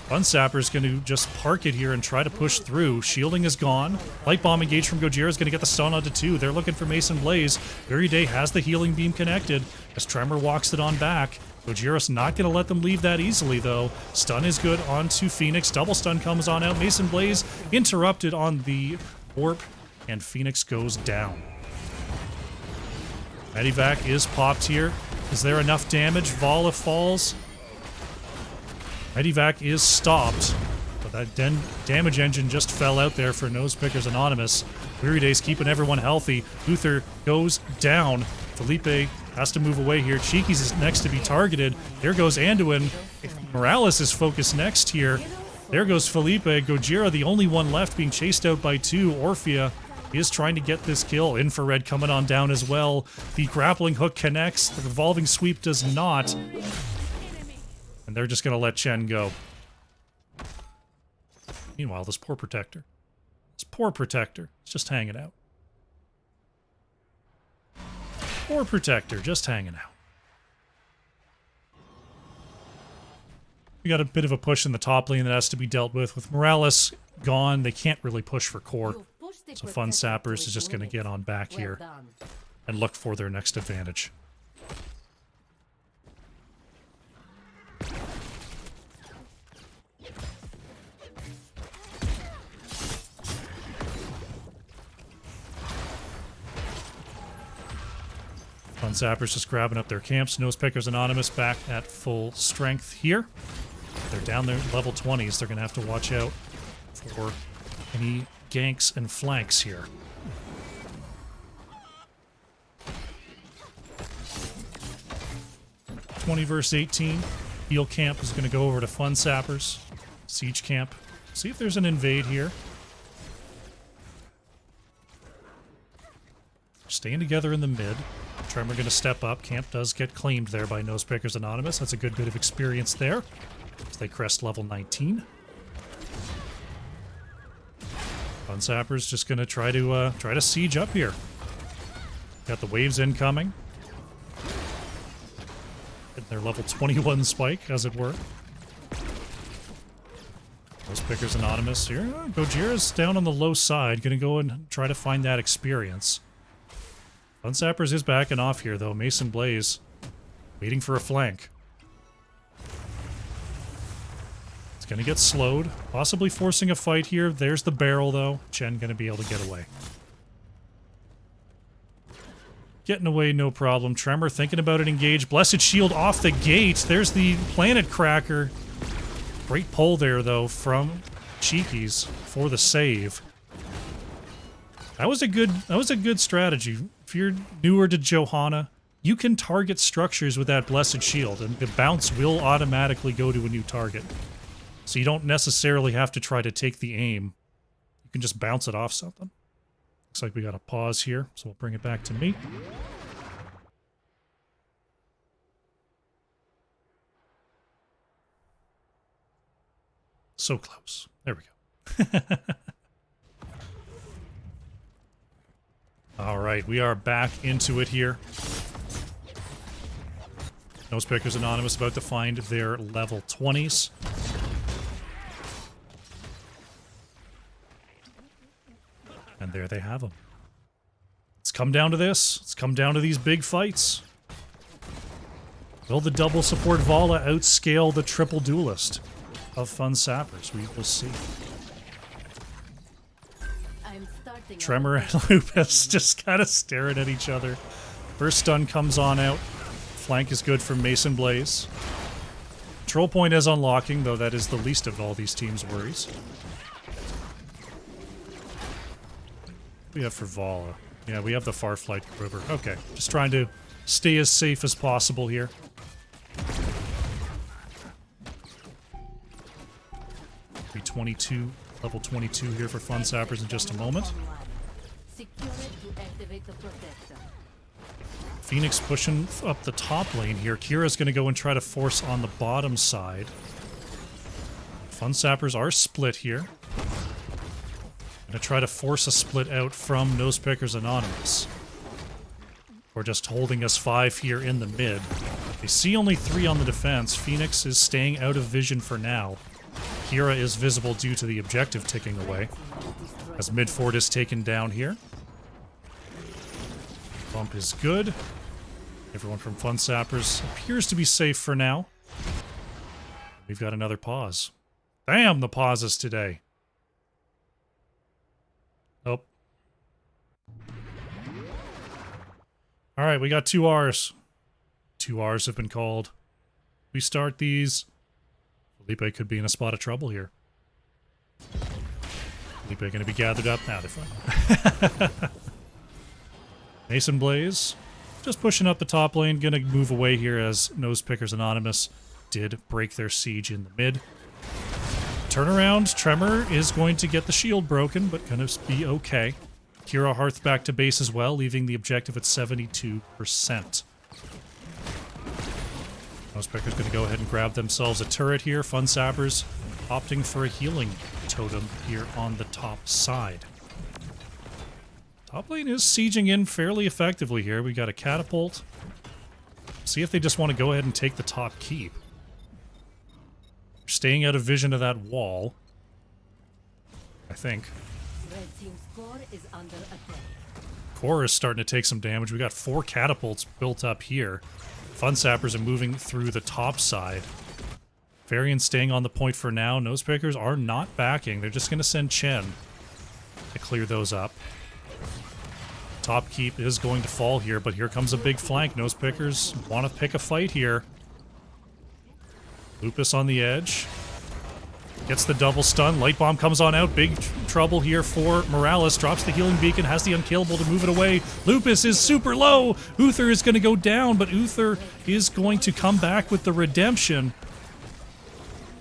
Fun Sapper's going to just park it here and try to push through. Shielding is gone. Light Bomb engaged from Gojira is going to get the stun onto 2. They're looking for Mason Blaze. Very Day has the healing beam connected as Tremor walks it on back. Gojira's not going to let them leave that easily, though. Stun is good onto Phoenix. Double stun comes on out. Mason Blaze interrupted on the warp, and Phoenix goes down. Medivac is popped here. Is there enough damage? Vala falls. Medivac is stopped, but that damage engine just fell out there for Nosepickers Anonymous. Weary Day's keeping everyone healthy. Uther goes down. Felipe has to move away here. Cheekies is next to be targeted. There goes Anduin. Morales is focused next here. There goes Felipe. Gojira, the only one left, being chased out by 2. Orphea is trying to get this kill. Infrared coming on down as well. The grappling hook connects. The revolving sweep does not. And they're just going to let Chen go. Meanwhile, this poor Protector. This poor Protector is just hanging out. Poor Protector, just hanging out. We got a bit of a push in the top lane that has to be dealt with. With Morales gone, they can't really push for core. So Fun Sappers is just going to get on back here and look for their next advantage. Fun Sappers just grabbing up their camps. Nosepickers Anonymous back at full strength here. They're down there level 20s. They're going to have to watch out for any ganks and flanks here. (20 versus 18). Heal camp is going to go over to Fun Sappers. Siege camp. See if there's an invade here. Staying together in the mid. Tremor going to step up. Camp does get claimed there by Nosepickers Anonymous. That's a good bit of experience there as they crest level 19. Fun Sappers just going to try to siege up here. Got the waves incoming. Getting their level 21 spike, as it were. Those pickers anonymous here. Gojira's down on the low side. Gonna go and try to find that experience. Fun Sappers is backing off here, though. Mason Blaze waiting for a flank. It's gonna get slowed. Possibly forcing a fight here. There's the barrel, though. Chen gonna be able to get away. Getting away, no problem. Tremor thinking about it, engage. Blessed Shield off the gate. There's the Planet Cracker. Great pull there, though, from Cheekies for the save. That was a good strategy. If you're newer to Johanna, you can target structures with that Blessed Shield, and the bounce will automatically go to a new target. So you don't necessarily have to try to take the aim. You can just bounce it off something. Looks like we got a pause here, so we'll bring it back to me. So close. There we go. All right, we are back into it here. Nose Pickers Anonymous about to find their level 20s. And there they have them. It's come down to this. It's come down to these big fights. Will the double support Vala outscale the triple duelist of Fun Sappers? We will see. Tremor and Lupus just kind of staring at each other. First stun comes on out. Flank is good from Mason Blaze. Troll point is unlocking, though that is the least of all these teams' worries. We have for Vala. Yeah, we have the Farflight River. Okay, just trying to stay as safe as possible here. Be 22, level 22 here for Fun Sappers in just a moment. Phoenix pushing up the top lane here. Kira's going to go and try to force on the bottom side. Fun Sappers are split here. Gonna try to force a split out from Nose Pickers Anonymous. We're just holding us 5 here in the mid. They see only 3 on the defense. Phoenix is staying out of vision for now. Kira is visible due to the objective ticking away. As mid fort is taken down here. Bump is good. Everyone from Fun Sappers appears to be safe for now. We've got another pause. Damn, the pauses today. Oh. Alright, we got 2 Rs. 2 Rs have been called. We start these. Felipe could be in a spot of trouble here. Felipe going to be gathered up. Now they're fine. Mason Blaze just pushing up the top lane. Going to move away here as Nose Pickers Anonymous did break their siege in the mid. Turnaround, Tremor is going to get the shield broken, but going to be okay. Kira Hearth back to base as well, leaving the objective at 72%. Nose Picker's going to go ahead and grab themselves a turret here. Fun Sappers opting for a healing totem here on the top side. Top lane is sieging in fairly effectively here. We got a catapult. See if they just want to go ahead and take the top keep. Staying out of vision of that wall, I think. Red team's core is under attack. Core is starting to take some damage. We got 4 catapults built up here. Fun Sappers are moving through the top side. Varian staying on the point for now. Nose Pickers are not backing. They're just going to send Chen to clear those up. Top keep is going to fall here, but here comes a big flank. Nose Pickers want to pick a fight here. Lupus on the edge. Gets the double stun. Light Bomb comes on out. Big trouble here for Morales. Drops the healing beacon. Has the unkillable to move it away. Lupus is super low. Uther is going to go down, but Uther is going to come back with the redemption.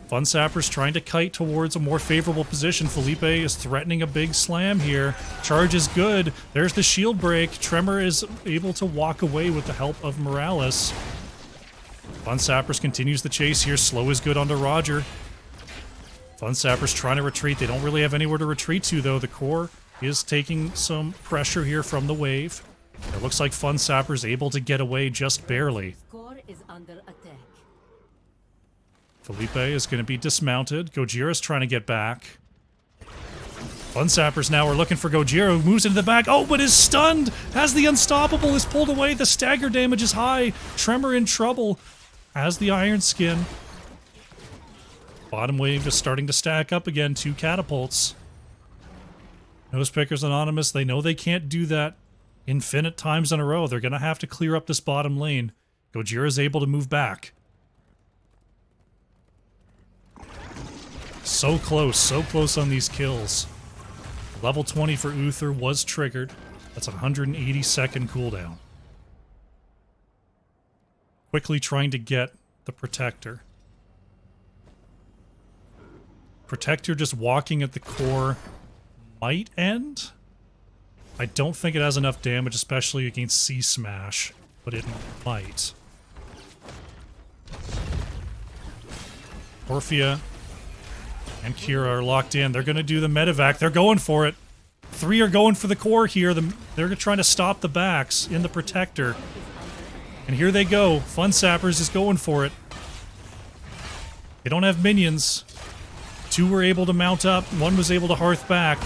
Fun Sappers trying to kite towards a more favorable position. Felipe is threatening a big slam here. Charge is good. There's the shield break. Tremor is able to walk away with the help of Morales. Fun Sappers continues the chase here. Slow is good onto Roger. Fun Sappers trying to retreat. They don't really have anywhere to retreat to, though. The core is taking some pressure here from the wave. It looks like Fun Sappers able to get away just barely. Core is under attack. Felipe is going to be dismounted. Gojira's trying to get back. Fun Sappers now are looking for Gojira, who moves into the back. Oh, but is stunned as the Unstoppable is pulled away. The stagger damage is high. Tremor in trouble as the Iron Skin. Bottom wave just starting to stack up again. 2 catapults. Nosepickers Anonymous, they know they can't do that infinite times in a row. They're going to have to clear up this bottom lane. Gojira's able to move back. So close on these kills. Level 20 for Uther was triggered. That's a 180-second cooldown. Quickly trying to get the Protector. Protector just walking at the core might end. I don't think it has enough damage, especially against Sea Smash, but it might. Orphea and Kira are locked in. They're going to do the medevac. They're going for it. 3 are going for the core here. They're trying to stop the backs in the Protector. And here they go. Fun Sappers is going for it. They don't have minions. 2 were able to mount up. 1 was able to hearth back.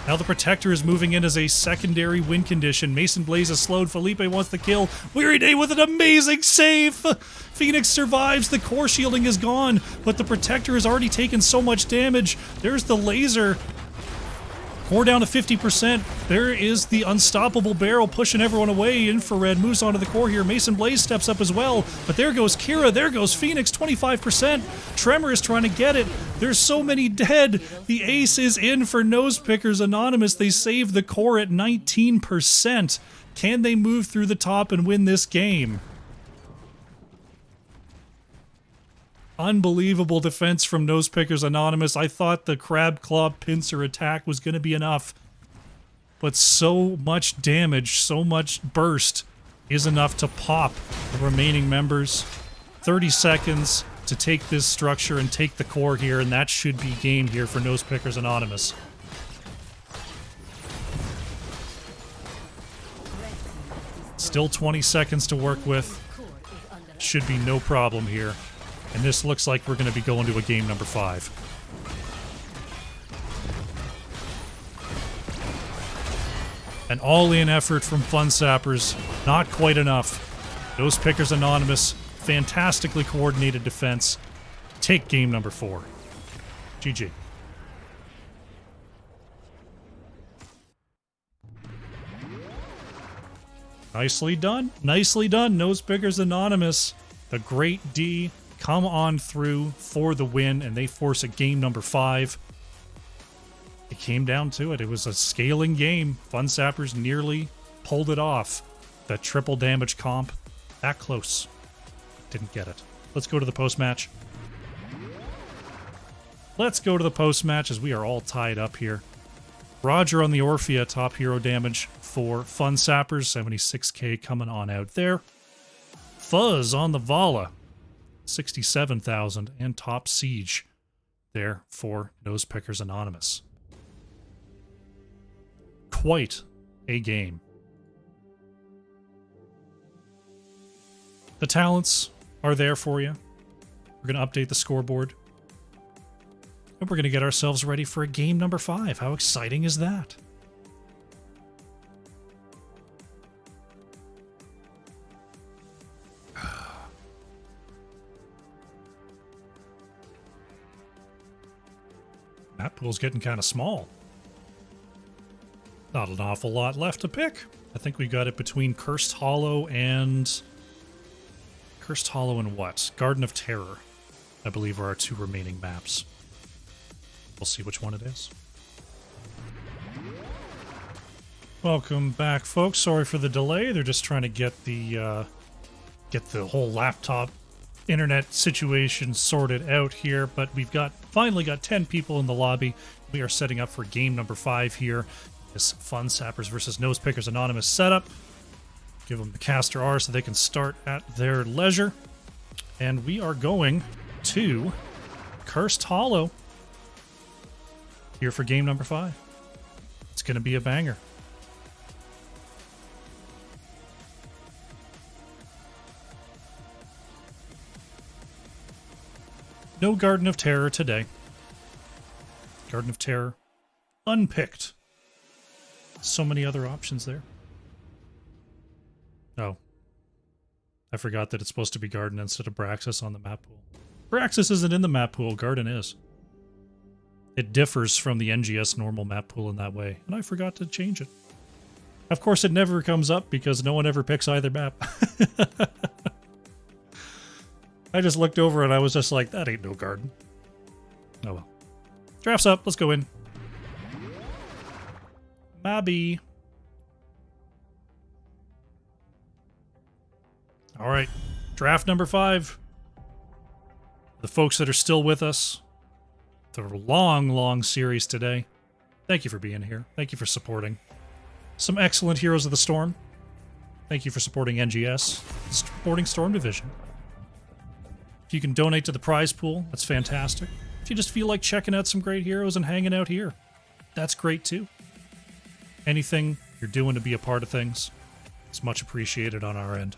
Now the Protector is moving in as a secondary win condition. Mason Blaze is slowed. Felipe wants the kill. Weary Day with an amazing save! Phoenix survives. The core shielding is gone, but the Protector has already taken so much damage. There's the laser. Core down to 50%. There is the Unstoppable Barrel pushing everyone away. Infrared moves onto the core here. Mason Blaze steps up as well. But there goes Kira. There goes Phoenix, 25%. Tremor is trying to get it. There's so many dead. The ace is in for Nosepickers Anonymous. They save the core at 19%. Can they move through the top and win this game? Unbelievable defense from Nosepickers Anonymous. I thought the Crab Claw Pincer attack was going to be enough. But so much damage, so much burst is enough to pop the remaining members. 30 seconds to take this structure and take the core here, and that should be game here for Nosepickers Anonymous. Still 20 seconds to work with. Should be no problem here. And this looks like we're going to be going to a game number 5. An all-in effort from Fun Sappers. Not quite enough. Nosepickers Anonymous. Fantastically coordinated defense. Take game number 4. GG. Nicely done. Nicely done, Nosepickers Anonymous. The Great D come on through for the win, and they force a game number 5. It came down to it. It was a scaling game. Fun Sappers nearly pulled it off. That triple damage comp. That close. Didn't get it. Let's go to the post-match. Let's go to the post-match as we are all tied up here. Roger on the Orphea, top hero damage for Fun Sappers. 76k coming on out there. Fuzz on the Vala. 67,000 and top siege there for Nosepickers Anonymous. Quite a game. The talents are there for you. We're going to update the scoreboard. And we're going to get ourselves ready for a game number 5. How exciting is that? That pool's getting kind of small. Not an awful lot left to pick. I think we got it between Cursed Hollow and... Cursed Hollow and what? Garden of Terror, I believe, are our 2 remaining maps. We'll see which one it is. Welcome back, folks. Sorry for the delay. They're just trying to get the whole laptop internet situation sorted out here, but we've finally got 10 people in the lobby. We are setting up for game number 5 here. This Fun Sappers versus Nosepickers Anonymous setup. Give them the caster R so they can start at their leisure. And we are going to Cursed Hollow here for game number 5. It's going to be a banger. No Garden of Terror today. Garden of Terror unpicked. So many other options there. Oh. I forgot that it's supposed to be Garden instead of Braxis on the map pool. Braxis isn't in the map pool, Garden is. It differs from the NGS normal map pool in that way, and I forgot to change it. Of course, it never comes up because no one ever picks either map. I just looked over and I was just like, that ain't no Garden. Oh well. Draft's up, let's go in. Mabby. Alright, draft number 5. The folks that are still with us. The long, long series today. Thank you for being here. Thank you for supporting. Some excellent Heroes of the Storm. Thank you for supporting NGS. Supporting Storm Division. If you can donate to the prize pool, that's fantastic. If you just feel like checking out some great heroes and hanging out here, that's great too. Anything you're doing to be a part of things, it's much appreciated on our end.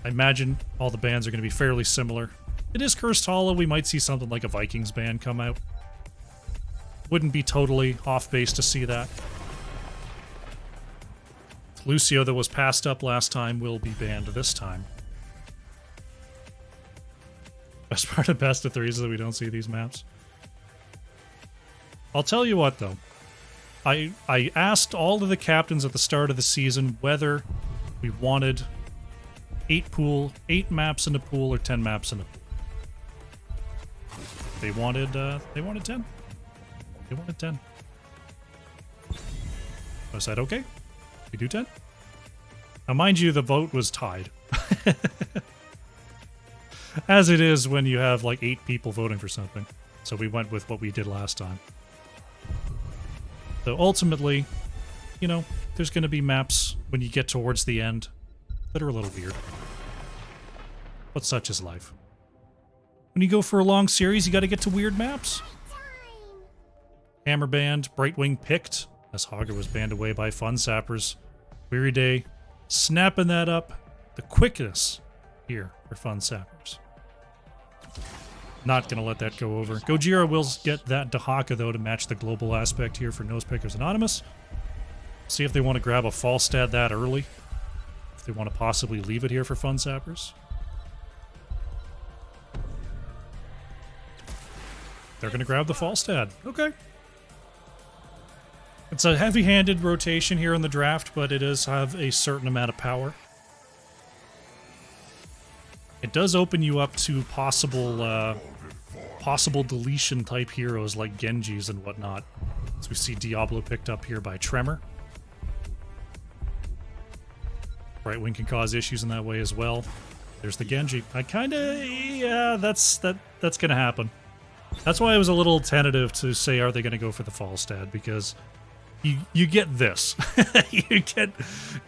I imagine all the bands are going to be fairly similar. It is Cursed Hollow, we might see something like a Vikings band come out. Wouldn't be totally off base to see that. Lucio, that was passed up last time, will be banned this time. Best part of Best of 3 is that we don't see these maps. I'll tell you what, though. I asked all of the captains at the start of the season whether we wanted 8 maps in a pool or 10 maps in a pool. They wanted 10. They wanted 10. I said, okay, we do 10. Now, mind you, the vote was tied. As it is when you have like 8 people voting for something. So we went with what we did last time. So ultimately, you know, there's going to be maps when you get towards the end that are a little weird. But such is life. When you go for a long series, you got to get to weird maps. Hammer Band, Brightwing picked, as Hogger was banned away by Fun Sappers. Weary Day, snapping that up. The quickness here for Fun Sappers. Not going to let that go over. Gojira will get that Dahaka, though, to match the global aspect here for Nosepickers Anonymous. See if they want to grab a Falstad that early. If they want to possibly leave it here for Fun Sappers. They're going to grab the Falstad. Okay. It's a heavy-handed rotation here in the draft, but it does have a certain amount of power. It does open you up to possible deletion-type heroes like Genjis and whatnot. As we see Diablo picked up here by Tremor. Brightwing can cause issues in that way as well. There's the Genji. Yeah, that's gonna happen. That's why I was a little tentative to say, are they gonna go for the Falstad? Because you get this. You get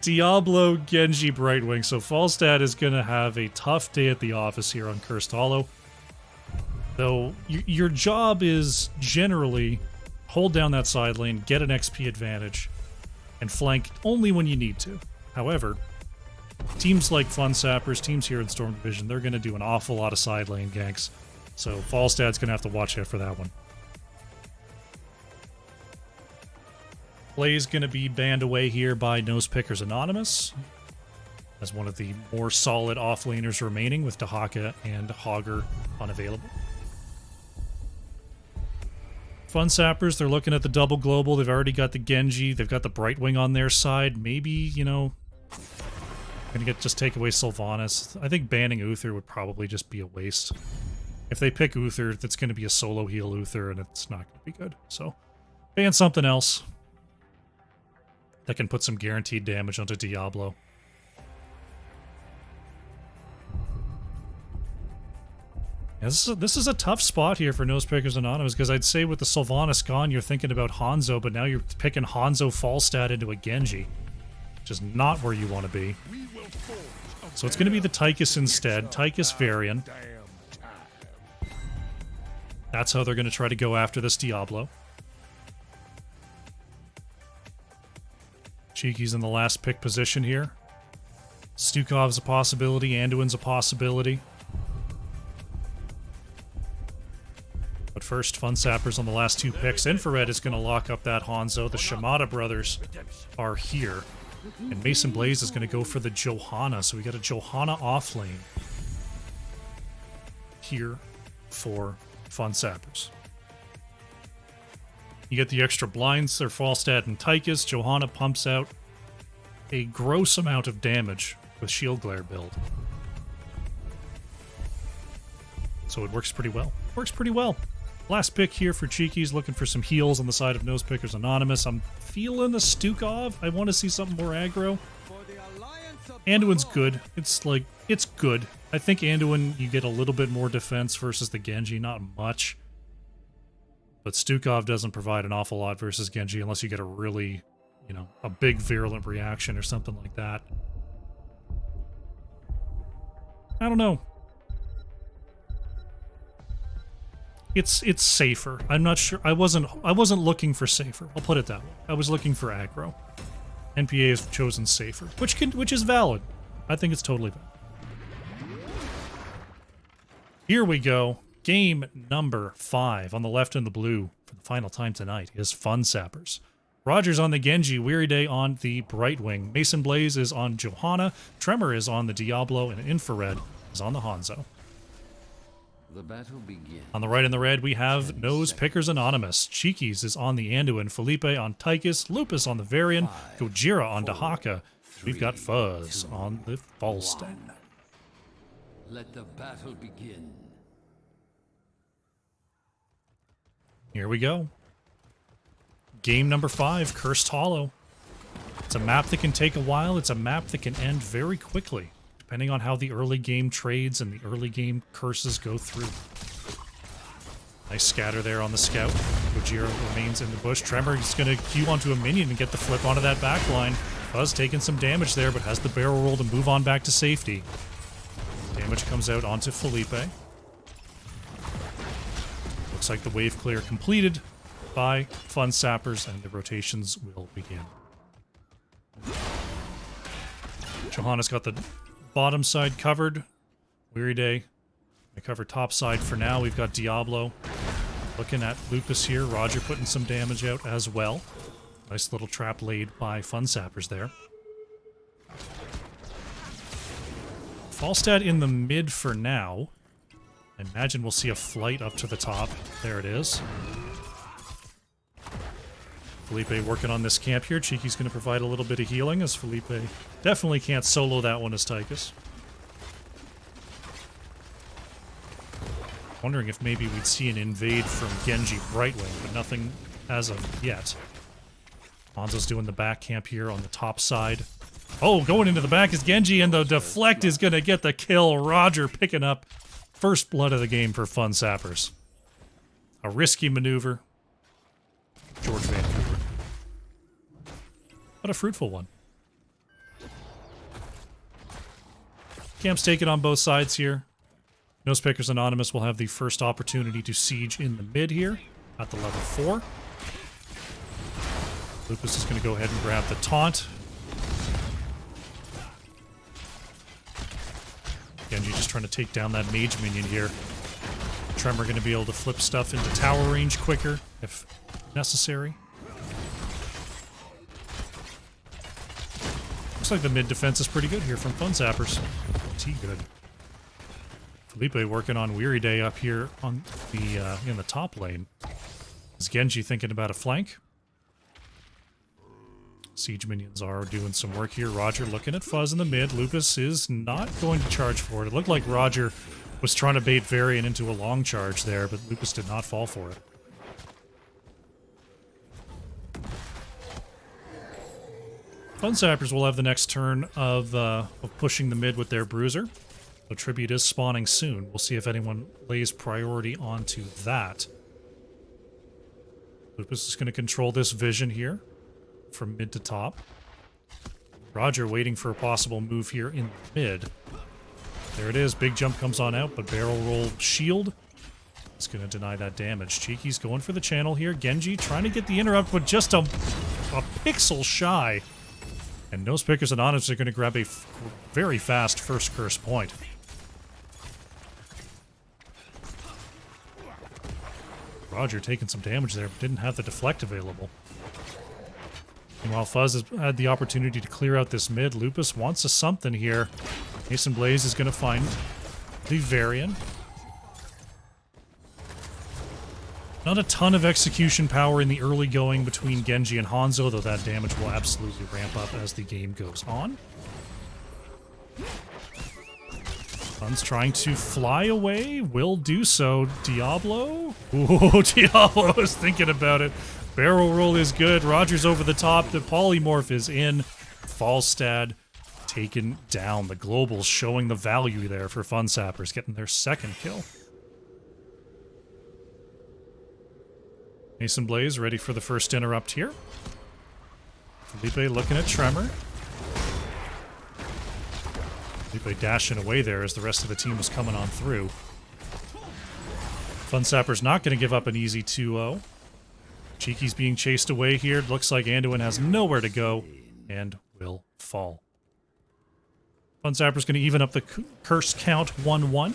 Diablo, Genji, Brightwing. So Falstad is gonna have a tough day at the office here on Cursed Hollow. Though your job is generally hold down that side lane, get an XP advantage, and flank only when you need to. However, teams like Fun Sappers, teams here in Storm Division, they're going to do an awful lot of side lane ganks. So Falstad's going to have to watch out for that one. Play's going to be banned away here by Nosepickers Anonymous as one of the more solid offlaners remaining, with Dahaka and Hogger unavailable. Fun Sappers, they're looking at the double global. They've already got the Genji. They've got the Brightwing on their side. Maybe, you know, gonna just take away Sylvanas. I think banning Uther would probably just be a waste. If they pick Uther, that's going to be a solo heal Uther, and it's not going to be good. So, ban something else that can put some guaranteed damage onto Diablo. Yeah, this is a tough spot here for Nosepickers Anonymous, because I'd say with the Sylvanas gone, you're thinking about Hanzo, but now you're picking Hanzo Falstad into a Genji, which is not where you want to be. So it's going to be the Tychus instead, Tychus Varian. That's how they're going to try to go after this Diablo. Cheeky's in the last pick position here. Stukov's a possibility. Anduin's a possibility. But first, Fun Sappers on the last 2 picks. Infrared is going to lock up that Hanzo. The Shimada brothers are here. And Mason Blaze is going to go for the Johanna. So we got a Johanna off lane here for Fun Sappers. You get the extra blinds. They're Falstad and Tychus. Johanna pumps out a gross amount of damage with Shield Glare build. So it works pretty well. Works pretty well. Last pick here for Cheekies, looking for some heals on the side of Nose Pickers Anonymous. I'm feeling the Stukov. I want to see something more aggro. Anduin's good. It's good. I think Anduin, you get a little bit more defense versus the Genji, not much. But Stukov doesn't provide an awful lot versus Genji unless you get a really, a big virulent reaction or something like that. I don't know. It's safer. I'm not sure. I wasn't looking for safer. I'll put it that way. I was looking for aggro. NPA has chosen safer, which is valid. I think it's totally valid. Here we go. Game number 5 on the left in the blue for the final time tonight is Fun Sappers. Roger's on the Genji, Weary Day on the Brightwing, Mason Blaze is on Johanna, Tremor is on the Diablo, and Infrared is on the Hanzo. The battle begins. On the right in the red, we have Nose Pickers Anonymous. Cheekies is on the Anduin, Felipe on Tychus, Lupus on the Varian, Gojira on Dahaka. We've got Fuzz on the Falstad. Let the battle begin. Here we go. Game number 5, Cursed Hollow. It's a map that can take a while. It's a map that can end very quickly, depending on how the early game trades and the early game curses go through. Nice scatter there on the scout. Gojira remains in the bush. Tremor is going to queue onto a minion and get the flip onto that back line. Fuzz taking some damage there, but has the barrel roll to move on back to safety. Damage comes out onto Felipe. Looks like the wave clear completed by Fun Sappers, and the rotations will begin. Johanna's got the bottom side covered. Weary Day. I cover top side for now. We've got Diablo looking at Lupus here. Roger putting some damage out as well. Nice little trap laid by Fun Sappers there. Falstad in the mid for now. I imagine we'll see a flight up to the top. There it is. Felipe working on this camp here. Cheeky's going to provide a little bit of healing, as Felipe definitely can't solo that one as Tychus. Wondering if maybe we'd see an invade from Genji Brightwing, but nothing as of yet. Hanzo's doing the back camp here on the top side. Oh, going into the back is Genji, and the deflect is going to get the kill. Roger picking up first blood of the game for Fun Sappers. A risky maneuver. George Vancouver. But a fruitful one. Camp's taken on both sides here. Nose Pickers Anonymous will have the first opportunity to siege in the mid here at the level 4. Lupus is going to go ahead and grab the taunt. Genji just trying to take down that mage minion here. Tremor going to be able to flip stuff into tower range quicker if necessary. Looks like the mid defense is pretty good here from Fun Sappers. T good. Felipe working on Weary Day up here on the in the top lane. Is Genji thinking about a flank? Siege minions are doing some work here. Roger looking at Fuzz in the mid. Lupus is not going to charge for it. It looked like Roger was trying to bait Varian into a long charge there, but Lupus did not fall for it. Fun Sappers will have the next turn of pushing the mid with their Bruiser. The Tribute is spawning soon. We'll see if anyone lays priority onto that. Lupus is going to control this vision here from mid to top. Roger waiting for a possible move here in mid. There it is. Big jump comes on out, but barrel roll shield. It's going to deny that damage. Cheeky's going for the channel here. Genji trying to get the interrupt, but just a pixel shy And Nose Pickers and Anonymous are going to grab a very fast first curse point. Roger taking some damage there, but didn't have the deflect available. Meanwhile, Fuzz has had the opportunity to clear out this mid. Lupus wants a something here. Mason Blaze is going to find the Varian. Not a ton of execution power in the early going between Genji and Hanzo, though that damage will absolutely ramp up as the game goes on. Fun's trying to fly away, will do so. Diablo? Ooh, Diablo is thinking about it. Barrel roll is good. Roger's over the top. The polymorph is in. Falstad taken down. The globals showing the value there for Fun Sappers, getting their second kill. Mason Blaze ready for the first interrupt here. Felipe looking at Tremor. Felipe dashing away there as the rest of the team was coming on through. Fun Sapper's not going to give up an easy 2-0. Cheeky's being chased away here. Looks like Anduin has nowhere to go and will fall. Fun Sapper's going to even up the curse count 1-1.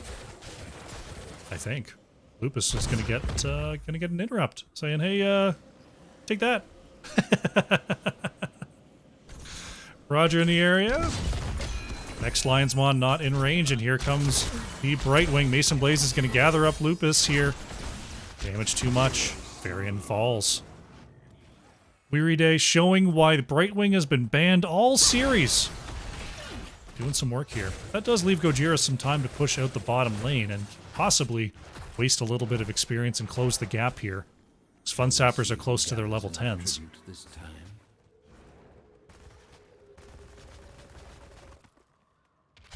I think. Lupus is going to get an interrupt, saying, "Hey, take that." Roger in the area. Next Lionsmon not in range, and here comes the Brightwing. Mason Blaze is going to gather up Lupus here. Damage too much. Varian falls. Weary Day showing why the Brightwing has been banned all series. Doing some work here. That does leave Gojira some time to push out the bottom lane and possibly waste a little bit of experience and close the gap here. These Fun Sappers are close to their level 10s.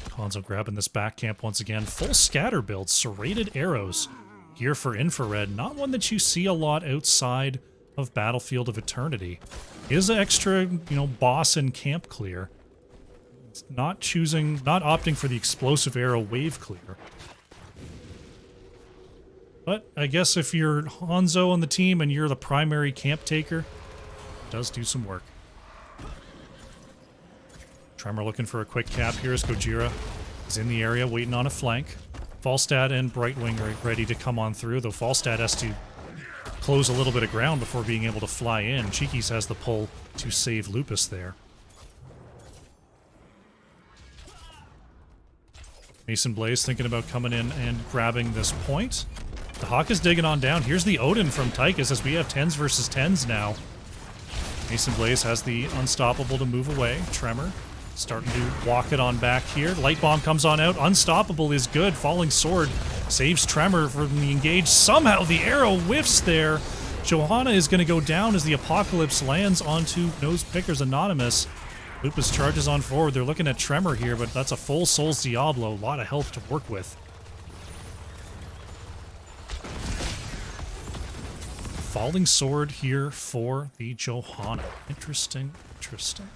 Hanzo grabbing this back camp once again. Full scatter build, serrated arrows here for Infrared. Not one that you see a lot outside of Battlefield of Eternity. Is an extra, boss and camp clear. It's not opting for the explosive arrow wave clear. But I guess if you're Hanzo on the team and you're the primary camp taker, it does do some work. Tremor looking for a quick cap here as Gojira is in the area waiting on a flank. Falstad and Brightwing are ready to come on through, though Falstad has to close a little bit of ground before being able to fly in. Cheeky's has the pull to save Lupus there. Mason Blaze thinking about coming in and grabbing this point. The Hawk is digging on down. Here's the Odin from Tychus as we have 10s versus 10s now. Mason Blaze has the Unstoppable to move away. Tremor starting to walk it on back here. Light Bomb comes on out. Unstoppable is good. Falling Sword saves Tremor from the engage. Somehow the arrow whiffs there. Johanna is going to go down as the Apocalypse lands onto Nose Pickers Anonymous. Lupus charges on forward. They're looking at Tremor here, but that's a full Souls Diablo. A lot of health to work with. Falling Sword here for the Johanna. Interesting, interesting.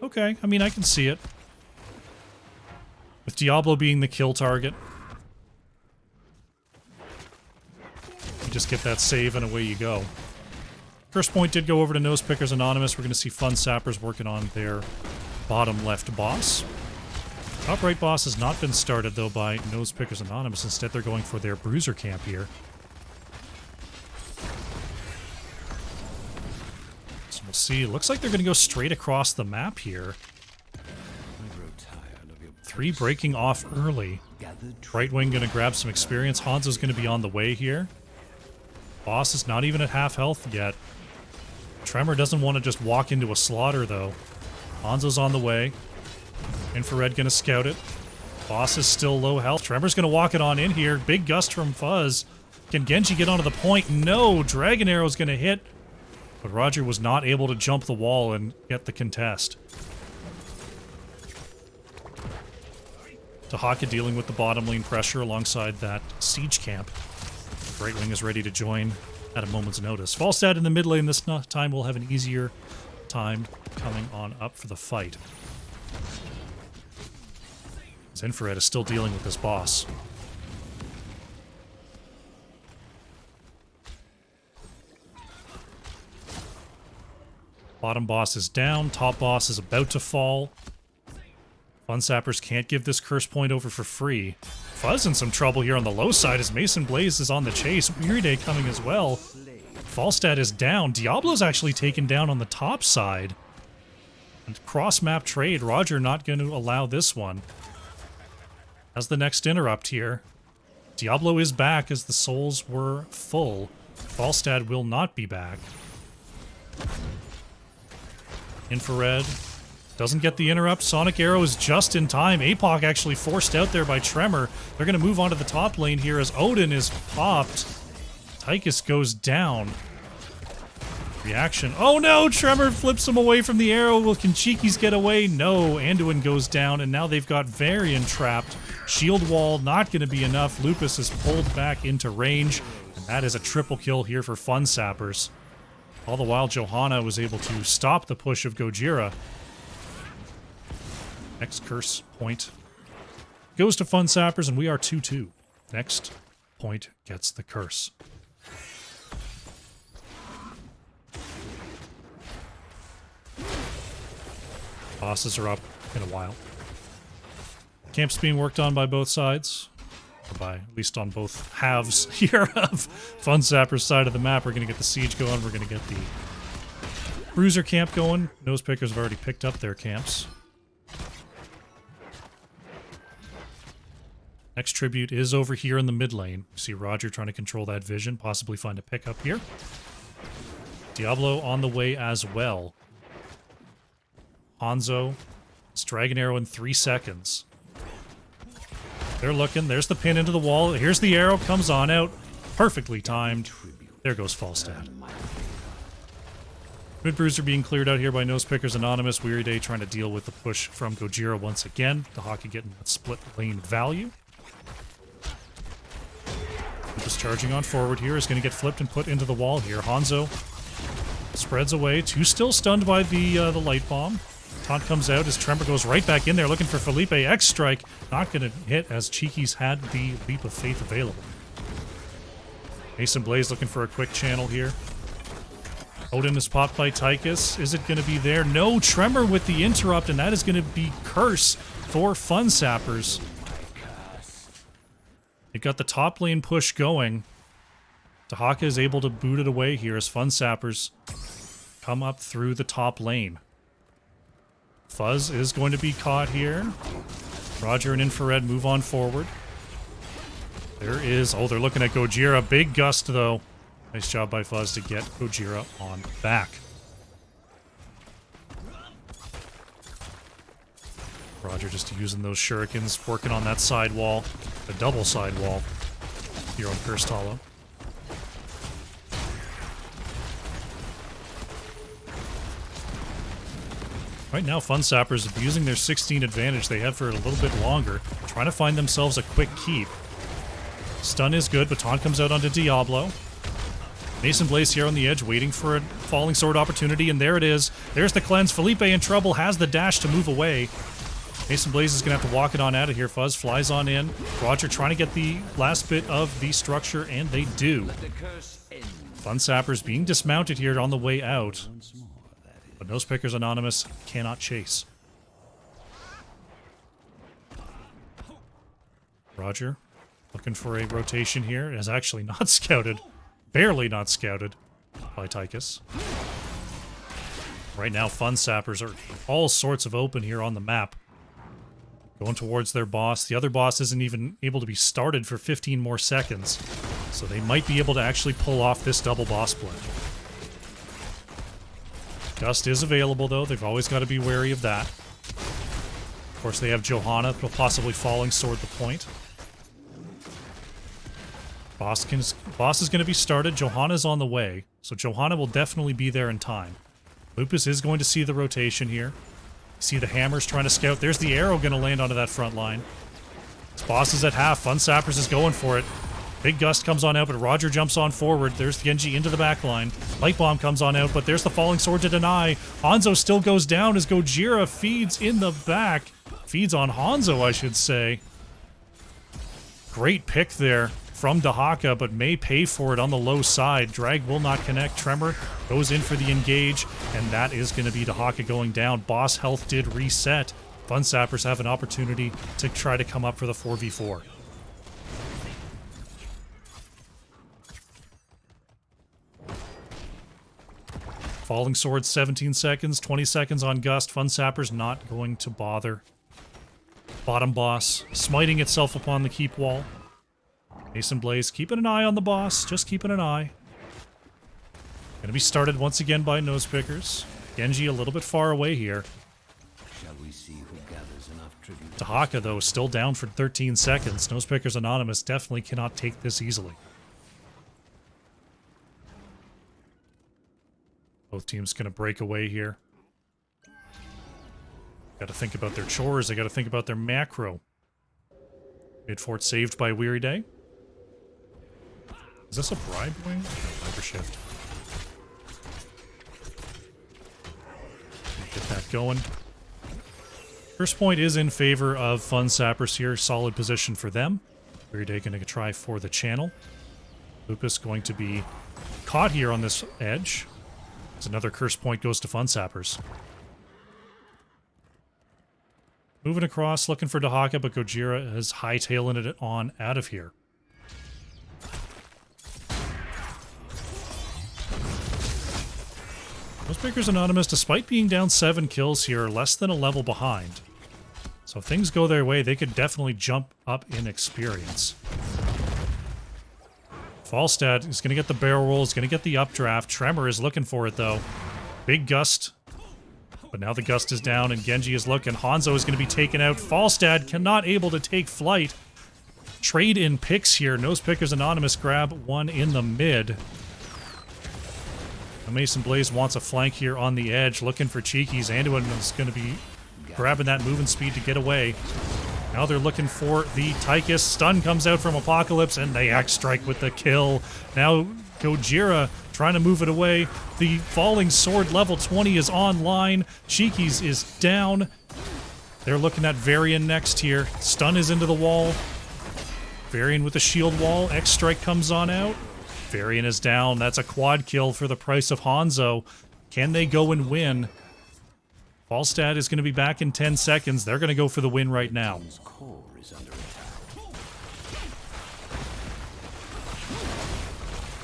Okay, I mean, I can see it. With Diablo being the kill target. You just get that save and away you go. First point did go over to Nose Pickers Anonymous. We're going to see Fun Sappers working on their bottom left boss. Top right boss has not been started, though, by Nose Pickers Anonymous. Instead, they're going for their Bruiser camp here. So we'll see. It looks like they're going to go straight across the map here. 3 breaking off early. Brightwing going to grab some experience. Hanzo's going to be on the way here. Boss is not even at half health yet. Tremor doesn't want to just walk into a slaughter, though. Hanzo's on the way. Infrared going to scout it. Boss is still low health. Tremor's going to walk it on in here. Big gust from Fuzz. Can Genji get onto the point? No! Dragon Arrow's going to hit. But Roger was not able to jump the wall and get the contest. Tahaka dealing with the bottom lane pressure alongside that siege camp. Brightwing is ready to join at a moment's notice. Falstad in the mid lane this time will have an easier time coming on up for the fight. As Infrared is still dealing with this boss. Bottom boss is down. Top boss is about to fall. Fun Sappers can't give this curse point over for free. Fuzz in some trouble here on the low side as Mason Blaze is on the chase. Weary Day coming as well. Falstad is down. Diablo's actually taken down on the top side. And cross-map trade. Roger not going to allow this one. As the next interrupt here. Diablo is back as the souls were full. Falstad will not be back. Infrared doesn't get the interrupt. Sonic Arrow is just in time. APOC actually forced out there by Tremor. They're going to move on to the top lane here as Odin is popped. Tychus goes down. Reaction. Oh no! Tremor flips him away from the arrow. Will Kinchikis get away? No. Anduin goes down, and now they've got Varian trapped. Shield wall not going to be enough. Lupus is pulled back into range, and that is a triple kill here for Fun Sappers. All the while, Johanna was able to stop the push of Gojira. Next curse point goes to Fun Sappers, and we are 2-2. Next point gets the curse. Bosses are up in a while. Camp's being worked on by both sides. Or by, at least on both halves here of Fun Sapper's side of the map. We're going to get the siege going. We're going to get the bruiser camp going. Nose pickers have already picked up their camps. Next tribute is over here in the mid lane. You see Roger trying to control that vision, possibly find a pickup here. Diablo on the way as well. Hanzo, it's Dragon Arrow in 3 seconds. They're looking. There's the pin into the wall. Here's the arrow. Comes on out. Perfectly timed. There goes Falstad. Mid Bruiser being cleared out here by Nose Pickers Anonymous. Weary Day trying to deal with the push from Gojira once again. The Hockey getting that split lane value. Just charging on forward here is going to get flipped and put into the wall here. Hanzo spreads away. 2 still stunned by the light bomb. Taunt comes out as Tremor goes right back in there looking for Felipe. X-Strike not going to hit as Cheeky's had the Leap of Faith available. Mason Blaze looking for a quick channel here. Odin is popped by Tychus. Is it going to be there? No, Tremor with the interrupt, and that is going to be Curse for Fun Sappers. It got the top lane push going. Dahaka is able to boot it away here as Fun Sappers come up through the top lane. Fuzz is going to be caught here. Roger and Infrared move on forward. There is... Oh, they're looking at Gojira. Big gust, though. Nice job by Fuzz to get Gojira on back. Roger just using those shurikens, working on that side wall. The double side wall here on Cursed Hollow. Right now, Fun Sappers abusing their 16 advantage they have for a little bit longer, trying to find themselves a quick keep. Stun is good, but Taunt comes out onto Diablo. Mason Blaze here on the edge, waiting for a Falling Sword opportunity, and there it is. There's the cleanse. Felipe in trouble, has the dash to move away. Mason Blaze is going to have to walk it on out of here. Fuzz flies on in. Roger trying to get the last bit of the structure, and they do. Fun Sappers being dismounted here on the way out. But Nose Pickers Anonymous cannot chase. Roger looking for a rotation here. It is actually not scouted. Barely not scouted by Tychus. Right now, Fun Sappers are all sorts of open here on the map. Going towards their boss. The other boss isn't even able to be started for 15 more seconds. So they might be able to actually pull off this double boss blend. Gust is available, though. They've always got to be wary of that. Of course, they have Johanna, possibly Falling Sword the point. Boss is going to be started. Johanna's on the way, so Johanna will definitely be there in time. Lupus is going to see the rotation here. See the hammers trying to scout. There's the arrow going to land onto that front line. This boss is at half. Fun Sappers is going for it. Big gust comes on out, but Roger jumps on forward. There's Genji into the back line. Light bomb comes on out, but there's the Falling Sword to deny. Hanzo still goes down as Gojira feeds in the back. Feeds on Hanzo, I should say. Great pick there from Dahaka, but may pay for it on the low side. Drag will not connect. Tremor goes in for the engage, and that is going to be Dahaka going down. Boss health did reset. Fun Sappers have an opportunity to try to come up for the 4v4. Falling Sword, 17 seconds, 20 seconds on Gust. Fun Sappers not going to bother. Bottom boss, smiting itself upon the keep wall. Mason Blaze keeping an eye on the boss, just keeping an eye. Gonna be started once again by Nosepickers. Genji a little bit far away here. Shall we see who gathers enough tribute? Dahaka, though, still down for 13 seconds. Nosepickers Anonymous definitely cannot take this easily. Both teams gonna break away here. Gotta think about their chores, they gotta think about their macro. Mid-fort saved by Weary Day. Is this a bribe wing? Hyper shift. Get that going. First point is in favor of Fun Sappers here. Solid position for them. Weary Day gonna try for the channel. Lupus going to be caught here on this edge. As another curse point goes to Fun Sappers. Moving across, looking for Dahaka, but Gojira is hightailing it on out of here. Nosepickers Anonymous, despite being down 7 kills here, are less than a level behind. So if things go their way, they could definitely jump up in experience. Falstad is going to get the barrel roll, is going to get the updraft. Tremor is looking for it, though. Big gust. But now the gust is down, and Genji is looking. Hanzo is going to be taken out. Falstad cannot able to take flight. Trade in picks here. Nosepickers Anonymous grab one in the mid. Mason Blaze wants a flank here on the edge, looking for Cheekies. Anduin is going to be grabbing that moving speed to get away. Now they're looking for the Tychus. Stun comes out from Apocalypse, and they axe strike with the kill. Now Gojira trying to move it away. The Falling Sword level 20 is online. Cheekies is down. They're looking at Varian next here. Stun is into the wall. Varian with the shield wall. X strike comes on out. Varian is down. That's a quad kill for the price of Hanzo. Can they go and win? Falstad is going to be back in 10 seconds. They're going to go for the win right now. Core is under attack.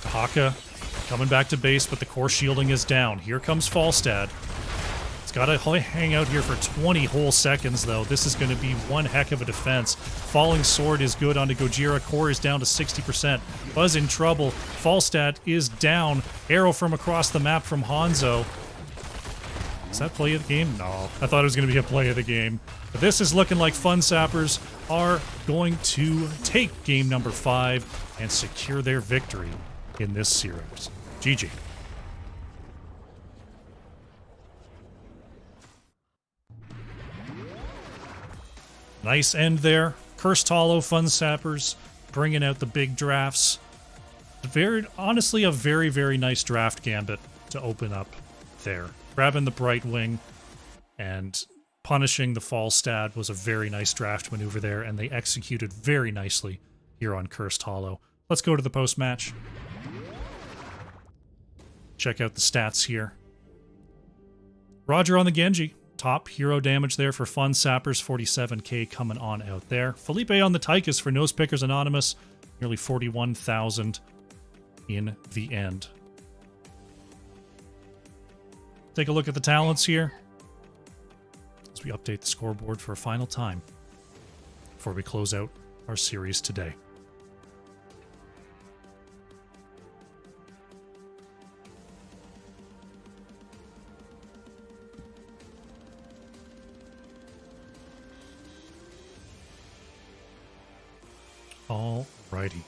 Dahaka coming back to base, but the core shielding is down. Here comes Falstad. It's got to hang out here for 20 whole seconds, though. This is going to be one heck of a defense. Falling Sword is good onto Gojira. Core is down to 60%. Buzz in trouble. Falstad is down. Arrow from across the map from Hanzo. Is that play of the game? No. I thought it was going to be a play of the game. But this is looking like Fun Sappers are going to take game number 5 and secure their victory in this series. GG. Nice end there. Cursed Hollow, Fun Sappers, bringing out the big drafts. Honestly, a very, very nice draft gambit to open up there. Grabbing the Bright Wing and punishing the Falstad was a very nice draft maneuver there, and they executed very nicely here on Cursed Hollow. Let's go to the post-match. Check out the stats here. Roger on the Genji. Top hero damage there for Fun Sappers, 47k coming on out there. Felipe on the Tychus for Nosepickers Anonymous, nearly 41,000 in the end. Take a look at the talents here as we update the scoreboard for a final time before we close out our series today. Alrighty.